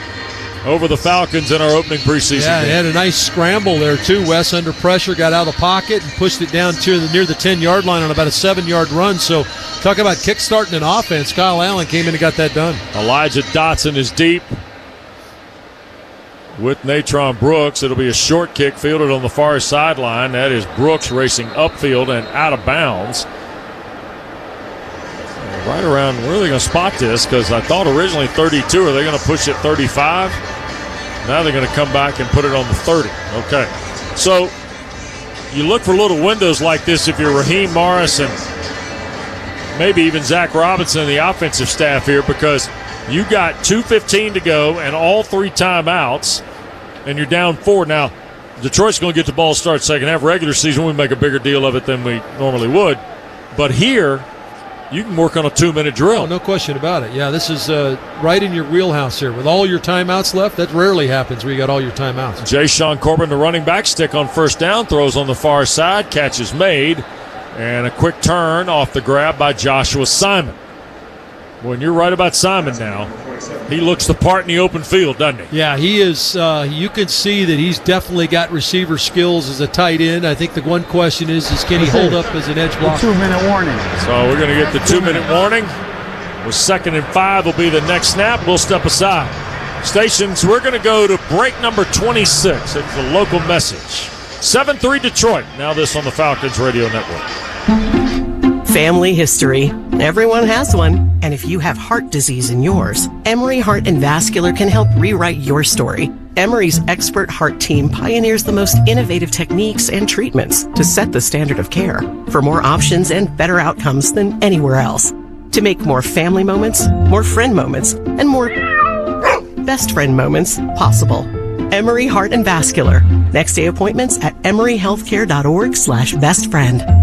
over the Falcons in our opening preseason game. They had a nice scramble there, too. Wes, under pressure, got out of the pocket and pushed it down to near the 10-yard line on about a 7-yard run. So talk about kickstarting an offense. Kyle Allen came in and got that done. Elijah Dotson is deep with Natron Brooks. It'll be a short kick fielded on the far sideline. That is Brooks racing upfield and out of bounds. Right around, where are they going to spot this? Because I thought originally 32. Are they going to push it 35? Now they're going to come back and put it on the 30. Okay. So you look for little windows like this if you're Raheem Morris and maybe even Zach Robinson and the offensive staff here, because you got 2:15 to go and all 3 timeouts, and you're down 4. Now, Detroit's going to get the ball start second half. Regular season, we make a bigger deal of it than we normally would. But here, you can work on a 2-minute drill. Oh, no question about it. Yeah, this is right in your wheelhouse here. With all your timeouts left, that rarely happens where you got all your timeouts. Jay Sean Corbin, the running back, stick on first down, throws on the far side, catch is made, and a quick turn off the grab by Joshua Simon. When you're right about Simon now, he looks the part in the open field, doesn't he? Yeah, he is. You can see that he's definitely got receiver skills as a tight end. I think the one question is can he hold up as an edge blocker? 2-minute warning. So we're going to get the 2-minute warning. With 2nd and 5 will be the next snap. We'll step aside. Stations, we're going to go to break number 26. It's the local message. 7-3 Detroit. Now this on the Falcons Radio Network. Family history. Everyone has one. And if you have heart disease in yours, Emory Heart and Vascular can help rewrite your story. Emory's expert heart team pioneers the most innovative techniques and treatments to set the standard of care for more options and better outcomes than anywhere else. To make more family moments, more friend moments, and more best friend moments possible. Emory Heart and Vascular. Next day appointments at emoryhealthcare.org/bestfriend.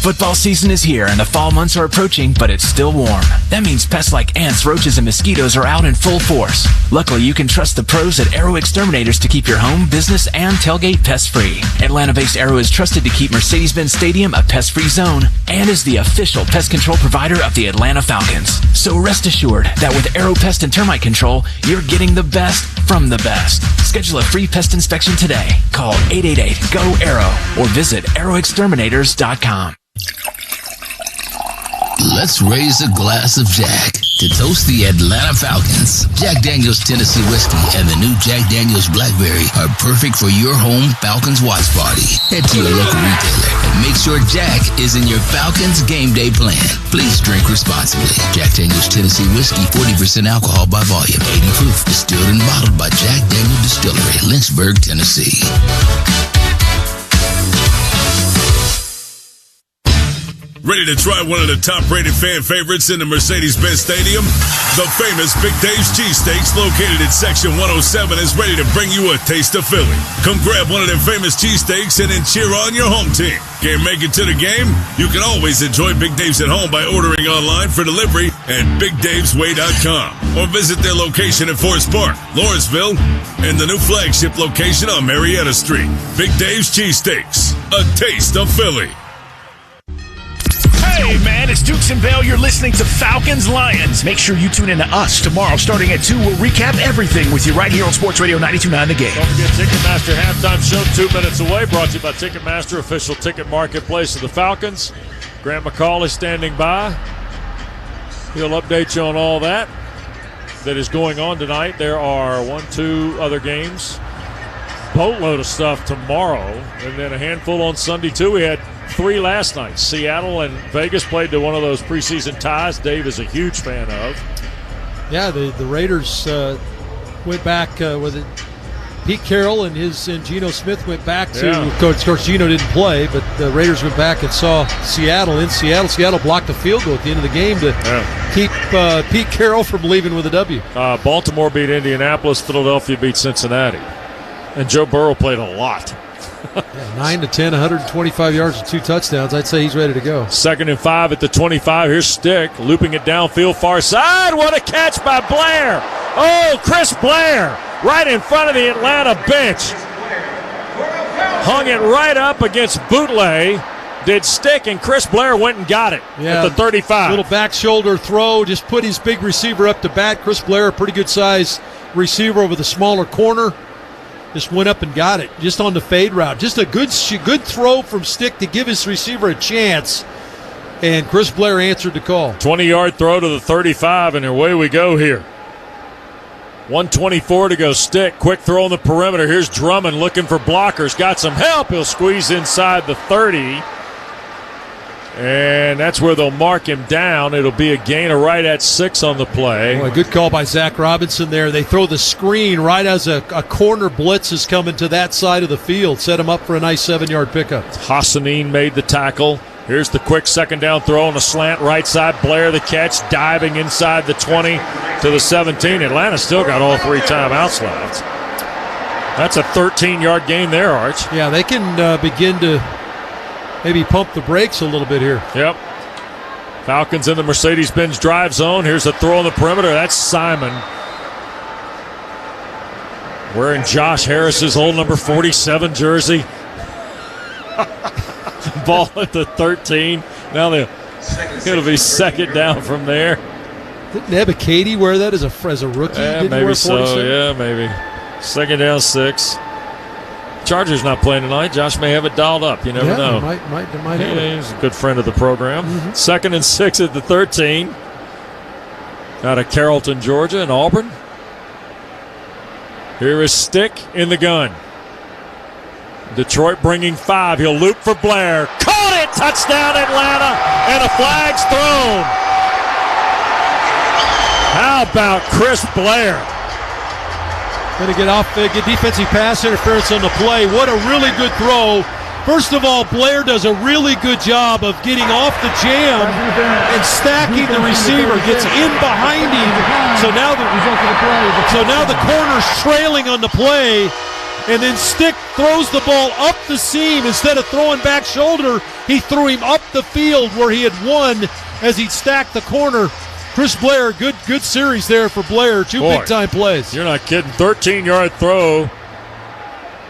Football season is here and the fall months are approaching, but it's still warm. That means pests like ants, roaches, and mosquitoes are out in full force. Luckily, you can trust the pros at Arrow Exterminators to keep your home, business, and tailgate pest-free. Atlanta-based Arrow is trusted to keep Mercedes-Benz Stadium a pest-free zone and is the official pest control provider of the Atlanta Falcons. So rest assured that with Arrow Pest and Termite Control, you're getting the best from the best. Schedule a free pest inspection today. Call 888-GO-ARROW or visit arrowexterminators.com. Let's raise a glass of Jack to toast the Atlanta Falcons. Jack Daniel's Tennessee Whiskey and the new Jack Daniel's Blackberry are perfect for your home Falcons watch party. Head to your local retailer and make sure Jack is in your Falcons game day plan. Please drink responsibly. Jack Daniel's Tennessee Whiskey, 40% alcohol by volume, 80 proof. Distilled and bottled by Jack Daniel Distillery, Lynchburg, Tennessee. Ready to try one of the top-rated fan favorites in the Mercedes-Benz Stadium? The famous Big Dave's Cheesesteaks, located in Section 107, is ready to bring you a taste of Philly. Come grab one of their famous cheesesteaks and then cheer on your home team. Can't make it to the game? You can always enjoy Big Dave's at home by ordering online for delivery at BigDavesWay.com or visit their location in Forest Park, Lawrenceville, and the new flagship location on Marietta Street. Big Dave's Cheesesteaks, a taste of Philly. Hey, man, it's Dukes and Bell. You're listening to Falcons Lions. Make sure you tune in to us tomorrow starting at 2. We'll recap everything with you right here on Sports Radio 92.9 The Game. Don't forget Ticketmaster Halftime Show 2 minutes away. Brought to you by Ticketmaster, official ticket marketplace of the Falcons. Grant McCall is standing by. He'll update you on all that is going on tonight. There are 2 other games. Boatload of stuff tomorrow, and then a handful on Sunday, too. We had 3 last night. Seattle and Vegas played to one of those preseason ties Dave is a huge fan of. Yeah, the Raiders went back with it. Pete Carroll and Geno Smith went back to, of course, Geno didn't play, but the Raiders went back and saw Seattle in Seattle. Seattle blocked a field goal at the end of the game to keep Pete Carroll from leaving with a W. Baltimore beat Indianapolis. Philadelphia beat Cincinnati. And Joe Burrow played a lot. 9 to 10, 125 yards and 2 touchdowns. I'd say he's ready to go. 2nd and 5 at the 25. Here's Stick looping it downfield far side. What a catch by Blair. Oh, Chris Blair right in front of the Atlanta bench. Hung it right up against Boutley. Did Stick, and Chris Blair went and got it at the 35. Little back shoulder throw. Just put his big receiver up to bat. Chris Blair, a pretty good size receiver over the smaller corner. Just went up and got it, just on the fade route. Just a good throw from Stick to give his receiver a chance. And Chris Blair answered the call. 20-yard throw to the 35, and away we go here. 1:24 to go. Stick, quick throw on the perimeter. Here's Drummond looking for blockers. Got some help. He'll squeeze inside the 30. And that's where they'll mark him down. It'll be a gain of right at 6 on the play. Boy, good call by Zach Robinson there. They throw the screen right as a corner blitz is coming to that side of the field. Set him up for a nice 7-yard pickup. Hassanin made the tackle. Here's the quick second down throw on a slant right side. Blair the catch, diving inside the 20 to the 17. Atlanta still got all 3 timeouts left. That's a 13-yard gain there, Arch. Yeah, they can begin to maybe pump the brakes a little bit here. Yep. Falcons in the Mercedes-Benz drive zone. Here's a throw on the perimeter. That's Simon. Wearing Josh Harris's old number 47 jersey. Ball at the 13. Now it'll be second down from there. Didn't Ebiketie wear that as a rookie? Maybe so. Yeah, maybe. Second down 6. Chargers not playing tonight. Josh may have it dialed up. You never know. Might he's a good friend of the program. 2nd and 6 at the 13. Out of Carrollton, Georgia, and Auburn. Here is Stick in the gun. Detroit bringing 5. He'll loop for Blair. Caught it! Touchdown, Atlanta! And a flag's thrown. How about Chris Blair? Going to get defensive pass interference on the play. What a really good throw. First of all, Blair does a really good job of getting off the jam and stacking the receiver, gets in behind him. So now the corner's trailing on the play, and then Stick throws the ball up the seam. Instead of throwing back shoulder, he threw him up the field where he had won as he stacked the corner. Chris Blair, good series there for Blair. 2 big-time plays. You're not kidding. 13-yard throw.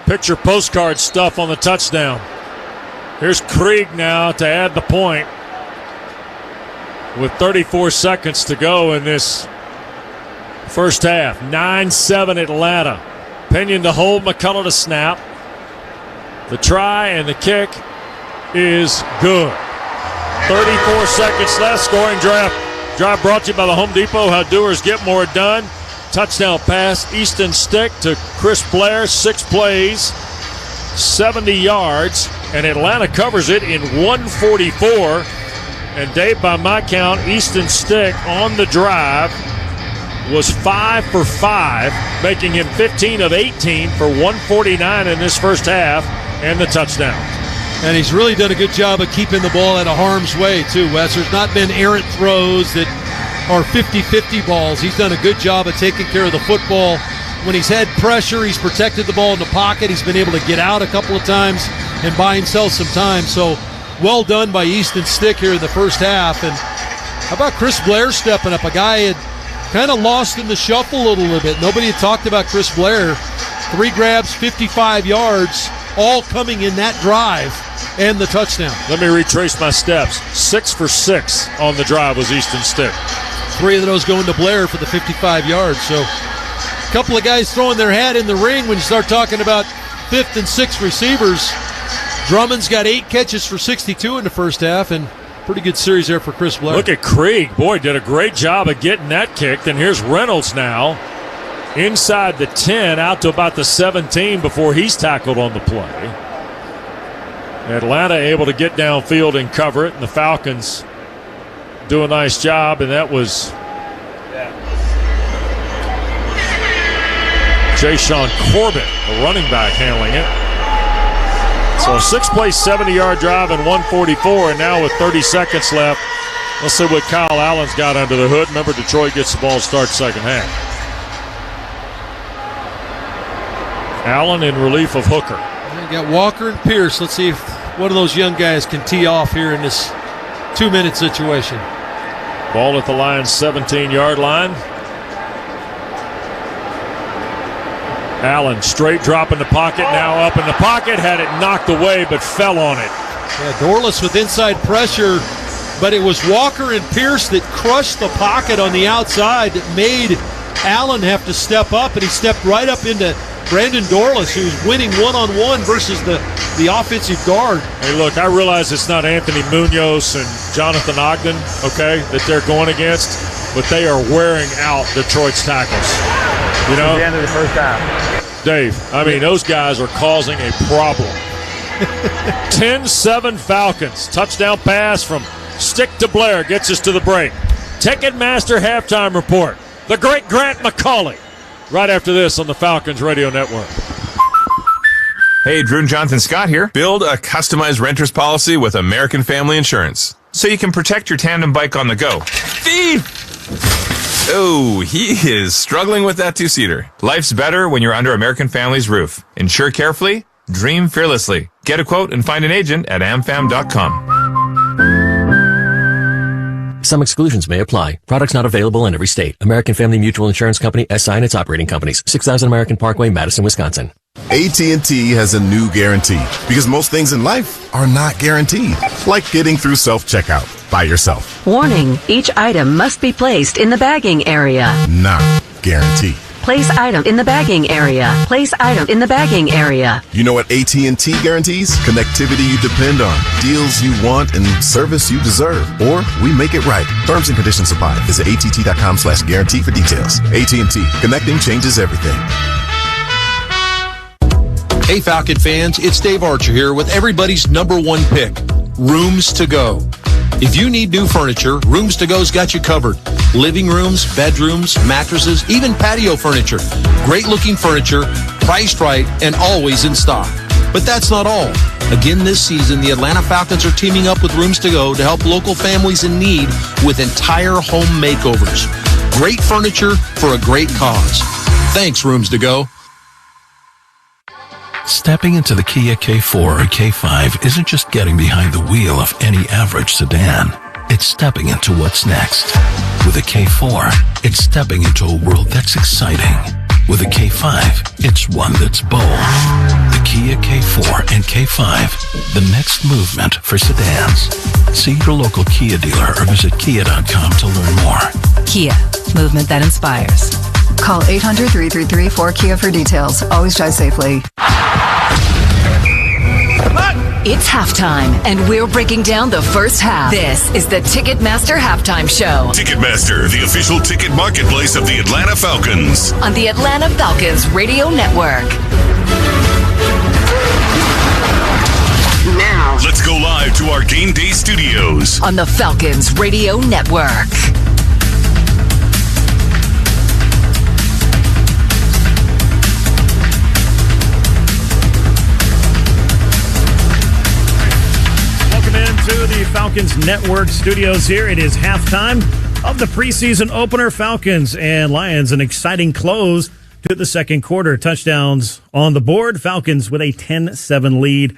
Picture postcard stuff on the touchdown. Here's Krieg now to add the point with 34 seconds to go in this first half. 9-7 Atlanta. Pinion to hold, McCullough to snap. The try and the kick is good. 34 seconds left. Scoring drive brought to you by the Home Depot. How doers get more done. Touchdown pass, Easton Stick to Chris Blair. 6 plays, 70 yards, and Atlanta covers it in 1:44. And Dave, by my count, Easton Stick on the drive was 5 for 5, making him 15 of 18 for 149 in this first half and the touchdown. And he's really done a good job of keeping the ball out of harm's way, too, Wes. There's not been errant throws that are 50-50 balls. He's done a good job of taking care of the football. When he's had pressure, he's protected the ball in the pocket. He's been able to get out a couple of times and buy himself some time. So well done by Easton Stick here in the first half. And how about Chris Blair stepping up? A guy had kind of lost in the shuffle a little bit. Nobody had talked about Chris Blair. 3 grabs, 55 yards, all coming in that drive and the touchdown. Let me retrace my steps. 6 for 6 on the drive was Easton Stick. 3 of those going to Blair for the 55 yards. So a couple of guys throwing their hat in the ring when you start talking about 5th and 6th receivers. Drummond's got 8 catches for 62 in the first half, and pretty good series there for Chris Blair. Look at Krieg. Boy, did a great job of getting that kicked. And here's Reynolds now inside the 10 out to about the 17 before he's tackled on the play. Atlanta able to get downfield and cover it, and the Falcons do a nice job, and that was Jayshon Corbett, the running back, handling it. So a 6-play, 70-yard drive and 144, and now with 30 seconds left, let's see what Kyle Allen's got under the hood. Remember, Detroit gets the ball to start second half. Allen in relief of Hooker. You got Walker and Pierce. Let's see if one of those young guys can tee off here in this 2-minute situation. Ball at the Lions' 17-yard line. Allen straight drop in the pocket, now up in the pocket, had it knocked away but fell on it. Yeah, Dorless with inside pressure, but it was Walker and Pierce that crushed the pocket on the outside that made Allen have to step up, and he stepped right up into Brandon Dorless, who's winning one-on-one versus the offensive guard. Hey, look, I realize it's not Anthony Munoz and Jonathan Ogden, okay, that they're going against, but they are wearing out Detroit's tackles. You know? The end of the first half. Dave, I mean, those guys are causing a problem. 10-7 Falcons. Touchdown pass from Stick to Blair gets us to the break. Ticketmaster halftime report. The great Grant McCauley. Right after this on the Falcons Radio Network. Hey, Drew and Jonathan Scott here. Build a customized renter's policy with American Family Insurance so you can protect your tandem bike on the go. Thief! Oh, he is struggling with that 2-seater. Life's better when you're under American Family's roof. Insure carefully, dream fearlessly. Get a quote and find an agent at amfam.com. Some exclusions may apply. Products not available in every state. American Family Mutual Insurance Company, SI and its operating companies. 6000 American Parkway, Madison, Wisconsin. AT&T has a new guarantee because most things in life are not guaranteed. Like getting through self-checkout by yourself. Warning, each item must be placed in the bagging area. Not guaranteed. Place item in the bagging area. Place item in the bagging area. You know what AT&T guarantees? Connectivity you depend on, deals you want, and service you deserve. Or we make it right. Terms and conditions apply. Visit att.com/guarantee for details. AT&T. Connecting changes everything. Hey Falcon fans, it's Dave Archer here with everybody's #1 pick, Rooms to Go. If you need new furniture, Rooms to Go's got you covered. Living rooms, bedrooms, mattresses, even patio furniture. Great looking furniture, priced right, and always in stock. But that's not all. Again this season, the Atlanta Falcons are teaming up with Rooms to Go to help local families in need with entire home makeovers. Great furniture for a great cause. Thanks, Rooms to Go. Stepping into the Kia K4 or K5 isn't just getting behind the wheel of any average sedan. It's stepping into what's next. With a K4, it's stepping into a world that's exciting. With a K5, it's one that's bold. The Kia K4 and K5, the next movement for sedans. See your local Kia dealer or visit kia.com to learn more. Kia, movement that inspires. Call 800-333-4KIA for details. Always drive safely. It's halftime, and we're breaking down the first half. This is the Ticketmaster Halftime Show. Ticketmaster, the official ticket marketplace of the Atlanta Falcons. On the Atlanta Falcons Radio Network. Now, let's go live to our game day studios. On the Falcons Radio Network. to the Falcons Network studios here. It is halftime of the preseason opener. Falcons and Lions, an exciting close to the second quarter. Touchdowns on the board. Falcons with a 10-7 lead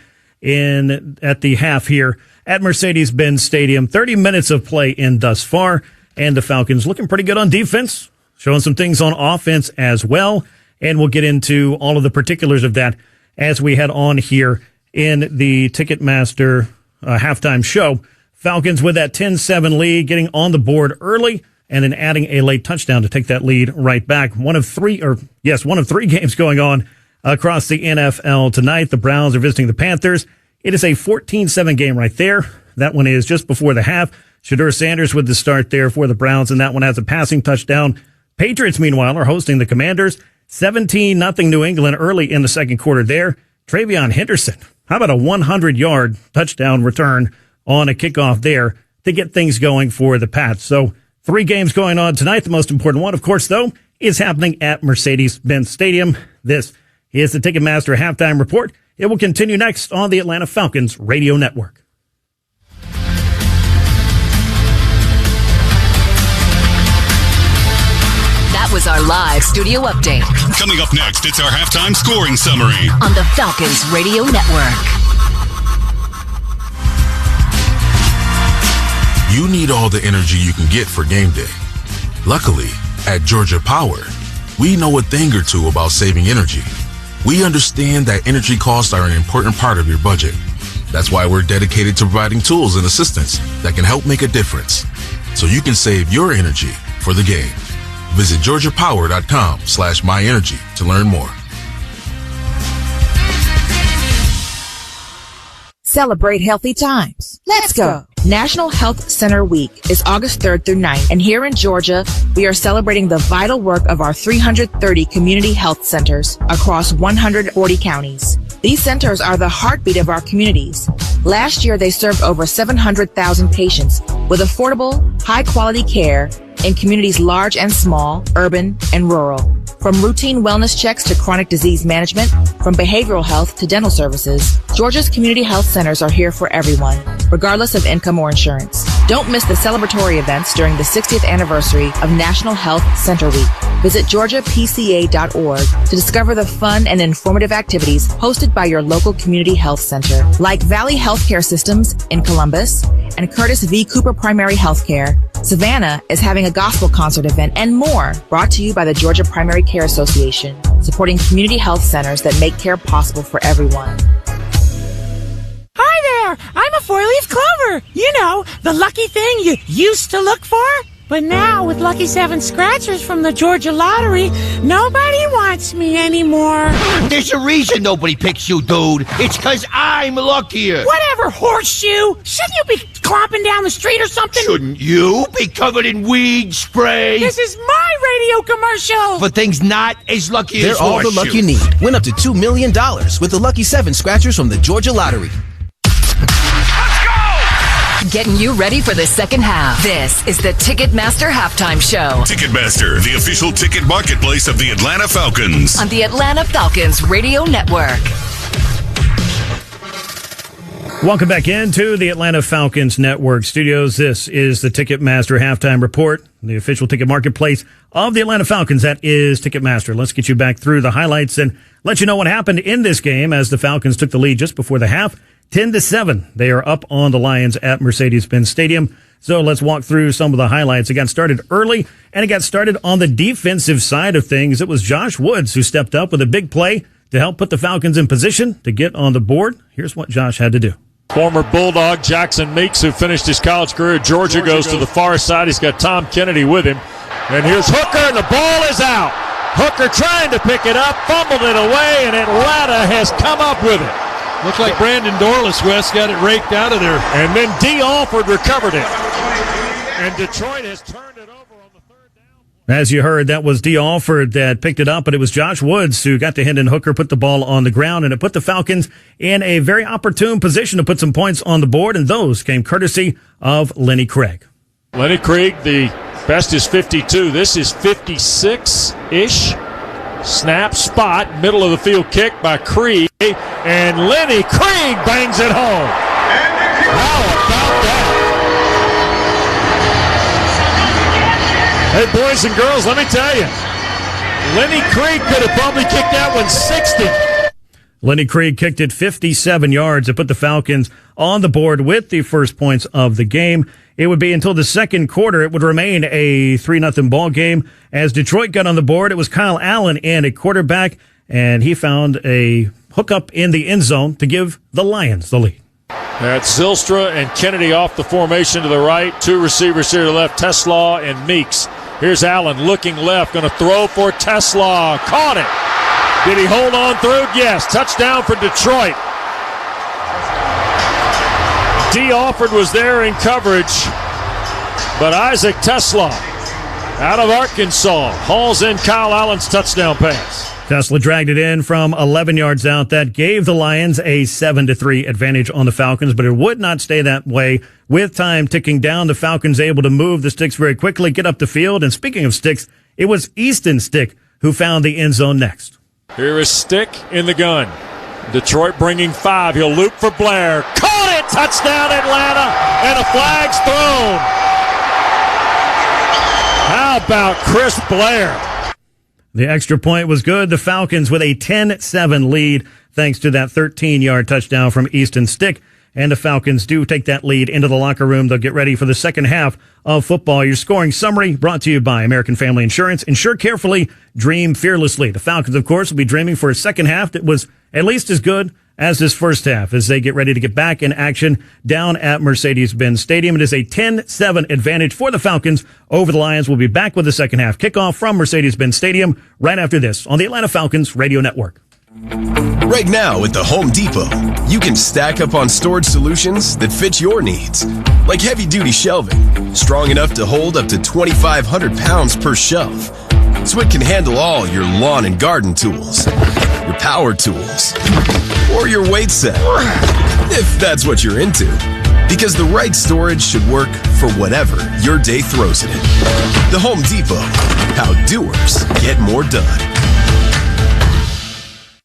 at the half here at Mercedes-Benz Stadium. 30 minutes of play in thus far, and the Falcons looking pretty good on defense, showing some things on offense as well. And we'll get into all of the particulars of that as we head on here in the Ticketmaster halftime show. Falcons with that 10-7 lead, getting on the board early and then adding a late touchdown to take that lead right back. One of three games going on across the NFL tonight. The Browns are visiting the Panthers. It is a 14-7 game right there. That one is just before the half. Shedeur Sanders with the start there for the Browns, and that one has a passing touchdown. Patriots, meanwhile, are hosting the Commanders. 17-0 New England early in the second quarter there. Travion Henderson, how about a 100-yard touchdown return on a kickoff there to get things going for the Pats? So 3 games going on tonight. The most important one, of course, though, is happening at Mercedes-Benz Stadium. This is the Ticketmaster Halftime Report. It will continue next on the Atlanta Falcons Radio Network. That was our live studio update. Coming up next, it's our halftime scoring summary on the Falcons Radio Network. You need all the energy you can get for game day. Luckily, at Georgia Power, we know a thing or two about saving energy. We understand that energy costs are an important part of your budget. That's why we're dedicated to providing tools and assistance that can help make a difference, so you can save your energy for the game. Visit georgiapower.com/myenergy to learn more. Celebrate healthy times. Let's go. National Health Center Week is August 3rd through 9th, and here in Georgia, we are celebrating the vital work of our 330 community health centers across 140 counties. These centers are the heartbeat of our communities. Last year, they served over 700,000 patients with affordable, high-quality care in communities large and small, urban and rural. From routine wellness checks to chronic disease management, from behavioral health to dental services, Georgia's community health centers are here for everyone, regardless of income or insurance. Don't miss the celebratory events during the 60th anniversary of National Health Center Week. Visit georgiapca.org to discover the fun and informative activities hosted by your local community health center, like Valley Healthcare Systems in Columbus and Curtis V. Cooper Primary Healthcare. Savannah is having a gospel concert event and more, brought to you by the Georgia Primary Care Association, supporting community health centers that make care possible for everyone. Hi there, I'm a 4-leaf clover. You know, the lucky thing you used to look for. But now, with Lucky 7 scratchers from the Georgia Lottery, nobody wants me anymore. There's a reason nobody picks you, dude. It's 'cause I'm luckier. Whatever, horseshoe. Shouldn't you be clomping down the street or something? Shouldn't you be covered in weed spray? This is my radio commercial. For things not as lucky They're as all horseshoe. the luck you need. Win up to $2 million with the Lucky 7 scratchers from the Georgia Lottery. Getting you ready for the second half. This is the Ticketmaster Halftime Show. Ticketmaster, the official ticket marketplace of the Atlanta Falcons. On the Atlanta Falcons Radio Network. Welcome back into the Atlanta Falcons Network studios. This is the Ticketmaster Halftime Report, the official ticket marketplace of the Atlanta Falcons. That is Ticketmaster. Let's get you back through the highlights and let you know what happened in this game as the Falcons took the lead just before the half. 10-7. They are up on the Lions at Mercedes-Benz Stadium. So let's walk through some of the highlights. It got started early, and it got started on the defensive side of things. It was Josh Woods who stepped up with a big play to help put the Falcons in position to get on the board. Here's what Josh had to do. Former Bulldog Jackson Meeks, who finished his college career at Georgia, goes to the far side. He's got Tom Kennedy with him. And here's Hooker, and the ball is out. Hooker trying to pick it up, fumbled it away, and Atlanta has come up with it. Looks like Brandon Dorless, Wes, got it raked out of there. And then D. Alford recovered it. And Detroit has turned it over on the third down. As you heard, that was D. Alford that picked it up, but it was Josh Woods who got to Hendon Hooker, put the ball on the ground, and it put the Falcons in a very opportune position to put some points on the board, and those came courtesy of Lenny Craig. Lenny Craig, the best is 52. This is 56-ish. Snap spot, middle of the field kick by Krieg, and Lenny Krieg bangs it home. How about Hey, boys and girls, let me tell you, Lenny Krieg could have probably kicked that one 60. Lenny Krieg kicked it 57 yards to put the Falcons on the board with the first points of the game. It would be until the second quarter. It would remain a 3-0 ball game. As Detroit got on the board, it was Kyle Allen and a quarterback, and he found a hookup in the end zone to give the Lions the lead. That's Zylstra and Kennedy off the formation to the right. Two receivers here to the left, Tesla and Meeks. Here's Allen looking left, going to throw for Tesla. Caught it. Did he hold on through? Yes. Touchdown for Detroit. D. Alford was there in coverage, but Isaac Tesla out of Arkansas hauls in Kyle Allen's touchdown pass. Tesla dragged it in from 11 yards out. That gave the Lions a 7-3 advantage on the Falcons, but it would not stay that way. With time ticking down, the Falcons able to move the sticks very quickly, get up the field. And speaking of sticks, it was Easton Stick who found the end zone next. Here is Stick in the gun. Detroit bringing 5. He'll loop for Blair. Caught it! Touchdown Atlanta! And a flag's thrown. How about Chris Blair? The extra point was good. The Falcons with a 10-7 lead thanks to that 13-yard touchdown from Easton Stick. And the Falcons do take that lead into the locker room. They'll get ready for the second half of football. Your scoring summary brought to you by American Family Insurance. Insure carefully, dream fearlessly. The Falcons, of course, will be dreaming for a second half that was at least as good as this first half as they get ready to get back in action down at Mercedes-Benz Stadium. It is a 10-7 advantage for the Falcons over the Lions. We'll be back with the second half kickoff from Mercedes-Benz Stadium right after this on the Atlanta Falcons Radio Network. Right now at the Home Depot, you can stack up on storage solutions that fit your needs. Like heavy-duty shelving, strong enough to hold up to 2,500 pounds per shelf. So it can handle all your lawn and garden tools, your power tools, or your weight set, if that's what you're into. Because the right storage should work for whatever your day throws at it. The Home Depot, how doers get more done.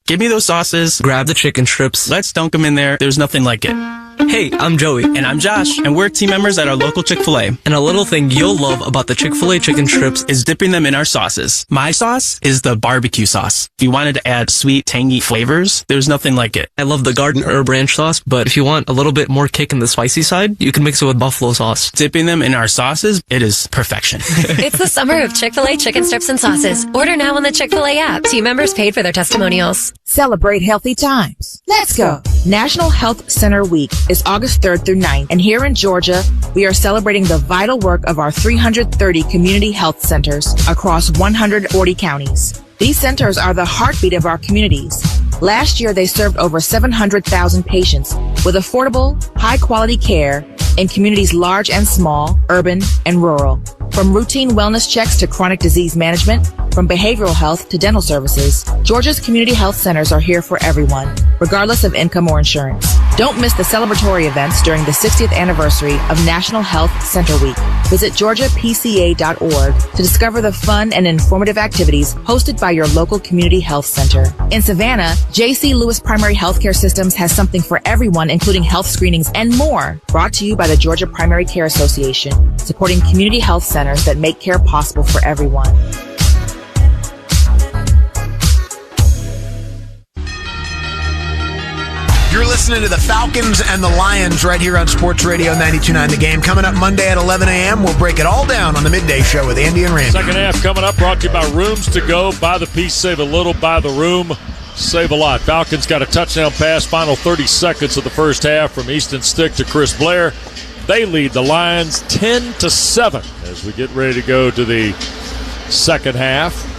Give me those sauces, grab the chicken strips, let's dunk them in there. There's nothing like it. Hey, I'm Joey. And I'm Josh. And we're team members at our local Chick-fil-A. And a little thing you'll love about the Chick-fil-A chicken strips is dipping them in our sauces. My sauce is the barbecue sauce. If you wanted to add sweet, tangy flavors, there's nothing like it. I love the garden herb ranch sauce, but if you want a little bit more kick in the spicy side, you can mix it with buffalo sauce. Dipping them in our sauces, it is perfection. It's the summer of Chick-fil-A chicken strips and sauces. Order now on the Chick-fil-A app. Team members paid for their testimonials. Celebrate healthy times. Let's go. National Health Center Week is August 3rd through 9th, and here in Georgia, we are celebrating the vital work of our 330 community health centers across 140 counties. These centers are the heartbeat of our communities. Last year, they served over 700,000 patients with affordable, high-quality care in communities large and small, urban and rural. From routine wellness checks to chronic disease management, from behavioral health to dental services, Georgia's community health centers are here for everyone, regardless of income or insurance. Don't miss the celebratory events during the 60th anniversary of National Health Center Week. Visit georgiapca.org to discover the fun and informative activities hosted by your local community health center. In Savannah, J.C. Lewis Primary Healthcare Systems has something for everyone, including health screenings and more. Brought to you by the Georgia Primary Care Association, supporting community health centers that make care possible for everyone. You're listening to the Falcons and the Lions right here on Sports Radio 92.9 The Game. Coming up Monday at 11 a.m., we'll break it all down on the Midday Show with Andy and Randy. Second half coming up, brought to you by Rooms to Go. Buy the piece, save a little. Buy the room, save a lot. Falcons got a touchdown pass, final 30 seconds of the first half from Easton Stick to Chris Blair. They lead the Lions 10-7 as we get ready to go to the second half.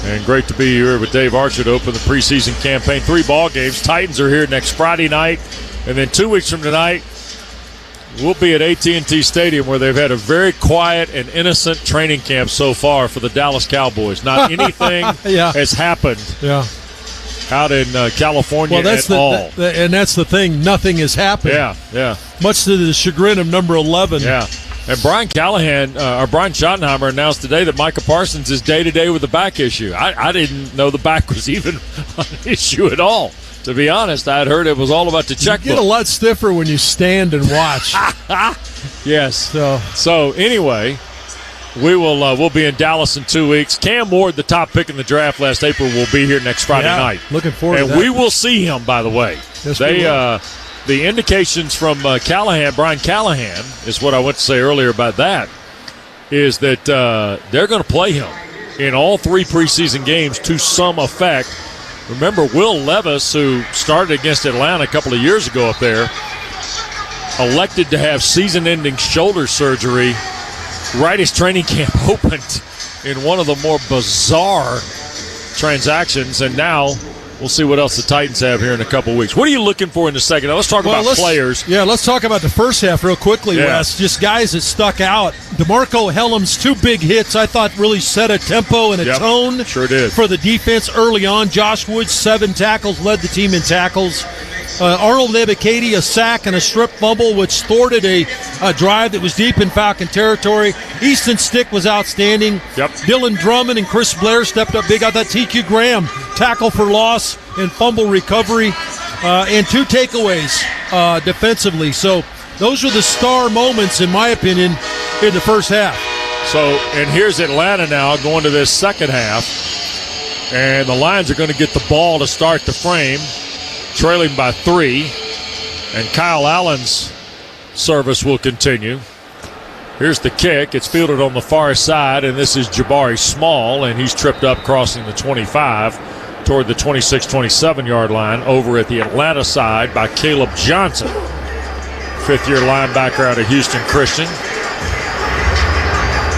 And great to be here with Dave Archer to open the preseason campaign. 3 ball games. Titans are here next Friday night. And then 2 weeks from tonight, we'll be at AT&T Stadium where they've had a very quiet and innocent training camp so far for the Dallas Cowboys. Not anything has happened out in California at all. And that's the thing. Nothing has happened. Yeah. Much to the chagrin of number 11. Yeah. And Brian Schottenheimer announced today that Micah Parsons is day-to-day with the back issue. I didn't know the back was even an issue at all. To be honest, I had heard it was all about the checkbook. You get a lot stiffer when you stand and watch. Yes. So anyway, We'll be in Dallas in 2 weeks. Cam Ward, the top pick in the draft last April, will be here next Friday night. Looking forward to that. And we will see him, by the way. Yes, we will. The indications from Brian Callahan, is what I went to say earlier about that, is that they're going to play him in all 3 preseason games to some effect. Remember, Will Levis, who started against Atlanta a couple of years ago up there, elected to have season-ending shoulder surgery right as training camp opened in one of the more bizarre transactions, and now we'll see what else the Titans have here in a couple of weeks. What are you looking for in the second? Now, let's talk about players. Yeah, let's talk about the first half real quickly, Wes. Just guys that stuck out. DeMarco Hellam's 2 big hits, I thought, really set a tempo and a tone for the defense early on. Josh Woods, 7 tackles, led the team in tackles. Arnold Ebiketie, a sack and a strip fumble, which thwarted a drive that was deep in Falcon territory. Easton Stick was outstanding. Dylan Drummond and Chris Blair stepped up big. I thought TQ Graham, tackle for loss and fumble recovery, and 2 takeaways defensively. So those were the star moments, in my opinion, in the first half. So, and here's Atlanta now going to this second half, and the Lions are going to get the ball to start the frame, trailing by 3, and Kyle Allen's service will continue. Here's the kick. It's fielded on the far side, and this is Jabari Small, and he's tripped up crossing the 25 toward the 26-27-yard line over at the Atlanta side by Caleb Johnson, 5th-year linebacker out of Houston Christian.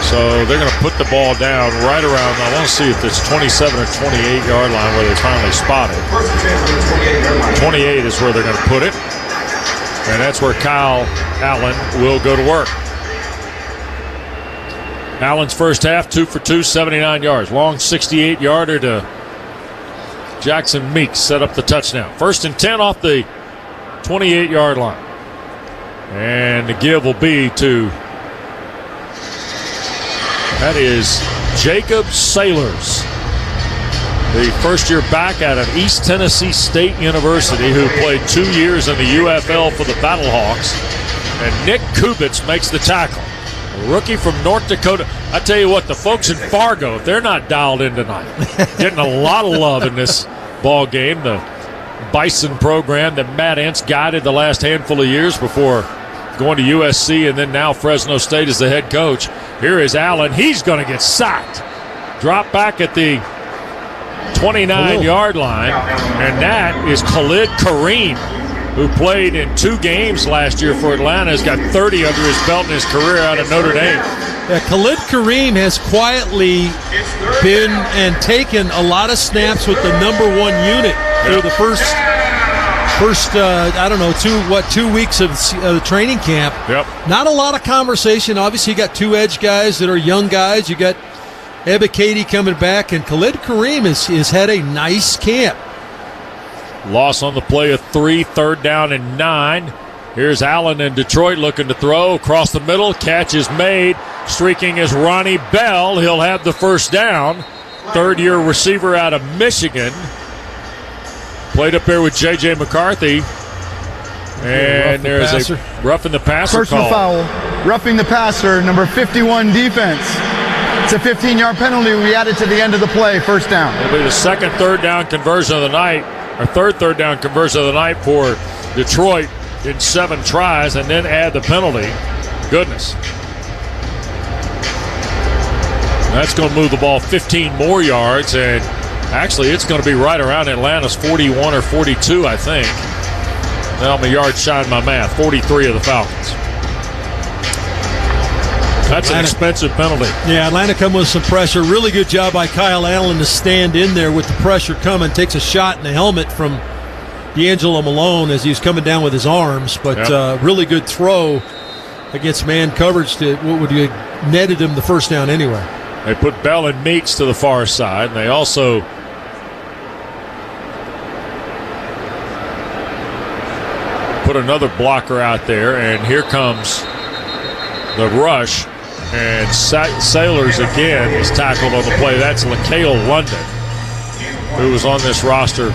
So they're going to put the ball down right around, I want to see if it's 27 or 28-yard line where they finally spot it. 28 is where they're going to put it. And that's where Kyle Allen will go to work. Allen's first half, 2 for 2, 79 yards. Long 68-yarder to Jackson Meeks set up the touchdown. 1st and 10 off the 28-yard line. And the give will be to, that is Jacob Sailors, the first-year back out of East Tennessee State University, who played 2 years in the UFL for the Battlehawks. And Nick Kubitz makes the tackle. A rookie from North Dakota. I tell you what, the folks in Fargo, if they're not dialed in tonight, getting a lot of love in this ball game. The Bison program that Matt Entz guided the last handful of years before going to USC, and then now Fresno State as the head coach. Here is Allen. He's going to get sacked. Drop back at the 29-yard line, and that is Khalid Kareem, who played in 2 games last year for Atlanta. Has got 30 under his belt in his career out of Notre Dame. Yeah, Khalid Kareem has quietly been and taken a lot of snaps with the number 1 unit through the first 2 weeks of the training camp. Not a lot of conversation. Obviously, you got 2 edge guys that are young guys. You got Ebiketie coming back, and Khalid Kareem has had a nice camp. Loss on the play of 3, 3rd down and 9. Here's Allen in Detroit looking to throw across the middle. Catch is made. Streaking is Ronnie Bell. He'll have the first down. 3rd-year receiver out of Michigan. Played up there with J.J. McCarthy. And there's a roughing the passer personal call. Foul. Roughing the passer, number 51 defense. It's a 15-yard penalty we added to the end of the play. First down. It'll be the second 3rd down conversion of the night, or 3rd down conversion of the night for Detroit in 7 tries, and then add the penalty. Goodness. That's going to move the ball 15 more yards, and actually it's going to be right around Atlanta's 41 or 42, I think. Now I'm a yard shy in my math. 43 of the Falcons. That's an expensive penalty. Yeah, Atlanta come with some pressure. Really good job by Kyle Allen to stand in there with the pressure coming. Takes a shot in the helmet from D'Angelo Malone as he was coming down with his arms. But really good throw against man coverage that would have netted him the first down anyway. They put Bell and Meeks to the far side, and they also put another blocker out there, and here comes the rush, and Sailors again is tackled on the play. That's LaCale London, who was on this roster.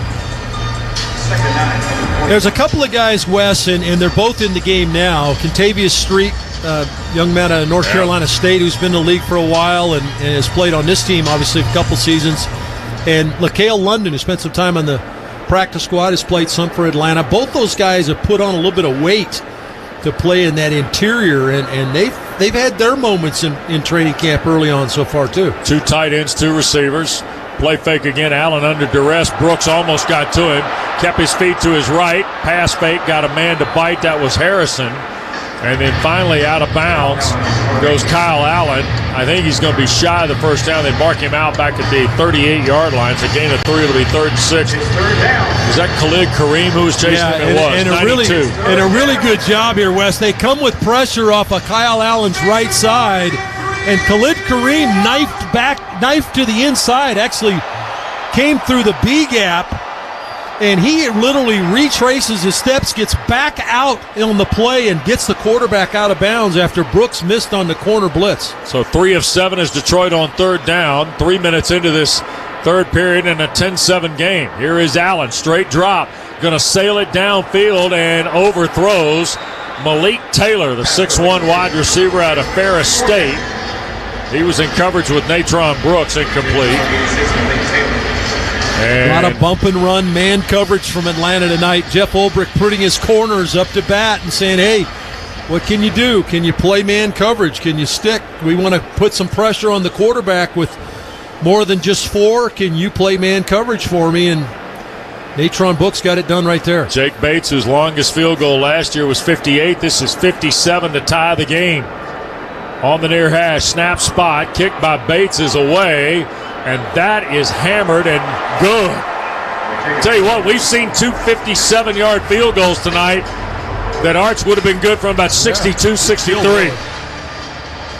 There's a couple of guys, Wes, and they're both in the game now. Contavious Street young man out of North Carolina State who's been in the league for a while and has played on this team, obviously, a couple seasons. And LaCale London, who spent some time on the practice squad, has played some for Atlanta. Both those guys have put on a little bit of weight to play in that interior, and they've had their moments in training camp early on so far, too. 2 tight ends, 2 receivers. Play fake again. Allen under duress. Brooks almost got to him. Kept his feet to his right. Pass fake. Got a man to bite. That was Harrison. And then finally out of bounds goes Kyle Allen. I think he's going to be shy of the first down. They mark him out back at the 38-yard line. It's a gain of 3. It'll be 3rd and 6. Is that Khalid Kareem who was chasing him? It was. And a really good job here, Wes. They come with pressure off of Kyle Allen's right side. And Khalid Kareem knifed to the inside, actually came through the B gap. And he literally retraces his steps, gets back out on the play, and gets the quarterback out of bounds after Brooks missed on the corner blitz. So 3 of 7 is Detroit on 3rd down. 3 minutes into this 3rd period in a 10-7 game. Here is Allen, straight drop. Going to sail it downfield and overthrows Malik Taylor, the 6'1 wide receiver out of Ferris State. He was in coverage with Natron Brooks, incomplete. A lot of bump and run man coverage from Atlanta tonight. Jeff Ulbrich putting his corners up to bat and saying, hey, what can you do? Can you play man coverage? Can you stick? We want to put some pressure on the quarterback with more than just 4. Can you play man coverage for me? And Natron Brooks got it done right there. Jake Bates, whose longest field goal last year was 58. This is 57 to tie the game. On the near hash, snap spot, kicked by Bates is away. And that is hammered and good. Tell you what, we've seen 2 57-yard field goals tonight that Arch would have been good from about 62, 63.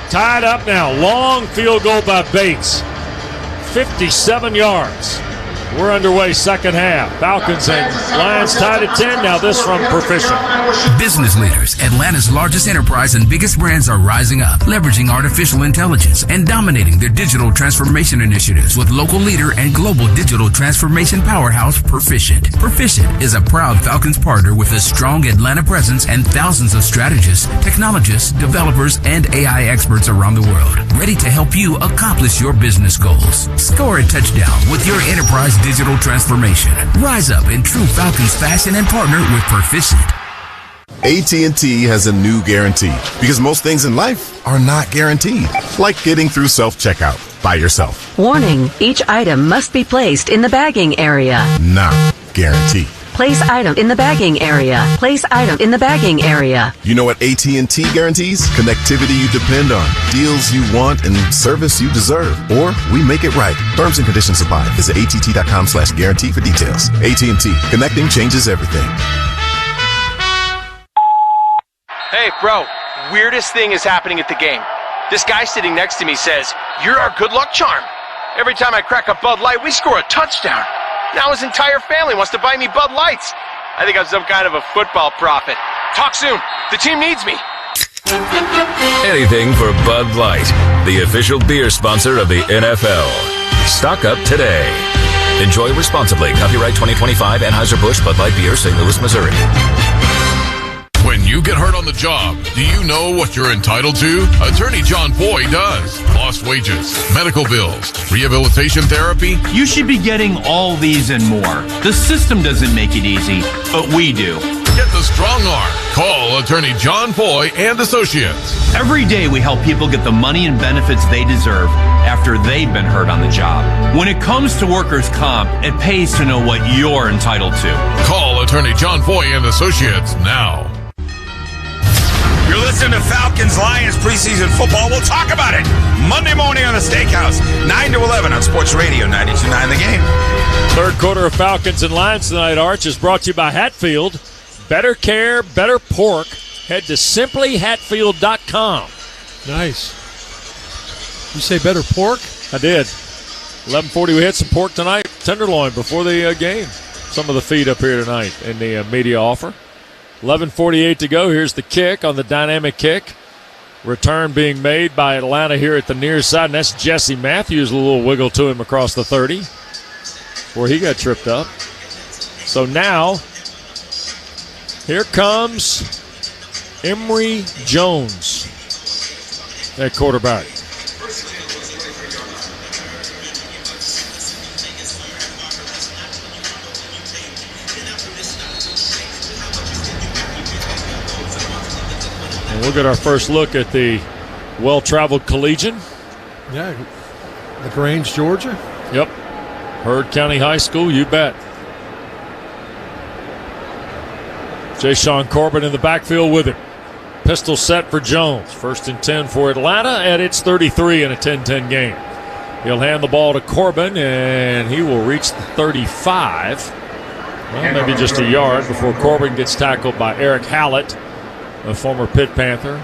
Tied up now. Long field goal by Bates. 57 yards. We're underway, second half. Falcons and Lions tied at 10. Now this from Proficient. Business leaders, Atlanta's largest enterprise and biggest brands are rising up, leveraging artificial intelligence and dominating their digital transformation initiatives with local leader and global digital transformation powerhouse Proficient. Proficient is a proud Falcons partner with a strong Atlanta presence and thousands of strategists, technologists, developers, and AI experts around the world, ready to help you accomplish your business goals. Score a touchdown with your enterprise digital transformation. Rise up in true Falcons fashion and partner with Proficient. AT&T has a new guarantee because most things in life are not guaranteed, like getting through self-checkout by yourself. Warning, each item must be placed in the bagging area. Not guaranteed. Place item in the bagging area. Place item in the bagging area. You know what AT&T guarantees? Connectivity you depend on, deals you want, and service you deserve. Or we make it right. Terms and conditions apply. Visit att.com/guarantee for details. AT&T. Connecting changes everything. Hey, bro. Weirdest thing is happening at the game. This guy sitting next to me says, "You're our good luck charm. Every time I crack a Bud Light, we score a touchdown. Now his entire family wants to buy me Bud Lights. I think I'm some kind of a football prophet. Talk soon. The team needs me." Anything for Bud Light, the official beer sponsor of the NFL. Stock up today. Enjoy responsibly. Copyright 2025 Anheuser-Busch Bud Light Beer, St. Louis, Missouri. When you get hurt on the job, do you know what you're entitled to? Attorney John Boy does. Lost wages, medical bills, rehabilitation therapy. You should be getting all these and more. The system doesn't make it easy, but we do. Get the strong arm. Call Attorney John Boy and Associates. Every day we help people get the money and benefits they deserve after they've been hurt on the job. When it comes to workers' comp, it pays to know what you're entitled to. Call Attorney John Boy and Associates now. You're listening to Falcons Lions preseason football. We'll talk about it Monday morning on the Steakhouse, 9 to 11 on Sports Radio 92.9 The Game. Third quarter of Falcons and Lions tonight, Arch, is brought to you by Hatfield. Better care, better pork. Head to simplyhatfield.com. Nice. You say better pork? I did. 11:40, we had some pork tonight. Tenderloin before the game. Some of the feed up here tonight in the media offer. 11:48 to go. Here's the kick on the dynamic kick. Return being made by Atlanta here at the near side, and that's Jesse Matthews. A little wiggle to him across the 30 where he got tripped up. So now, here comes Emory Jones at quarterback. And we'll get our first look at the well-traveled collegian. Yeah, LaGrange, Georgia. Yep. Heard County High School, you bet. Jay-Sean Corbin in the backfield with him. Pistol set for Jones. 1st and 10 for Atlanta, and it's 33 in a 10-10 game. He'll hand the ball to Corbin, and he will reach the 35. Well, maybe just a yard before Corbin gets tackled by Eric Hallett, a former Pitt Panther.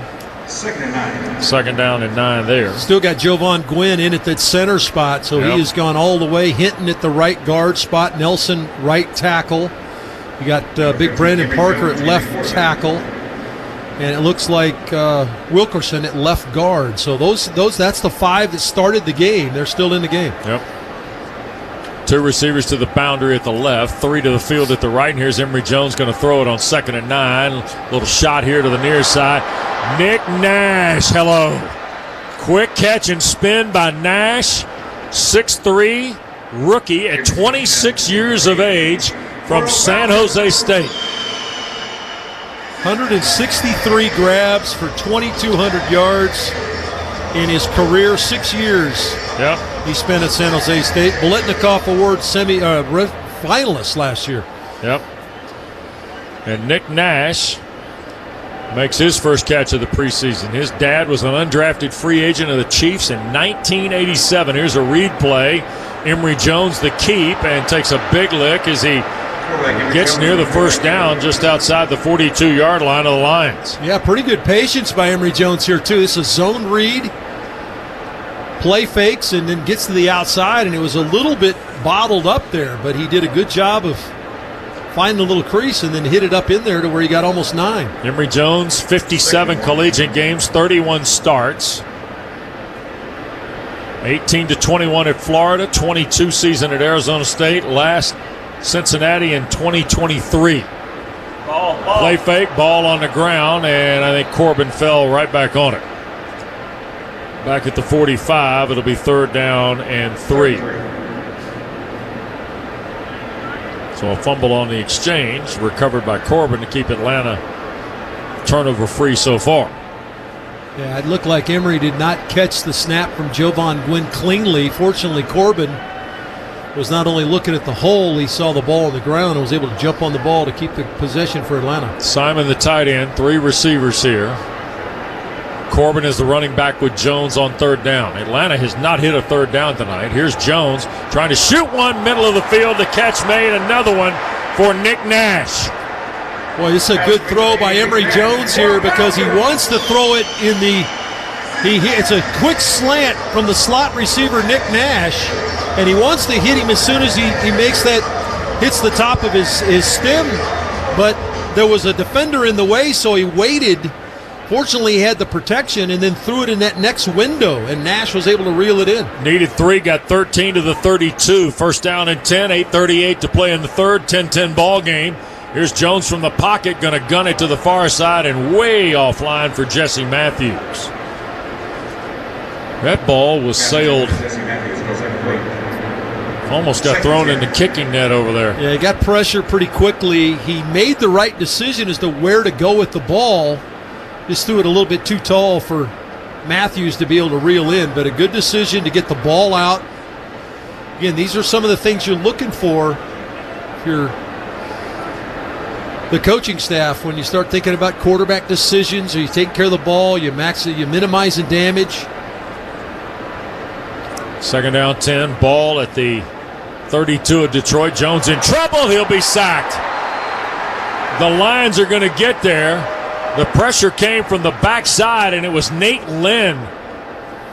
2nd down and 9 there. Still got Jovan Gwynn in at that center spot, so he has gone all the way. Hinton at the right guard spot. Nelson right tackle. You got big Brandon Parker at left tackle. And it looks like Wilkerson at left guard. So that's the 5 that started the game. They're still in the game. Yep. 2 receivers to the boundary at the left, 3 to the field at the right. And here's Emory Jones going to throw it on 2nd and 9. Little shot here to the near side. Nick Nash, hello. Quick catch and spin by Nash. 6'3", rookie at 26 years of age from San Jose State. 163 grabs for 2,200 yards in his career. 6 years he spent at San Jose State. Biletnikoff Award finalist last year. Yep. And Nick Nash makes his first catch of the preseason. His dad was an undrafted free agent of the Chiefs in 1987. Here's a read play. Emory Jones the keep and takes a big lick as he gets near the 1st down just outside the 42-yard line of the Lions. Yeah, pretty good patience by Emory Jones here, too. This is a zone read. Play fakes and then gets to the outside, and it was a little bit bottled up there, but he did a good job of finding the little crease and then hit it up in there to where he got almost 9. Emory Jones, 57 collegiate games, 31 starts. 18-21 at Florida, 22 season at Arizona State, last Cincinnati in 2023. Ball. Play fake, ball on the ground, and I think Corbin fell right back on it. Back at the 45, it'll be 3rd down and 3. So a fumble on the exchange, recovered by Corbin to keep Atlanta turnover free so far. Yeah, it looked like Emory did not catch the snap from Jovan Gwynn cleanly. Fortunately, Corbin was not only looking at the hole, he saw the ball on the ground and was able to jump on the ball to keep the possession for Atlanta. Simon the tight end, 3 receivers here. Corbin is the running back with Jones on 3rd down. Atlanta has not hit a 3rd down tonight. Here's Jones trying to shoot one, middle of the field. The catch made, another one for Nick Nash. Boy, this is a good throw by Emory Jones here because he wants to throw it in the it's a quick slant from the slot receiver Nick Nash, and he wants to hit him as soon as he makes that, hits the top of his stem, but there was a defender in the way, so he waited. Fortunately, he had the protection and then threw it in that next window, and Nash was able to reel it in. Needed 3, got 13 to the 32. 1st down and 10, 8:38 to play in the 3rd, 10-10 ball game. Here's Jones from the pocket, going to gun it to the far side and way offline for Jesse Matthews. That ball was sailed. Almost got thrown in the kicking net over there. Yeah, he got pressure pretty quickly. He made the right decision as to where to go with the ball. Just threw it a little bit too tall for Matthews to be able to reel in, but a good decision to get the ball out. Again, these are some of the things you're looking for if you're the coaching staff when you start thinking about quarterback decisions. Are you taking care of the ball? You minimizing damage? 2nd down, 10. Ball at the 32 of Detroit. Jones in trouble. He'll be sacked. The Lions are going to get there. The pressure came from the backside, and it was Nate Lynn,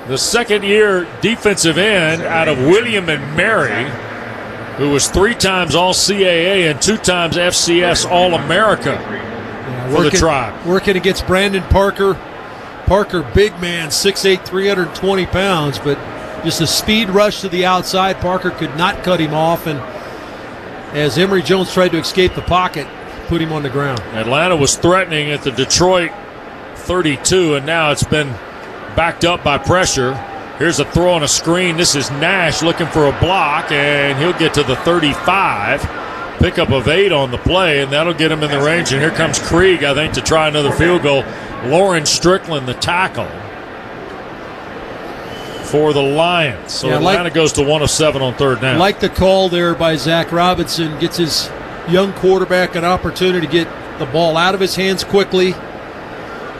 the 2nd-year defensive end out of William and Mary, who was 3 times All-CAA and 2 times FCS All-America for the Tribe. Working against Brandon Parker. Parker, big man, 6'8", 320 pounds, but just a speed rush to the outside. Parker could not cut him off, and as Emory Jones tried to escape the pocket, put him on the ground. Atlanta was threatening at the Detroit 32, and now it's been backed up by pressure. Here's a throw on a screen. This is Nash looking for a block, and he'll get to the 35. Pickup of 8 on the play, and that'll get him in the range. And here comes Krieg, I think, to try another field goal. Lauren Strickland, the tackle for the Lions. So Atlanta goes to 1 of 7 on third down. Like the call there by Zach Robinson, gets his young quarterback an opportunity to get the ball out of his hands quickly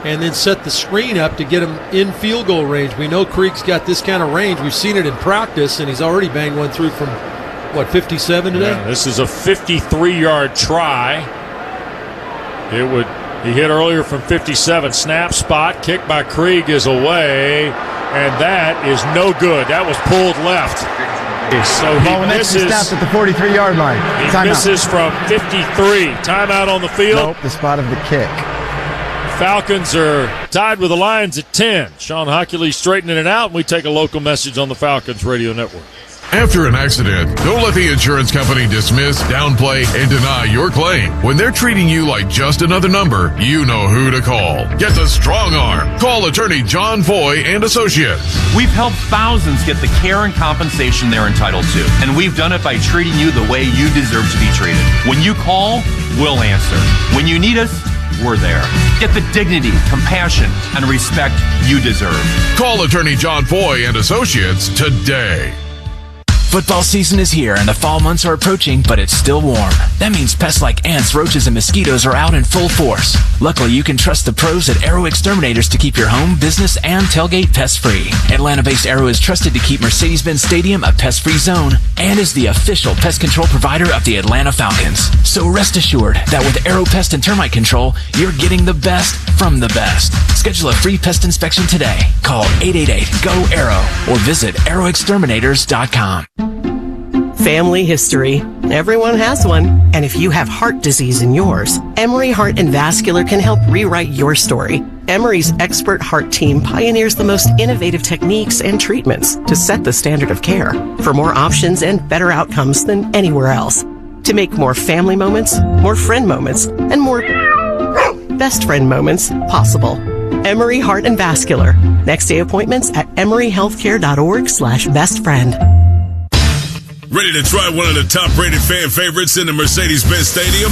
and then set the screen up to get him in field goal range. We know Krieg's got this kind of range. We've seen it in practice, and he's already banged one through from, 57 today? Yeah, this is a 53-yard try. He hit earlier from 57. Snap spot, kick by Krieg is away, and that is no good. That was pulled left. So he misses. Snapped at the 43-yard line. He misses from 53. Timeout on the field. Nope, the spot of the kick. Falcons are tied with the Lions at 10. Sean Hockley straightening it out, and we take a local message on the Falcons Radio Network. After an accident, don't let the insurance company dismiss, downplay, and deny your claim. When they're treating you like just another number, you know who to call. Get the strong arm. Call attorney John Foy and Associates. We've helped thousands get the care and compensation they're entitled to, and we've done it by treating you the way you deserve to be treated. When you call, we'll answer. When you need us, we're there. Get the dignity, compassion, and respect you deserve. Call attorney John Foy and Associates today. Football season is here and the fall months are approaching, but it's still warm. That means pests like ants, roaches, and mosquitoes are out in full force. Luckily, you can trust the pros at Arrow Exterminators to keep your home, business, and tailgate pest-free. Atlanta-based Arrow is trusted to keep Mercedes-Benz Stadium a pest-free zone and is the official pest control provider of the Atlanta Falcons. So rest assured that with Arrow Pest and Termite Control, you're getting the best from the best. Schedule a free pest inspection today. Call 888-GO-ARROW or visit arrowexterminators.com. Family history. Everyone has one. And if you have heart disease in yours, Emory Heart and Vascular can help rewrite your story. Emory's expert heart team pioneers the most innovative techniques and treatments to set the standard of care for more options and better outcomes than anywhere else. To make more family moments, more friend moments, and more best friend moments possible. Emory Heart and Vascular. Next day appointments at emoryhealthcare.org/bestfriend. Ready to try one of the top-rated fan favorites in the Mercedes-Benz Stadium?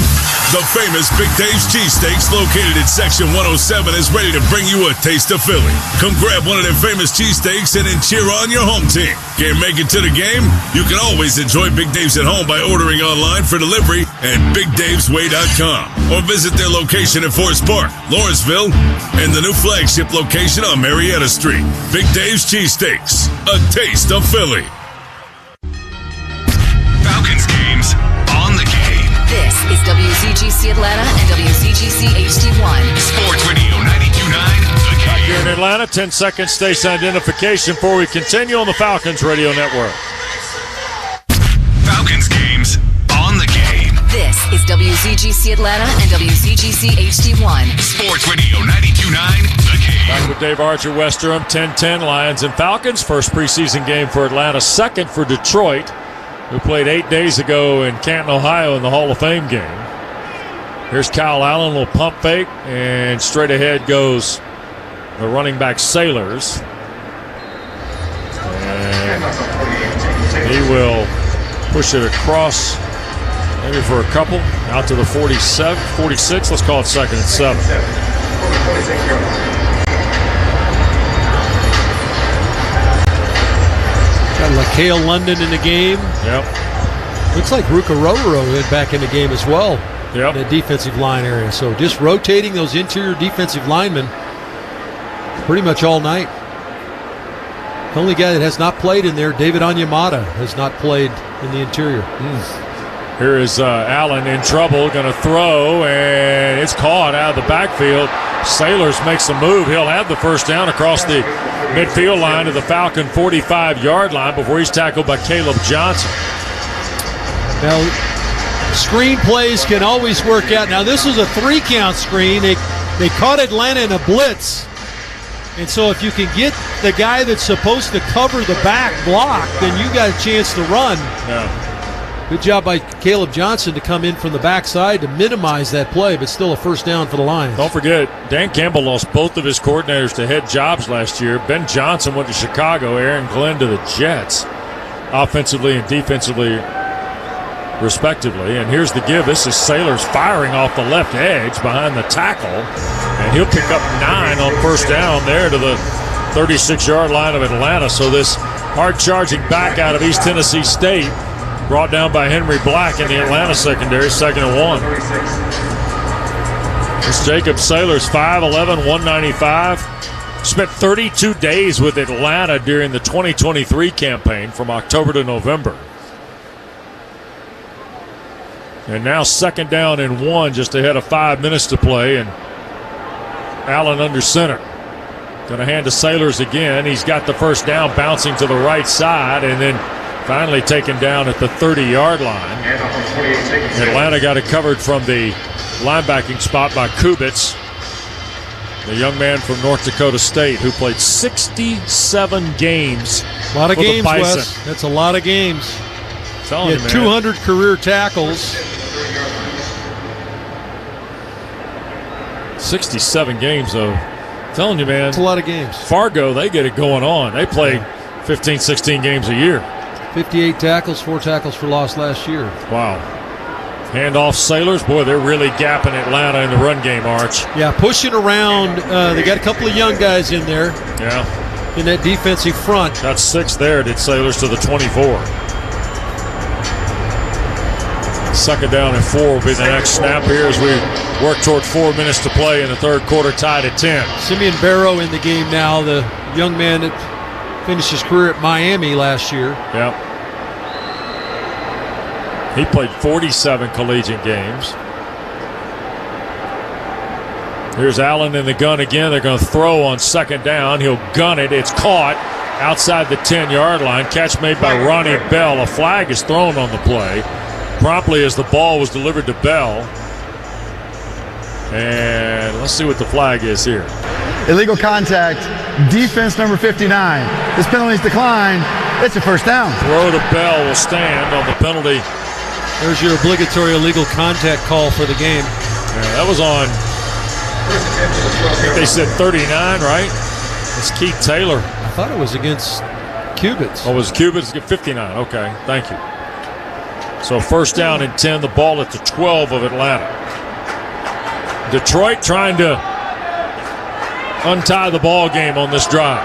The famous Big Dave's Cheesesteaks, located at Section 107, is ready to bring you a taste of Philly. Come grab one of their famous cheesesteaks and then cheer on your home team. Can't make it to the game? You can always enjoy Big Dave's at home by ordering online for delivery at BigDavesWay.com or visit their location in Forest Park, Lawrenceville, and the new flagship location on Marietta Street. Big Dave's Cheesesteaks, a taste of Philly. Falcons games on the game. This is WZGC Atlanta and WZGC HD1. Sports Radio 92.9, The Game. Back here in Atlanta, 10 seconds station identification before we continue on the Falcons Radio Network. Falcons games on the game. This is WZGC Atlanta and WZGC HD1. Sports Radio 92.9, The Game. Back with Dave Archer, West Durham, 10-10, Lions and Falcons. First preseason game for Atlanta, second for Detroit, who played 8 days ago in Canton, Ohio in the Hall of Fame game. Here's Kyle Allen, a little pump fake, and straight ahead goes the running back Sailors. And he will push it across, maybe for a couple, out to the 47, 46. Let's call it second and 7. Got LaCale London in the game. Yep. Looks like Ruka Rororo went back in the game as well. Yep. In the defensive line area. So just rotating those interior defensive linemen pretty much all night. The only guy that has not played in there, David Onyemata, has not played in the interior. Here is Allen in trouble, going to throw, and it's caught out of the backfield. Sailors makes a move. He'll have the first down across the midfield line to the Falcon 45-yard line before he's tackled by Caleb Johnson. Now, screen plays can always work out. Now, this was a 3-count screen. They caught Atlanta in a blitz. And so if you can get the guy that's supposed to cover the back block, then you got a chance to run. Yeah. Good job by Caleb Johnson to come in from the backside to minimize that play, but still a first down for the Lions. Don't forget, Dan Campbell lost both of his coordinators to head jobs last year. Ben Johnson went to Chicago, Aaron Glenn to the Jets, offensively and defensively, respectively. And here's the give. This is Sailors firing off the left edge behind the tackle, and he'll pick up 9 on first down there to the 36-yard line of Atlanta. So this hard-charging back out of East Tennessee State, brought down by Henry Black in the Atlanta secondary, 2nd and 1. It's Jacob Sailors, 5'11", 195. Spent 32 days with Atlanta during the 2023 campaign from October to November. And now 2nd down and 1, just ahead of 5 minutes to play, and Allen under center. Going to hand to Sailors again. He's got the first down, bouncing to the right side, and then finally taken down at the 30-yard line. Atlanta got it covered from the linebacking spot by Kubitz, the young man from North Dakota State who played 67 games. A lot of for games, the Bison. Wes. That's a lot of games. He Telling had you, man. 200 career tackles. 67 games, though. Telling you, man. It's a lot of games. Fargo, they get it going on. They play 15, 16 games a year. 58 tackles, 4 tackles for loss last year. Wow. Handoff Sailors. Boy, they're really gapping Atlanta in the run game, Arch. Yeah, pushing around. They got a couple of young guys in there. Yeah. In that defensive front. Got 6 there, did Sailors to the 24. 2nd down and 4 will be the next snap here as we work toward 4 minutes to play in the third quarter, tied at 10. Simeon Barrow in the game now, the young man that finished his career at Miami last year. Yep. He played 47 collegiate games. Here's Allen in the gun again. They're going to throw on 2nd down. He'll gun it. It's caught outside the 10-yard line. Catch made by Ronnie Bell. A flag is thrown on the play promptly as the ball was delivered to Bell. And let's see what the flag is here. Illegal contact, defense number 59. This penalty is declined. It's a first down. Throw to Bell will stand on the penalty. There's your obligatory illegal contact call for the game. Yeah, that was on, I think they said 39, right? It's Keith Taylor. I thought it was against Kubitz. Oh, it was Kubitz? 59. Okay, thank you. So 1st down and 10, the ball at the 12 of Atlanta. Detroit trying to untie the ball game on this drive.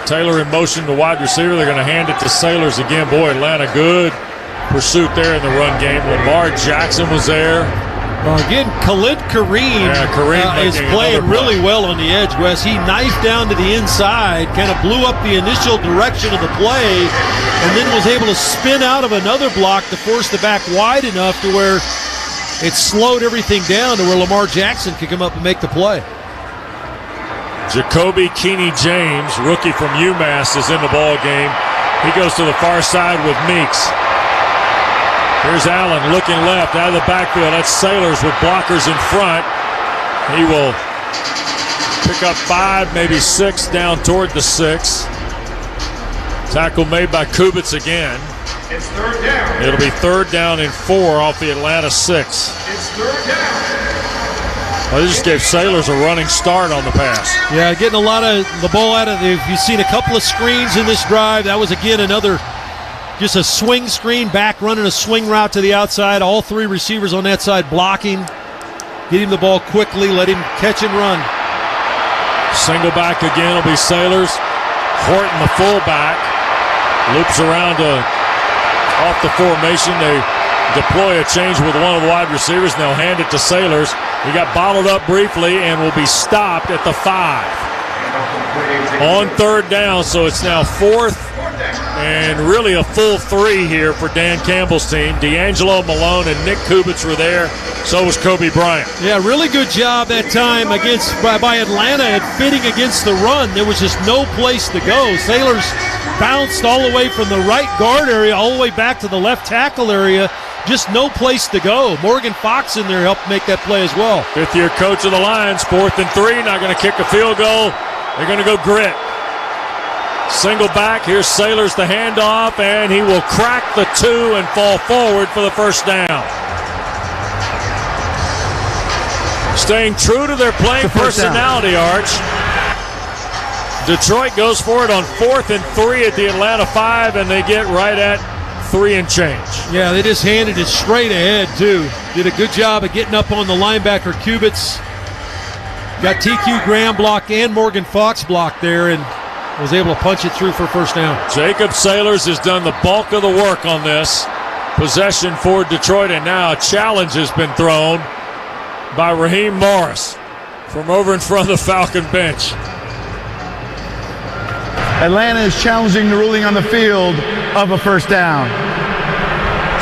Taylor in motion to wide receiver. They're going to hand it to Sailors again. Boy, Atlanta, good pursuit there in the run game. Lamar Jackson was there. Well, again, Khalid Kareem, is playing really well on the edge, Wes. He knifed down to the inside, kind of blew up the initial direction of the play, and then was able to spin out of another block to force the back wide enough to where it slowed everything down to where Lamar Jackson could come up and make the play. Jacoby Keeney James, rookie from UMass, is in the ball game. He goes to the far side with Meeks. Here's Allen looking left out of the backfield. That's Sailors with blockers in front. He will pick up 5, maybe 6 down toward the 6. Tackle made by Kubitz again. It's 3rd down. It'll be 3rd down and 4 off the Atlanta 6. It's 3rd down. Well, they just gave Sailors a running start on the pass. Yeah, getting a lot of the ball out of the. You've seen a couple of screens in this drive. That was, again, another just a swing screen, back running a swing route to the outside. All 3 receivers on that side blocking. Get him the ball quickly. Let him catch and run. Single back again will be Sailors. Horton, the fullback, loops around off the formation. They deploy a change with one of the wide receivers, and they'll hand it to Sailors. He got bottled up briefly and will be stopped at the 5. On 3rd down, so it's now 4th and really a full 3 here for Dan Campbell's team. D'Angelo Malone and Nick Kubitz were there. So was Kobe Bryant. Yeah, really good job that time by Atlanta at fitting against the run. There was just no place to go. Sailors bounced all the way from the right guard area all the way back to the left tackle area. Just no place to go. Morgan Fox in there helped make that play as well. 5th-year coach of the Lions, 4th and 3, not going to kick a field goal. They're going to go grit. Single back. Here's Sailors, the handoff, and he will crack the 2 and fall forward for the first down. Staying true to their playing personality, Arch. Detroit goes for it on 4th and 3 at the Atlanta 5, and they get right at 3 and change. Yeah, they just handed it straight ahead, too. Did a good job of getting up on the linebacker, Cubits. Got TQ Graham block and Morgan Fox block there, and was able to punch it through for first down. Jacob Sailors has done the bulk of the work on this possession for Detroit, and now a challenge has been thrown by Raheem Morris from over in front of the Falcon bench. Atlanta is challenging the ruling on the field of a first down.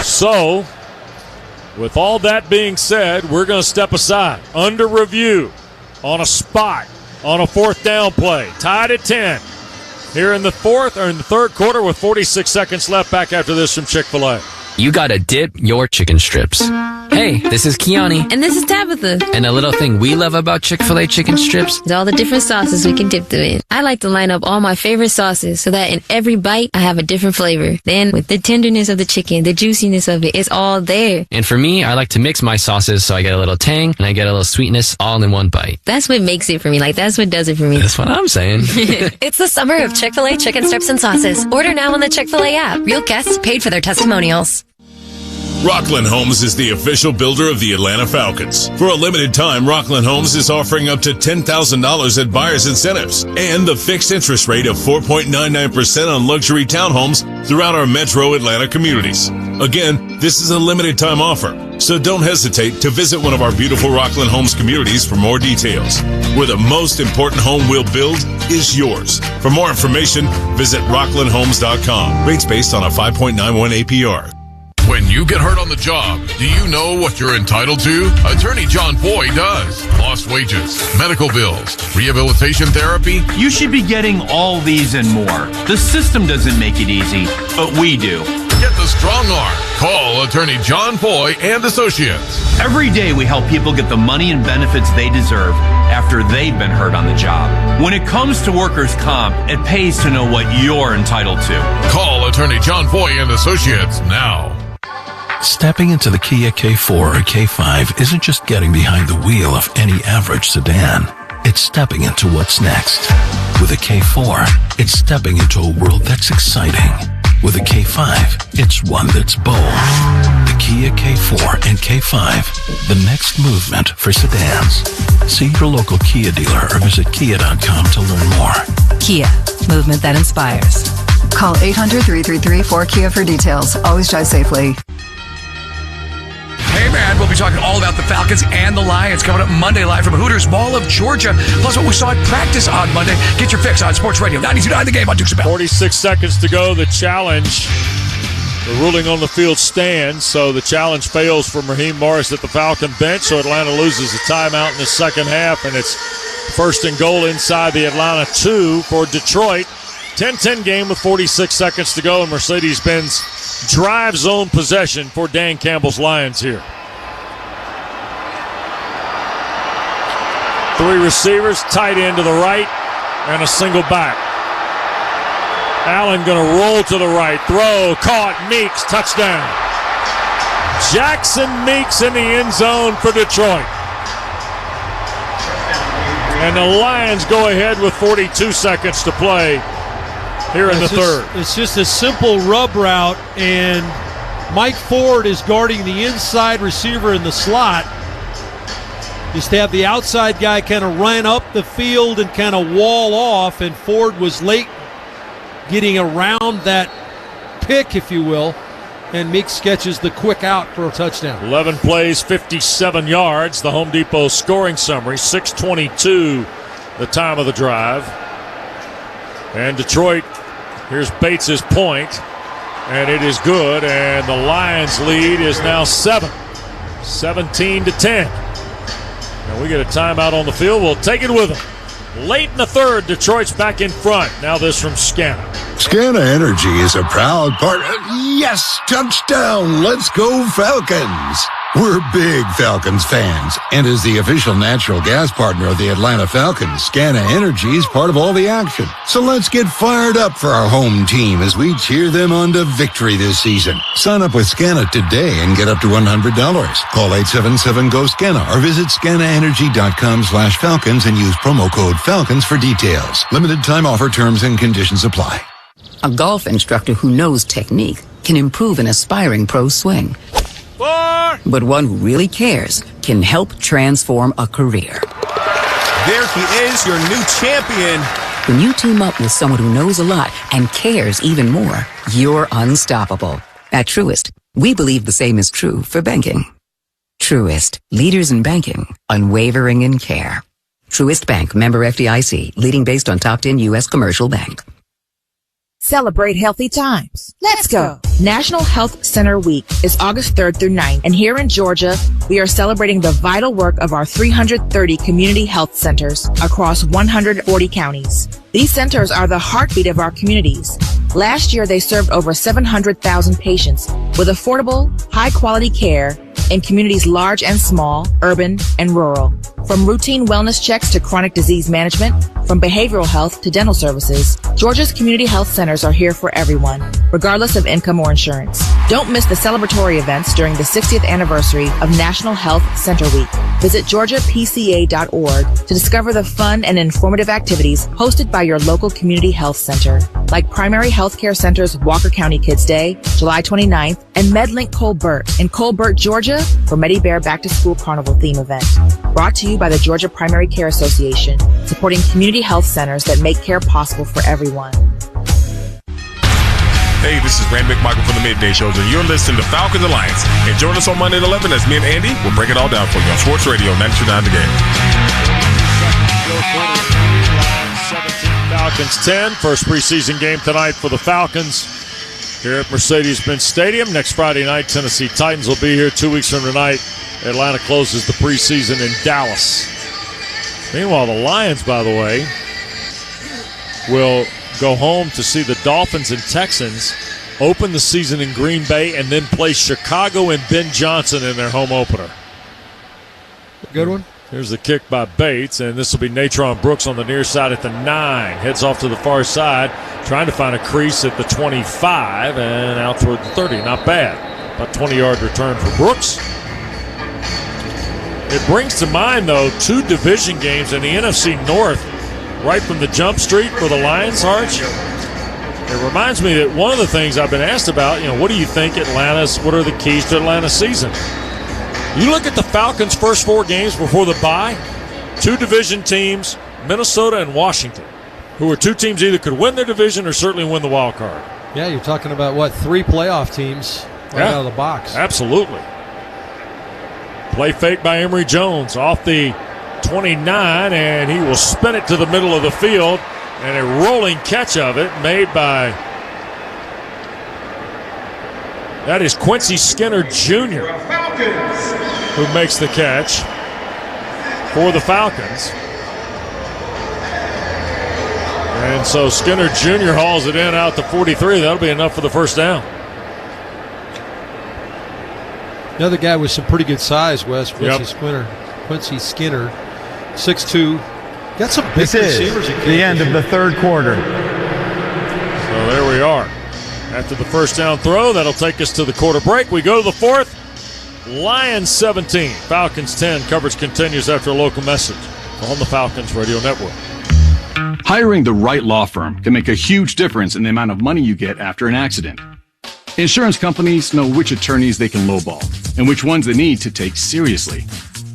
So, with all that being said, we're going to step aside. Under review, on a spot, on a 4th down play. Tied at 10. Here in the third quarter with 46 seconds left. Back after this from Chick-fil-A. You gotta dip your chicken strips. Hey, this is Kiani. And this is Tabitha. And a little thing we love about Chick-fil-A chicken strips is all the different sauces we can dip them in. I like to line up all my favorite sauces so that in every bite I have a different flavor. Then with the tenderness of the chicken, the juiciness of it, it's all there. And for me, I like to mix my sauces so I get a little tang and I get a little sweetness all in one bite. That's what makes it for me. Like, that's what does it for me. That's what I'm saying. It's the summer of Chick-fil-A chicken strips and sauces. Order now on the Chick-fil-A app. Real guests paid for their testimonials. Rockland Homes is the official builder of the Atlanta Falcons. For a limited time, Rockland Homes is offering up to $10,000 at buyer's incentives and the fixed interest rate of 4.99% on luxury townhomes throughout our metro Atlanta communities. Again, this is a limited time offer, so don't hesitate to visit one of our beautiful Rockland Homes communities for more details. Where the most important home we'll build is yours. For more information, visit rocklandhomes.com. Rates based on a 5.91 APR. When you get hurt on the job, do you know what you're entitled to? Attorney John Foy does. Lost wages, medical bills, rehabilitation therapy. You should be getting all these and more. The system doesn't make it easy, but we do. Get the strong arm. Call Attorney John Foy and Associates. Every day we help people get the money and benefits they deserve after they've been hurt on the job. When it comes to workers' comp, it pays to know what you're entitled to. Call Attorney John Foy and Associates now. Stepping into the Kia K4 or K5 isn't just getting behind the wheel of any average sedan. It's stepping into what's next. With a K4, it's stepping into a world that's exciting. With a K5, it's one that's bold. The Kia K4 and K5, the next movement for sedans. See your local Kia dealer or visit kia.com to learn more. Kia, movement that inspires. Call 800-333-4KIA for details. Always drive safely. Hey man, we'll be talking all about the Falcons and the Lions coming up Monday live from Hooters Mall of Georgia. Plus what we saw at practice on Monday. Get your fix on Sports Radio 92.9 The Game on Dukes of Bell. 46 seconds to go. The challenge, the ruling on the field stands. So the challenge fails from Raheem Morris at the Falcon bench. So Atlanta loses a timeout in the second half, and it's 1st and goal inside the Atlanta 2 for Detroit. 10-10 game with 46 seconds to go, and Mercedes-Benz drive zone possession for Dan Campbell's Lions here. 3 receivers, tight end to the right, and a single back. Allen going to roll to the right, throw, caught, Meeks, touchdown. Jackson Meeks in the end zone for Detroit. And the Lions go ahead with 42 seconds to play here in the third. It's just a simple rub route, and Mike Ford is guarding the inside receiver in the slot. Just to have the outside guy kind of run up the field and kind of wall off, and Ford was late getting around that pick, if you will, and Meeks catches the quick out for a touchdown. 11 plays, 57 yards. The Home Depot scoring summary, 6:22 the time of the drive. And Detroit, here's Bates' point, and it is good, and the Lions lead is now 17-10. And we get a timeout on the field. We'll take it with them. Late in the third, Detroit's back in front. Now this from Scana. Scana Energy is a proud partner. Yes, touchdown. Let's go Falcons. We're big Falcons fans, and as the official natural gas partner of the Atlanta Falcons, Scana Energy is part of all the action. So let's get fired up for our home team as we cheer them on to victory this season. Sign up with Scana today and get up to $100. Call 877-GO-SCANA or visit scanaenergy.com/Falcons and use promo code Falcons for details. Limited time offer, terms and conditions apply. A golf instructor who knows technique can improve an aspiring pro's swing. But one who really cares can help transform a career. There he is, your new champion. When you team up with someone who knows a lot and cares even more, you're unstoppable. At Truist, we believe the same is true for banking. Truist, leaders in banking, unwavering in care. Truist Bank, member FDIC, leading based on top 10 U.S. commercial bank. Celebrate healthy times. Let's go. National Health Center Week is August 3rd through 9th, and here in Georgia, we are celebrating the vital work of our 330 community health centers across 140 counties. These centers are the heartbeat of our communities. Last year, they served over 700,000 patients with affordable, high-quality care in communities large and small, urban and rural. From routine wellness checks to chronic disease management, from behavioral health to dental services, Georgia's community health centers are here for everyone, regardless of income or insurance. Don't miss the celebratory events during the 60th anniversary of National Health Center Week. Visit georgiapca.org to discover the fun and informative activities hosted by your local community health center, like Primary Healthcare Center's Walker County Kids Day, July 29th, and MedLink Colbert in Colbert, Georgia, for Medi-Bear Back to School Carnival theme event. Brought to you by the Georgia Primary Care Association, supporting community health centers that make care possible for everyone. Hey, this is Rand McMichael from the Midday Shows, and you're listening to Falcons Alliance. And join us on Monday at 11 as me and Andy will break it all down for you on Sports Radio 92.9 The Game. Falcons 10, first preseason game tonight for the Falcons here at Mercedes-Benz Stadium. Next Friday night, Tennessee Titans will be here 2 weeks from tonight. Atlanta closes the preseason in Dallas. Meanwhile, the Lions, by the way, will go home to see the Dolphins and Texans open the season in Green Bay and then play Chicago and Ben Johnson in their home opener. Good one. Here's the kick by Bates, and this will be Natron Brooks on the near side at the 9. Heads off to the far side, trying to find a crease at the 25 and out toward the 30. Not bad. About 20-yard return for Brooks. It brings to mind, though, 2 division games in the NFC North right from the jump street for the Lions, Arch. It reminds me that one of the things I've been asked about, what do you think what are the keys to Atlanta's season? You look at the Falcons' first 4 games before the bye, 2 division teams, Minnesota and Washington, who are 2 teams either could win their division or certainly win the wild card. Yeah, you're talking about, 3 playoff teams right out of the box. Absolutely. Play fake by Emory Jones off the 29, and he will spin it to the middle of the field, and a rolling catch of it made by, that is Quincy Skinner Jr., who makes the catch for the Falcons. And so Skinner Jr. hauls it in out to 43. That'll be enough for the first down. Another guy with some pretty good size, Wes, Quincy Skinner, 6'2". Got some big receivers. The end of the third quarter. So there we are. After the first down throw, that'll take us to the quarter break. We go to the fourth. Lions 17, Falcons 10. Coverage continues after a local message on the Falcons Radio Network. Hiring the right law firm can make a huge difference in the amount of money you get after an accident. Insurance companies know which attorneys they can lowball and which ones they need to take seriously.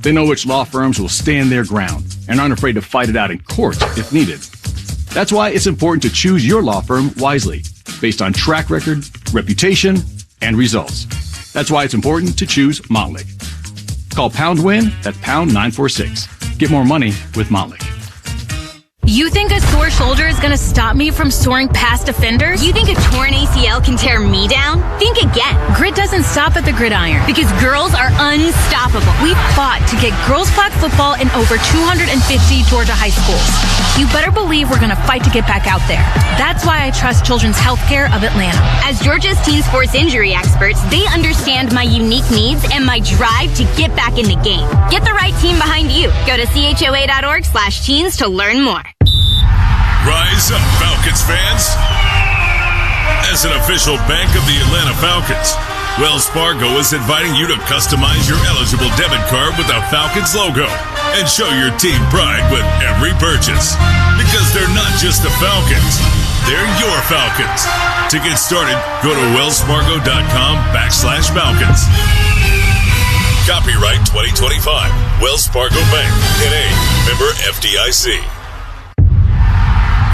They know which law firms will stand their ground and aren't afraid to fight it out in court if needed. That's why it's important to choose your law firm wisely, based on track record, reputation, and results. That's why it's important to choose Montlick. Call #WIN, that's #946. Get more money with Montlick. You think a sore shoulder is going to stop me from soaring past defenders? You think a torn ACL can tear me down? Think again. Grit doesn't stop at the gridiron because girls are unstoppable. We fought to get girls flag football in over 250 Georgia high schools. You better believe we're going to fight to get back out there. That's why I trust Children's Healthcare of Atlanta. As Georgia's teen sports injury experts, they understand my unique needs and my drive to get back in the game. Get the right team behind you. Go to choa.org/teens to learn more. Rise up, Falcons fans. As an official bank of the Atlanta Falcons, Wells Fargo is inviting you to customize your eligible debit card with the Falcons logo and show your team pride with every purchase. Because they're not just the Falcons, they're your Falcons. To get started, go to wellsfargo.com/Falcons. Copyright 2025. Wells Fargo Bank, N.A., member FDIC.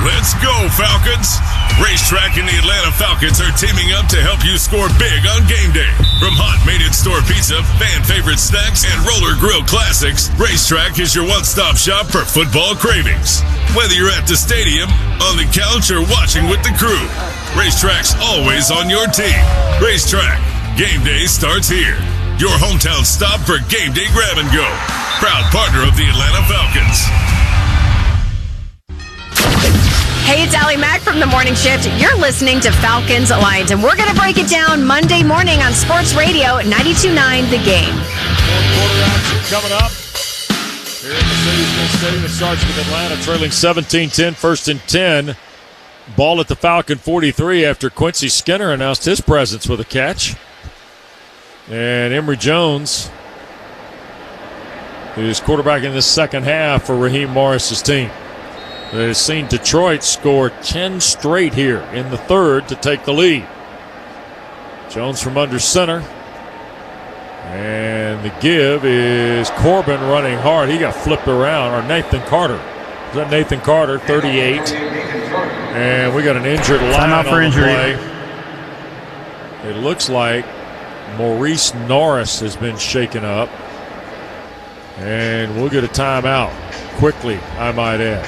Let's go, Falcons! Racetrack and the Atlanta Falcons are teaming up to help you score big on game day. From hot made-in-store pizza, fan-favorite snacks, and roller grill classics, Racetrack is your one-stop shop for football cravings. Whether you're at the stadium, on the couch, or watching with the crew, Racetrack's always on your team. Racetrack. Game day starts here. Your hometown stop for game day grab and go. Proud partner of the Atlanta Falcons. Hey, it's Allie Mack from The Morning Shift. You're listening to Falcons Alliance, and we're going to break it down Monday morning on Sports Radio 92.9 The Game. Fourth quarter action coming up here at Mercedes-Benz Stadium. It starts with Atlanta trailing 17-10, first and 10. Ball at the Falcon 43 after Quincy Skinner announced his presence with a catch. And Emory Jones is quarterback in the second half for Raheem Morris's team. They've seen Detroit score 10 straight here in the third to take the lead. Jones from under center. And the give is Corbin running hard. He got flipped around. Or Nathan Carter. Is that Nathan Carter, 38? And we got an injured line on the play. It looks like Maurice Norris has been shaken up. And we'll get a timeout quickly, I might add.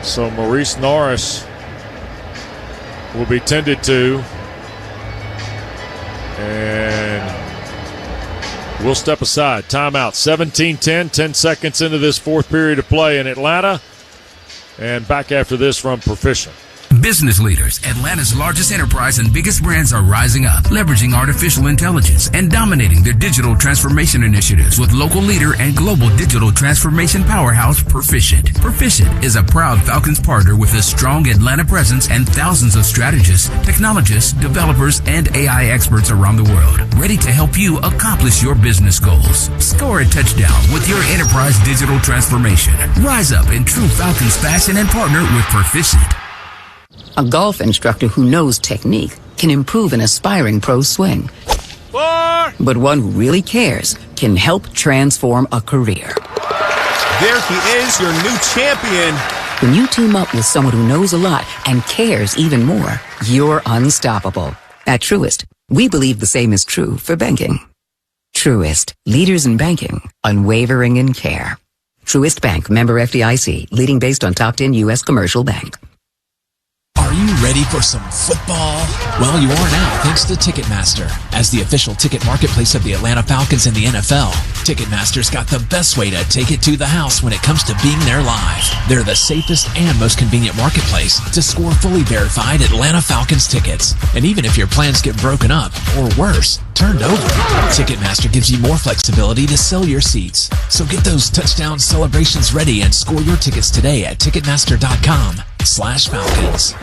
So Maurice Norris will be tended to, and we'll step aside. Timeout. 17-10, 10 seconds into this fourth period of play in Atlanta, and back after this from Proficient. Business leaders, Atlanta's largest enterprise and biggest brands are rising up, leveraging artificial intelligence and dominating their digital transformation initiatives with local leader and global digital transformation powerhouse Proficient. Proficient is a proud Falcons partner with a strong Atlanta presence and thousands of strategists, technologists, developers, and AI experts around the world, ready to help you accomplish your business goals. Score a touchdown with your enterprise digital transformation. Rise up in true Falcons fashion and partner with Proficient. A golf instructor who knows technique can improve an aspiring pro's swing. But one who really cares can help transform a career. There he is, your new champion. When you team up with someone who knows a lot and cares even more, you're unstoppable. At Truist, we believe the same is true for banking. Truist, leaders in banking, unwavering in care. Truist Bank, member FDIC, leading based on top 10 U.S. commercial bank. Are you ready for some football? Well, you are now, thanks to Ticketmaster. As the official ticket marketplace of the Atlanta Falcons and the NFL, Ticketmaster's got the best way to take it to the house when it comes to being there live. They're the safest and most convenient marketplace to score fully verified Atlanta Falcons tickets. And even if your plans get broken up, or worse, turned over, Ticketmaster gives you more flexibility to sell your seats. So get those touchdown celebrations ready and score your tickets today at Ticketmaster.com/Falcons.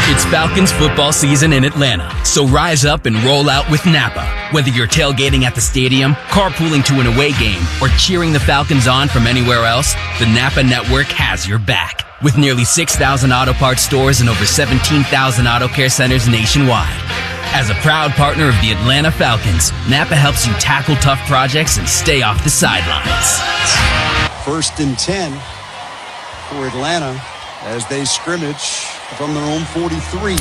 It's Falcons football season in Atlanta, so rise up and roll out with Napa. Whether you're tailgating at the stadium, carpooling to an away game, or cheering the Falcons on from anywhere else, the Napa network has your back. With nearly 6,000 auto parts stores and over 17,000 auto care centers nationwide. As a proud partner of the Atlanta Falcons, Napa helps you tackle tough projects and stay off the sidelines. 1st and 10 for Atlanta as they scrimmage from their own 43.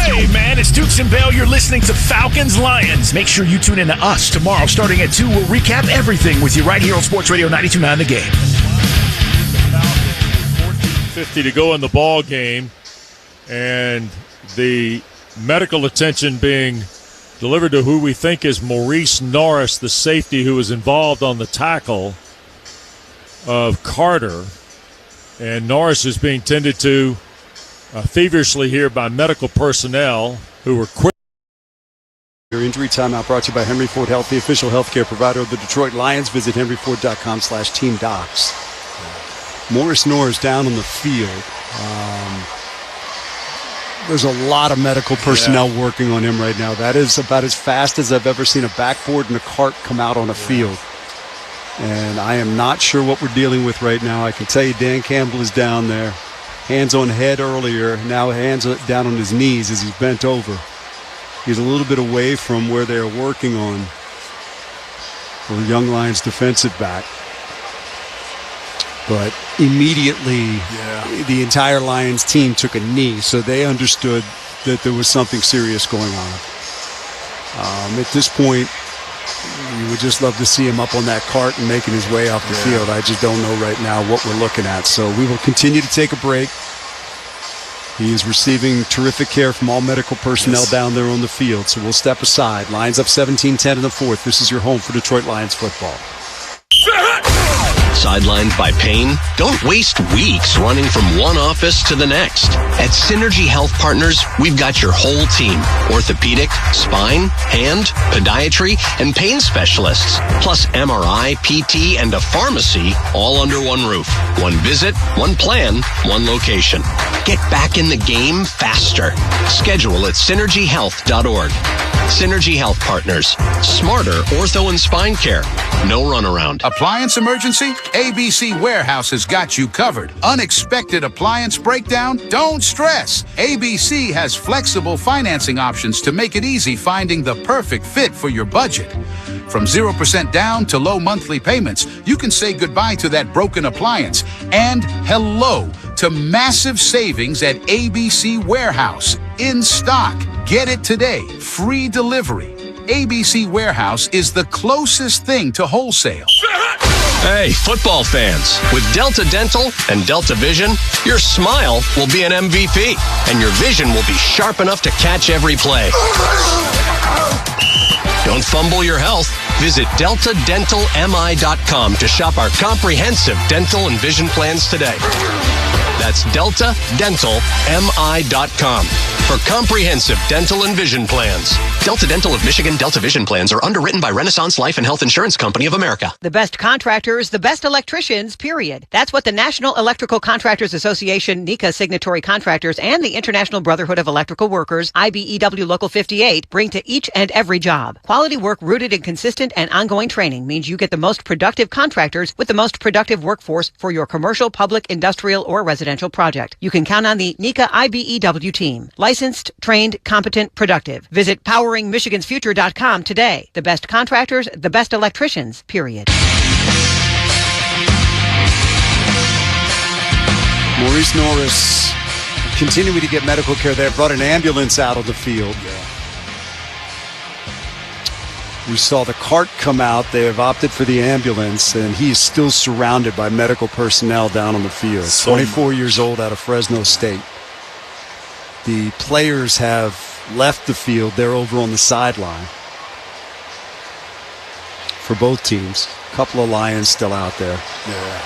Hey, man, it's Dukes and Bell. You're listening to Falcons Lions. Make sure you tune in to us tomorrow starting at 2. We'll recap everything with you right here on Sports Radio 92.9 The Game. 14:50 to go in the ball game, and the medical attention being delivered to who we think is Maurice Norris, the safety who was involved on the tackle of Carter. And Norris is being tended to feverishly here by medical personnel who were quick. Your injury timeout brought to you by Henry Ford Health, the official healthcare provider of the Detroit Lions. Visit henryford.com/teamdocs. Maurice Norris down on the field. There's a lot of medical personnel working on him right now. That is about as fast as I've ever seen a backboard and a cart come out on a field. And I am not sure what we're dealing with right now. I can tell you Dan Campbell is down there. Hands on head earlier, now hands down on his knees as he's bent over. He's a little bit away from where they're working on the Young Lions defensive back. But immediately the entire Lions team took a knee, so they understood that there was something serious going on. At this point, you would just love to see him up on that cart and making his way off the field. I just don't know right now what we're looking at. So we will continue to take a break. He is receiving terrific care from all medical personnel down there on the field. So we'll step aside. Lions up 17-10 in the fourth. This is your home for Detroit Lions football. Sidelined by pain? Don't waste weeks running from one office to the next. At Synergy Health Partners, we've got your whole team. Orthopedic, spine, hand, podiatry, and pain specialists. Plus MRI, PT, and a pharmacy all under one roof. One visit, one plan, one location. Get back in the game faster. Schedule at synergyhealth.org. Synergy Health Partners. Smarter ortho and spine care. No runaround. Appliance emergency? ABC Warehouse has got you covered. Unexpected appliance breakdown? Don't stress. ABC has flexible financing options to make it easy finding the perfect fit for your budget. From 0% down to low monthly payments, you can say goodbye to that broken appliance and hello to massive savings at ABC Warehouse. In stock. Get it today. Free delivery. ABC Warehouse is the closest thing to wholesale. Hey, football fans. With Delta Dental and Delta Vision, your smile will be an MVP, and your vision will be sharp enough to catch every play. Don't fumble your health. Visit DeltaDentalMI.com to shop our comprehensive dental and vision plans today. That's DeltaDentalMI.com for comprehensive dental and vision plans. Delta Dental of Michigan Delta Vision plans are underwritten by Renaissance Life and Health Insurance Company of America. The best contractors, the best electricians, period. That's what the National Electrical Contractors Association, NECA signatory contractors, and the International Brotherhood of Electrical Workers, IBEW Local 58, bring to each and every job. Quality work rooted in consistent and ongoing training means you get the most productive contractors with the most productive workforce for your commercial, public, industrial, or residential project. You can count on the NECA IBEW team. Licensed, trained, competent, productive. Visit poweringmichigansfuture.com today. The best contractors, the best electricians, period. Maurice Norris continuing to get medical care there. Brought an ambulance out of the field. We saw the cart come out. They have opted for the ambulance, and he is still surrounded by medical personnel down on the field. 24 years old out of Fresno State. The players have left the field. They're over on the sideline for both teams. A couple of Lions still out there. Yeah.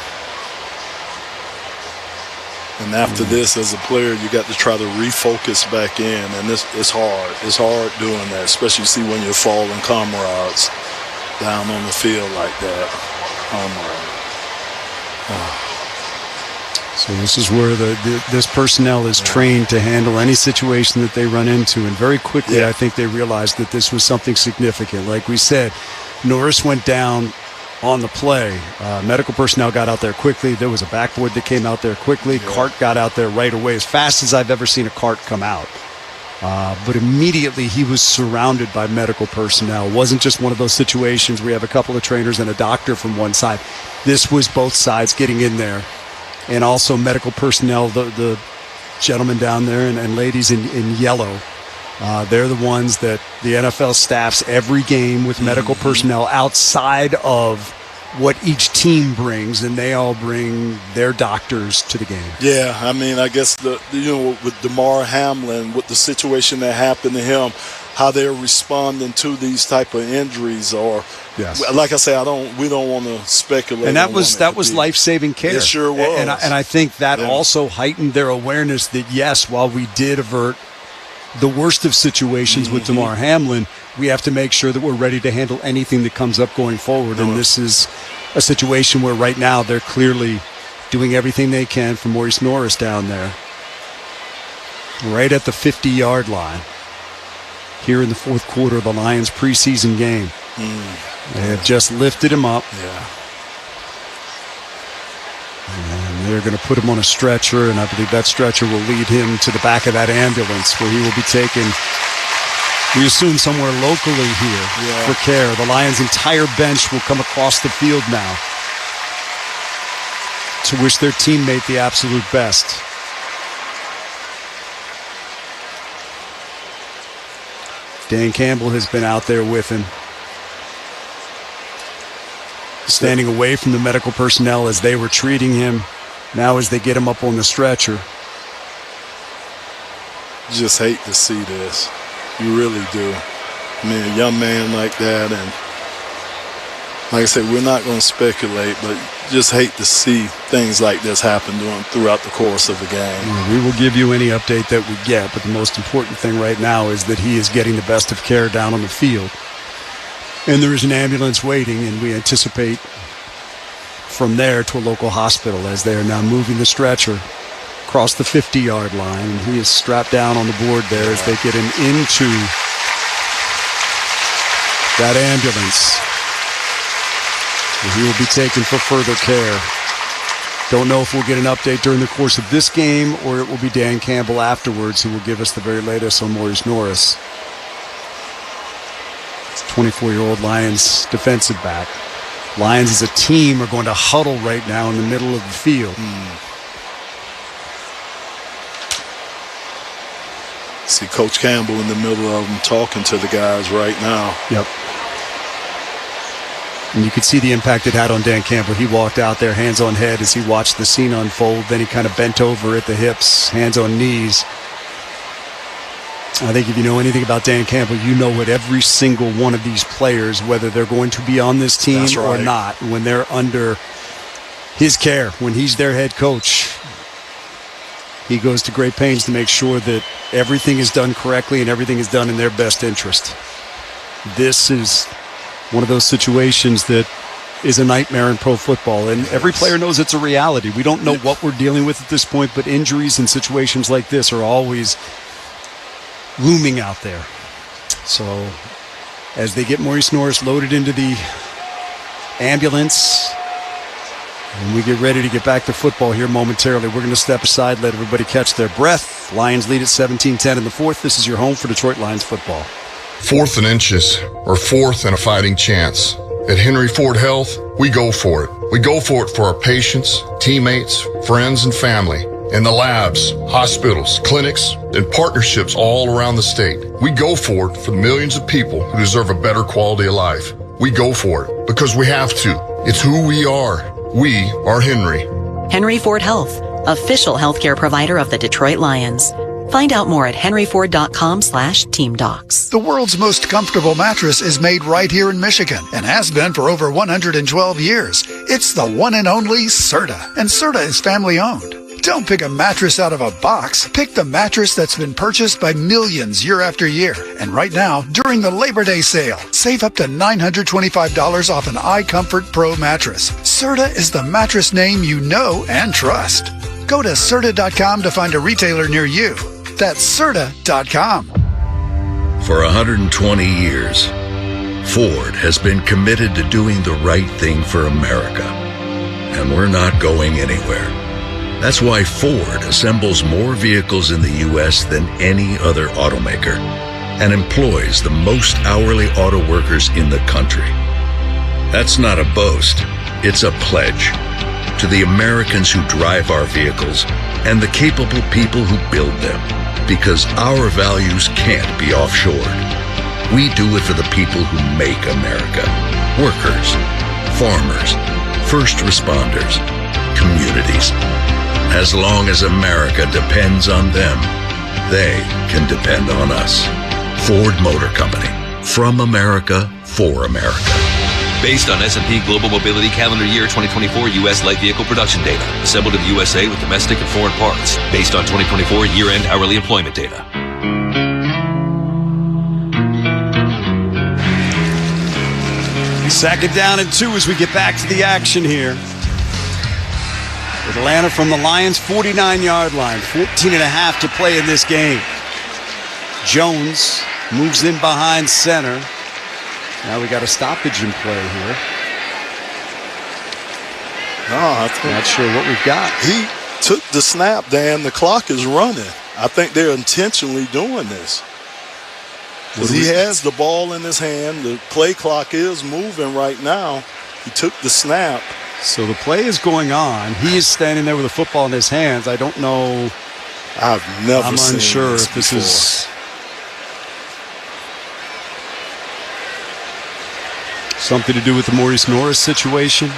And after this, as a player, you got to try to refocus back in, and it's hard. It's hard doing that, especially see when you're falling comrades down on the field like that. So this is where this personnel is trained to handle any situation that they run into, and very quickly I think they realized that this was something significant. Like we said, Norris went down on the play. Medical personnel got out there quickly. There was a backboard that came out there quickly. Cart got out there right away, as fast as I've ever seen a cart come out. But immediately he was surrounded by medical personnel. It wasn't just one of those situations where you have a couple of trainers and a doctor from one side. This was both sides getting in there. And also medical personnel, the gentlemen down there and ladies in yellow They're the ones that the NFL staffs every game with medical personnel outside of what each team brings, and they all bring their doctors to the game. Yeah, I mean, I guess with Damar Hamlin, with the situation that happened to him, how they're responding to these type of injuries, or like I say, we don't want to speculate. And that was life-saving care. It sure was. And I think that also heightened their awareness that yes, while we did avert the worst of situations with Damar Hamlin, we have to make sure that we're ready to handle anything that comes up going forward. And this is a situation where right now they're clearly doing everything they can for Maurice Norris down there, right at the 50-yard line. Here in the fourth quarter of the Lions preseason game. They have just lifted him up. And they're going to put him on a stretcher, and I believe that stretcher will lead him to the back of that ambulance where he will be taken, we assume, somewhere locally here for care. The Lions' entire bench will come across the field now to wish their teammate the absolute best. Dan Campbell has been out there with him, standing away from the medical personnel as they were treating him. Now as they get him up on the stretcher. You just hate to see this. You really do. I mean, a young man like that, and like I said, we're not going to speculate, but just hate to see things like this happen throughout the course of the game. We will give you any update that we get, but the most important thing right now is that he is getting the best of care down on the field. And there is an ambulance waiting, and we anticipate from there to a local hospital as they are now moving the stretcher across the 50-yard line. And he is strapped down on the board there as they get him into that ambulance. He will be taken for further care. Don't know if we'll get an update during the course of this game or it will be Dan Campbell afterwards who will give us the very latest on Maurice Norris. 24-year-old Lions defensive back. Lions as a team are going to huddle right now in the middle of the field. See Coach Campbell in the middle of them talking to the guys right now. Yep. And you could see the impact it had on Dan Campbell. He walked out there, hands on head, as he watched the scene unfold. Then he kind of bent over at the hips, hands on knees. I think if you know anything about Dan Campbell, you know what every single one of these players, whether they're going to be on this team or not, when they're under his care, when he's their head coach, he goes to great pains to make sure that everything is done correctly and everything is done in their best interest. This is one of those situations that is a nightmare in pro football, and every player knows it's a reality. We don't know what we're dealing with at this point, but injuries and situations like this are always looming out there. So as they get Maurice Norris loaded into the ambulance and we get ready to get back to football here momentarily, we're going to step aside, let everybody catch their breath. Lions lead at 17-10 in the fourth. This is your home for Detroit Lions football. 4th and inches, or 4th and a fighting chance. At Henry Ford Health, we go for it. We go for it for our patients, teammates, friends, and family. In the labs, hospitals, clinics, and partnerships all around the state. We go for it for the millions of people who deserve a better quality of life. We go for it because we have to. It's who we are. We are Henry. Henry Ford Health, official healthcare provider of the Detroit Lions. Find out more at henryford.com/teamdocs. The world's most comfortable mattress is made right here in Michigan and has been for over 112 years. It's the one and only Serta, and Serta is family owned. Don't pick a mattress out of a box. Pick the mattress that's been purchased by millions year after year. And right now, during the Labor Day sale, save up to $925 off an iComfort Pro mattress. Serta is the mattress name you know and trust. Go to Serta.com to find a retailer near you. That's Serta.com. For 120 years, Ford has been committed to doing the right thing for America. And we're not going anywhere. That's why Ford assembles more vehicles in the U.S. than any other automaker and employs the most hourly auto workers in the country. That's not a boast, it's a pledge to the Americans who drive our vehicles and the capable people who build them. because our values can't be offshored. We do it for the people who make America. Workers, farmers, first responders, communities. As long as America depends on them, they can depend on us. Ford Motor Company. From America, for America. Based on S&P Global Mobility Calendar Year 2024 U.S. light vehicle production data. Assembled in the USA with domestic and foreign parts. Based on 2024 year-end hourly employment data. Second down and 2 as we get back to the action here. Atlanta from the Lions' 49-yard line. 14 and a half to play in this game. Jones moves in behind center. Now we got a stoppage in play here. Not sure what we've got. He took the snap, Dan. The clock is running. I think they're intentionally doing this. Because he has the ball in his hand. The play clock is moving right now. He took the snap. So the play is going on. He is standing there with the football in his hands. I don't know. I'm unsure if this is something to do with the Maurice Norris situation.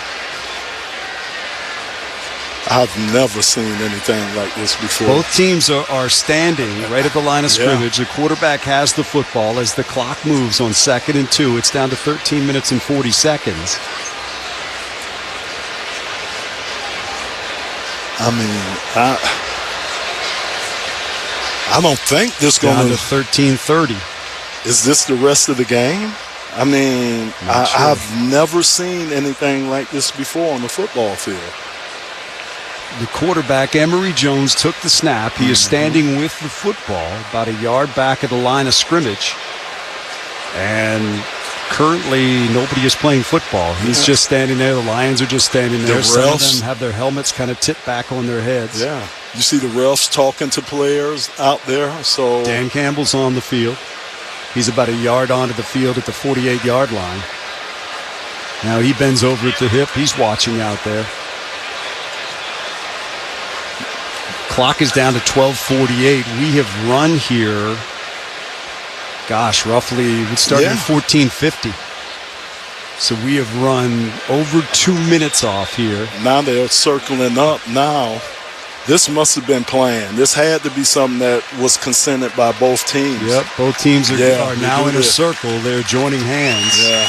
I've never seen anything like this before. Both teams are standing right at the line of scrimmage. The quarterback has the football as the clock moves on 2nd and 2. It's down to 13 minutes and 40 seconds. I mean, I don't think this going to 13:30. Is this the rest of the game? I mean, I've never seen anything like this before on the football field. The quarterback, Emory Jones, took the snap. He is standing with the football about a yard back at the line of scrimmage. And currently, nobody is playing football. He's just standing there. The Lions are just standing there. Some of them have their helmets kind of tipped back on their heads. Yeah. You see the refs talking to players out there. So Dan Campbell's on the field. He's about a yard onto the field at the 48-yard line. Now he bends over at the hip. He's watching out there. Clock is down to 12:48. We have run here, roughly, we started at 14:50. So we have run over 2 minutes off here. Now they're circling up now. This must have been planned. This had to be something that was consented by both teams. Yep, both teams are now in a circle. They're joining hands. Yeah.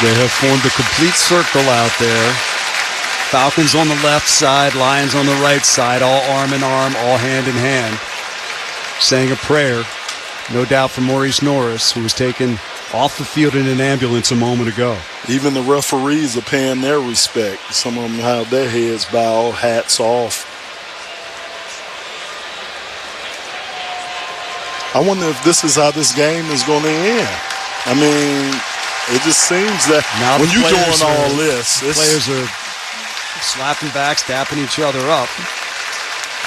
They have formed a complete circle out there. Falcons on the left side, Lions on the right side, all arm in arm, all hand in hand, saying a prayer. No doubt for Maurice Norris, who was taken off the field in an ambulance a moment ago. Even the referees are paying their respect. Some of them have their heads bowed, hats off. I wonder if this is how this game is going to end. I mean, it just seems that now when you're doing all this, players are slapping back, dapping each other up.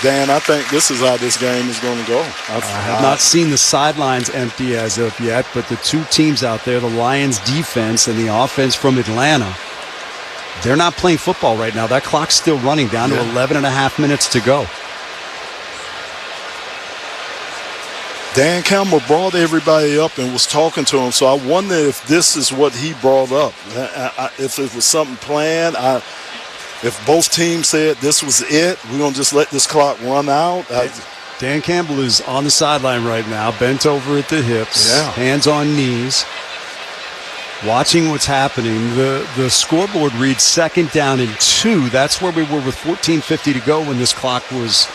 Dan, I think this is how this game is going to go. I have not seen the sidelines empty as of yet, but the two teams out there, the Lions defense and the offense from Atlanta, they're not playing football right now. That clock's still running down to 11 and a half minutes to go. Dan Campbell brought everybody up and was talking to them, so I wonder if this is what he brought up. If it was something planned, if both teams said this was it, we're going to just let this clock run out. Dan Campbell is on the sideline right now, bent over at the hips, hands on knees, watching what's happening. The scoreboard reads 2nd down and 2. That's where we were with 14:50 to go when this clock was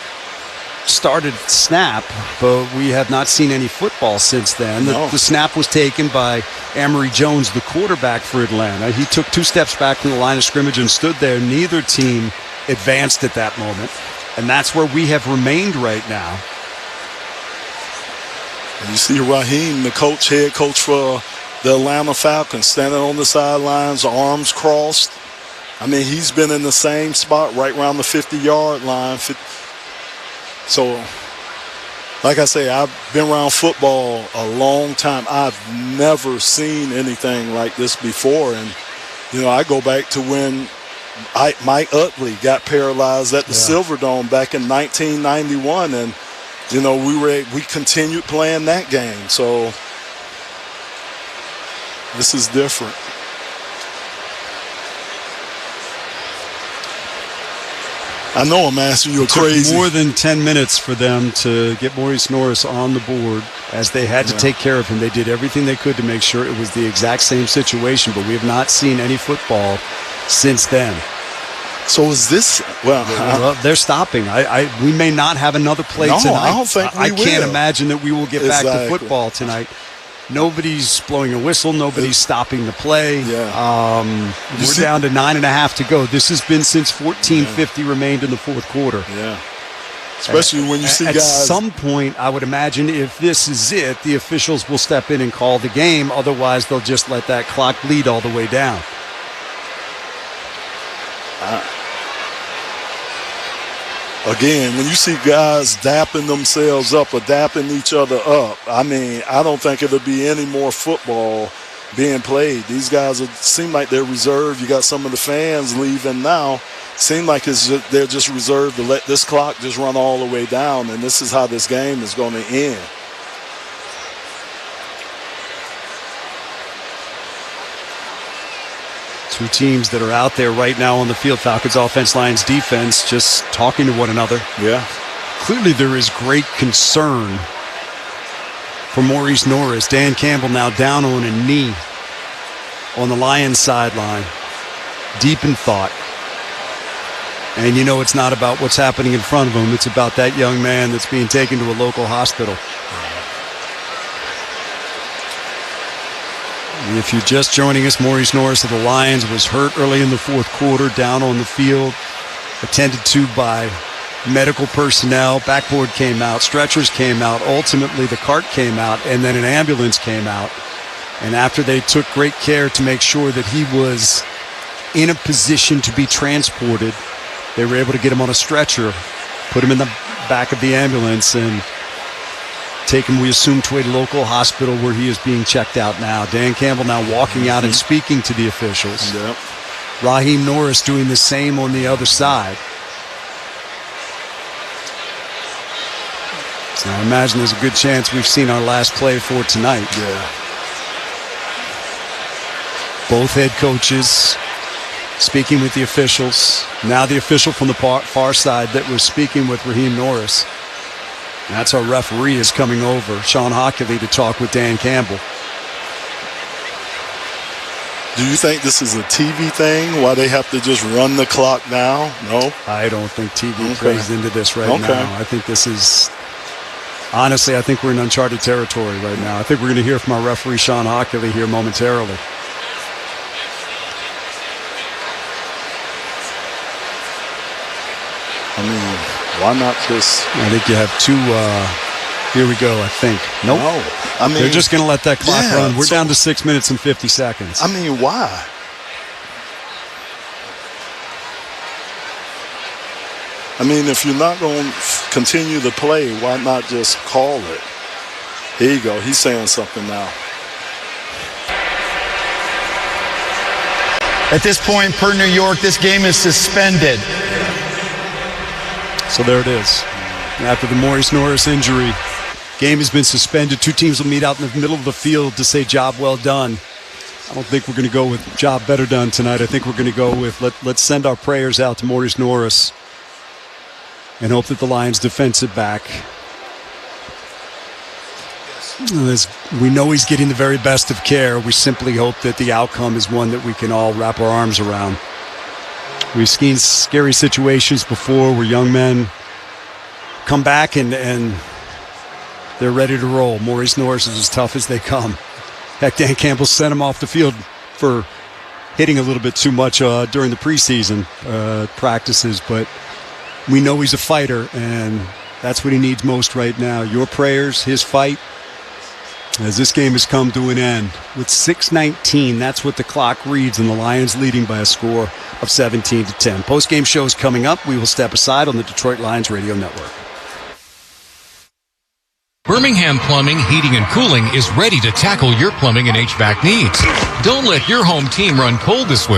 started snap, but we have not seen any football since then. The snap was taken by Emory Jones, the quarterback for Atlanta. He took 2 steps back from the line of scrimmage and stood there. Neither team advanced at that moment, and that's where we have remained right now. And you see Raheem, the head coach for the Atlanta Falcons, standing on the sidelines, arms crossed. I mean, he's been in the same spot right around the 50-yard line. So, like I say, I've been around football a long time. I've never seen anything like this before. And, I go back to when Mike Utley got paralyzed at the Silverdome back in 1991, and we continued playing that game. So this is different. I know I'm asking you a crazy. It took more than 10 minutes for them to get Maurice Norris on the board, as they had to take care of him. They did everything they could to make sure it was the exact same situation, but we have not seen any football since then. So is this? Well, they're stopping. We may not have another play tonight. I don't think we will. I can't imagine that we will get back to football tonight. Nobody's blowing a whistle. Nobody's stopping the play. We're down to 9.5 to go. This has been since 14:50 remained in the fourth quarter. Yeah. Especially when you see guys. At some point, I would imagine if this is it, the officials will step in and call the game. Otherwise, they'll just let that clock bleed all the way down. Again, when you see guys dapping themselves up or dapping each other up, I don't think it'll be any more football being played. These guys seem like they're reserved. You got some of the fans leaving now. Seem like they're just reserved to let this clock just run all the way down, and this is how this game is going to end. Two teams that are out there right now on the field, Falcons offense, Lions defense, just talking to one another. Yeah. Clearly there is great concern for Maurice Norris. Dan Campbell now down on a knee on the Lions sideline, deep in thought. And it's not about what's happening in front of him. It's about that young man that's being taken to a local hospital. If you're just joining us, Maurice Norris of the Lions was hurt early in the fourth quarter, down on the field, attended to by medical personnel. Backboard came out, stretchers came out, ultimately the cart came out, and then an ambulance came out. And after they took great care to make sure that he was in a position to be transported, they were able to get him on a stretcher, put him in the back of the ambulance, and take him, we assume, to a local hospital where he is being checked out now. Dan Campbell now walking out and speaking to the officials. Yep. Raheem Norris doing the same on the other side. So I imagine there's a good chance we've seen our last play for tonight. Yeah. Both head coaches speaking with the officials. Now the official from the far side that was speaking with Raheem Norris. That's our referee is coming over, Sean Hockley, to talk with Dan Campbell. Do you think this is a TV thing? Why they have to just run the clock now? No? I don't think TV plays into this right now. I think this is, honestly, I think we're in uncharted territory right now. I think we're going to hear from our referee, Sean Hockley, here momentarily. Why not just... I think you have two... here we go, I think. Nope. No. They're just going to let that clock run. We're down to 6 minutes and 50 seconds. Why? If you're not going to continue to play, why not just call it? Here you go. He's saying something now. At this point, per New York, this game is suspended. So there it is. After the Maurice Norris injury, game has been suspended. Two teams will meet out in the middle of the field to say job well done. I don't think we're going to go with job better done tonight. I think we're going to go with let's send our prayers out to Maurice Norris and hope that the Lions defense it back. We know he's getting the very best of care. We simply hope that the outcome is one that we can all wrap our arms around. We've seen scary situations before where young men come back and they're ready to roll. Maurice Norris is as tough as they come. Heck, Dan Campbell sent him off the field for hitting a little bit too much during the preseason practices, but we know he's a fighter, and that's what he needs most right now. Your prayers, his fight, as this game has come to an end. With 6:19, that's what the clock reads, and the Lions leading by a score of 17-10. Post-game shows coming up. We will step aside on the Detroit Lions Radio Network. Birmingham Plumbing, Heating, and Cooling is ready to tackle your plumbing and HVAC needs. Don't let your home team run cold this winter.